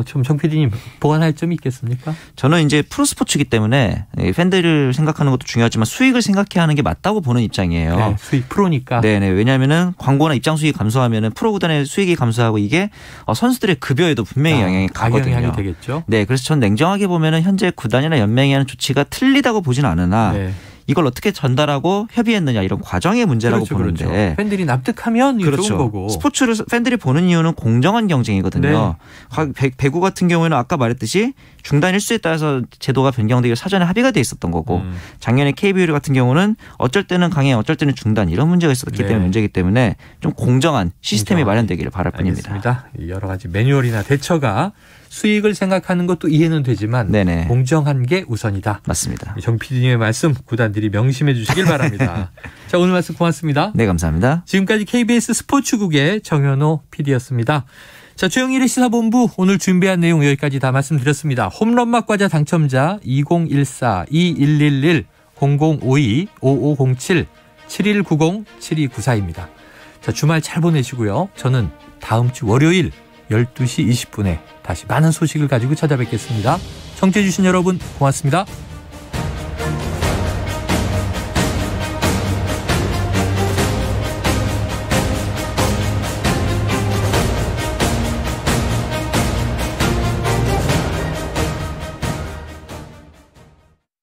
좀 정 PD님 보완할 점이 있겠습니까? 저는 이제 프로스포츠이기 때문에 팬들을 생각하는 것도 중요하지만 수익을 생각해야 하는 게 맞다고 보는 입장이에요. 네, 수익 프로니까. 네네. 왜냐하면은 광고나 입장 수익이 감소하면은 프로 구단의 수익이 감소하고 이게 선수들의 급여에도 분명히 영향이 가거든요. 악영향이 되겠죠. 네, 그래서 전 냉정하게 보면은 현재 구단이나 연맹이 하는 조치가 틀리다고 보지는 않으나. 네. 이걸 어떻게 전달하고 협의했느냐 이런 과정의 문제라고 보는데 그렇죠. 팬들이 납득하면 그렇죠. 좋은 거고. 스포츠를 팬들이 보는 이유는 공정한 경쟁이거든요. 네. 배구 같은 경우에는 아까 말했듯이 중단 일수에 따라서 제도가 변경되기로 사전에 합의가 돼 있었던 거고 작년에 KBO 같은 경우는 어쩔 때는 강행 어쩔 때는 중단 이런 문제가 있었기 때문에 문제이기 때문에 좀 공정한 시스템이 마련되기를 바랄 뿐입니다. 알겠습니다. 여러 가지 매뉴얼이나 대처가 수익을 생각하는 것도 이해는 되지만 네네. 공정한 게 우선이다. 맞습니다. 정 PD님의 말씀 구단들이 명심해 주시길 바랍니다. 자, 오늘 말씀 고맙습니다. 네, 감사합니다. 지금까지 KBS 스포츠국의 정현호 PD였습니다. 자, 최영일의 시사본부 오늘 준비한 내용 여기까지 다 말씀드렸습니다. 홈런맛 과자 당첨자 2014-2111-0052-5507-7190-7294입니다. 자, 주말 잘 보내시고요. 저는 다음 주 월요일 12시 20분에 다시 많은 소식을 가지고 찾아뵙겠습니다. 청취해 주신 여러분 고맙습니다.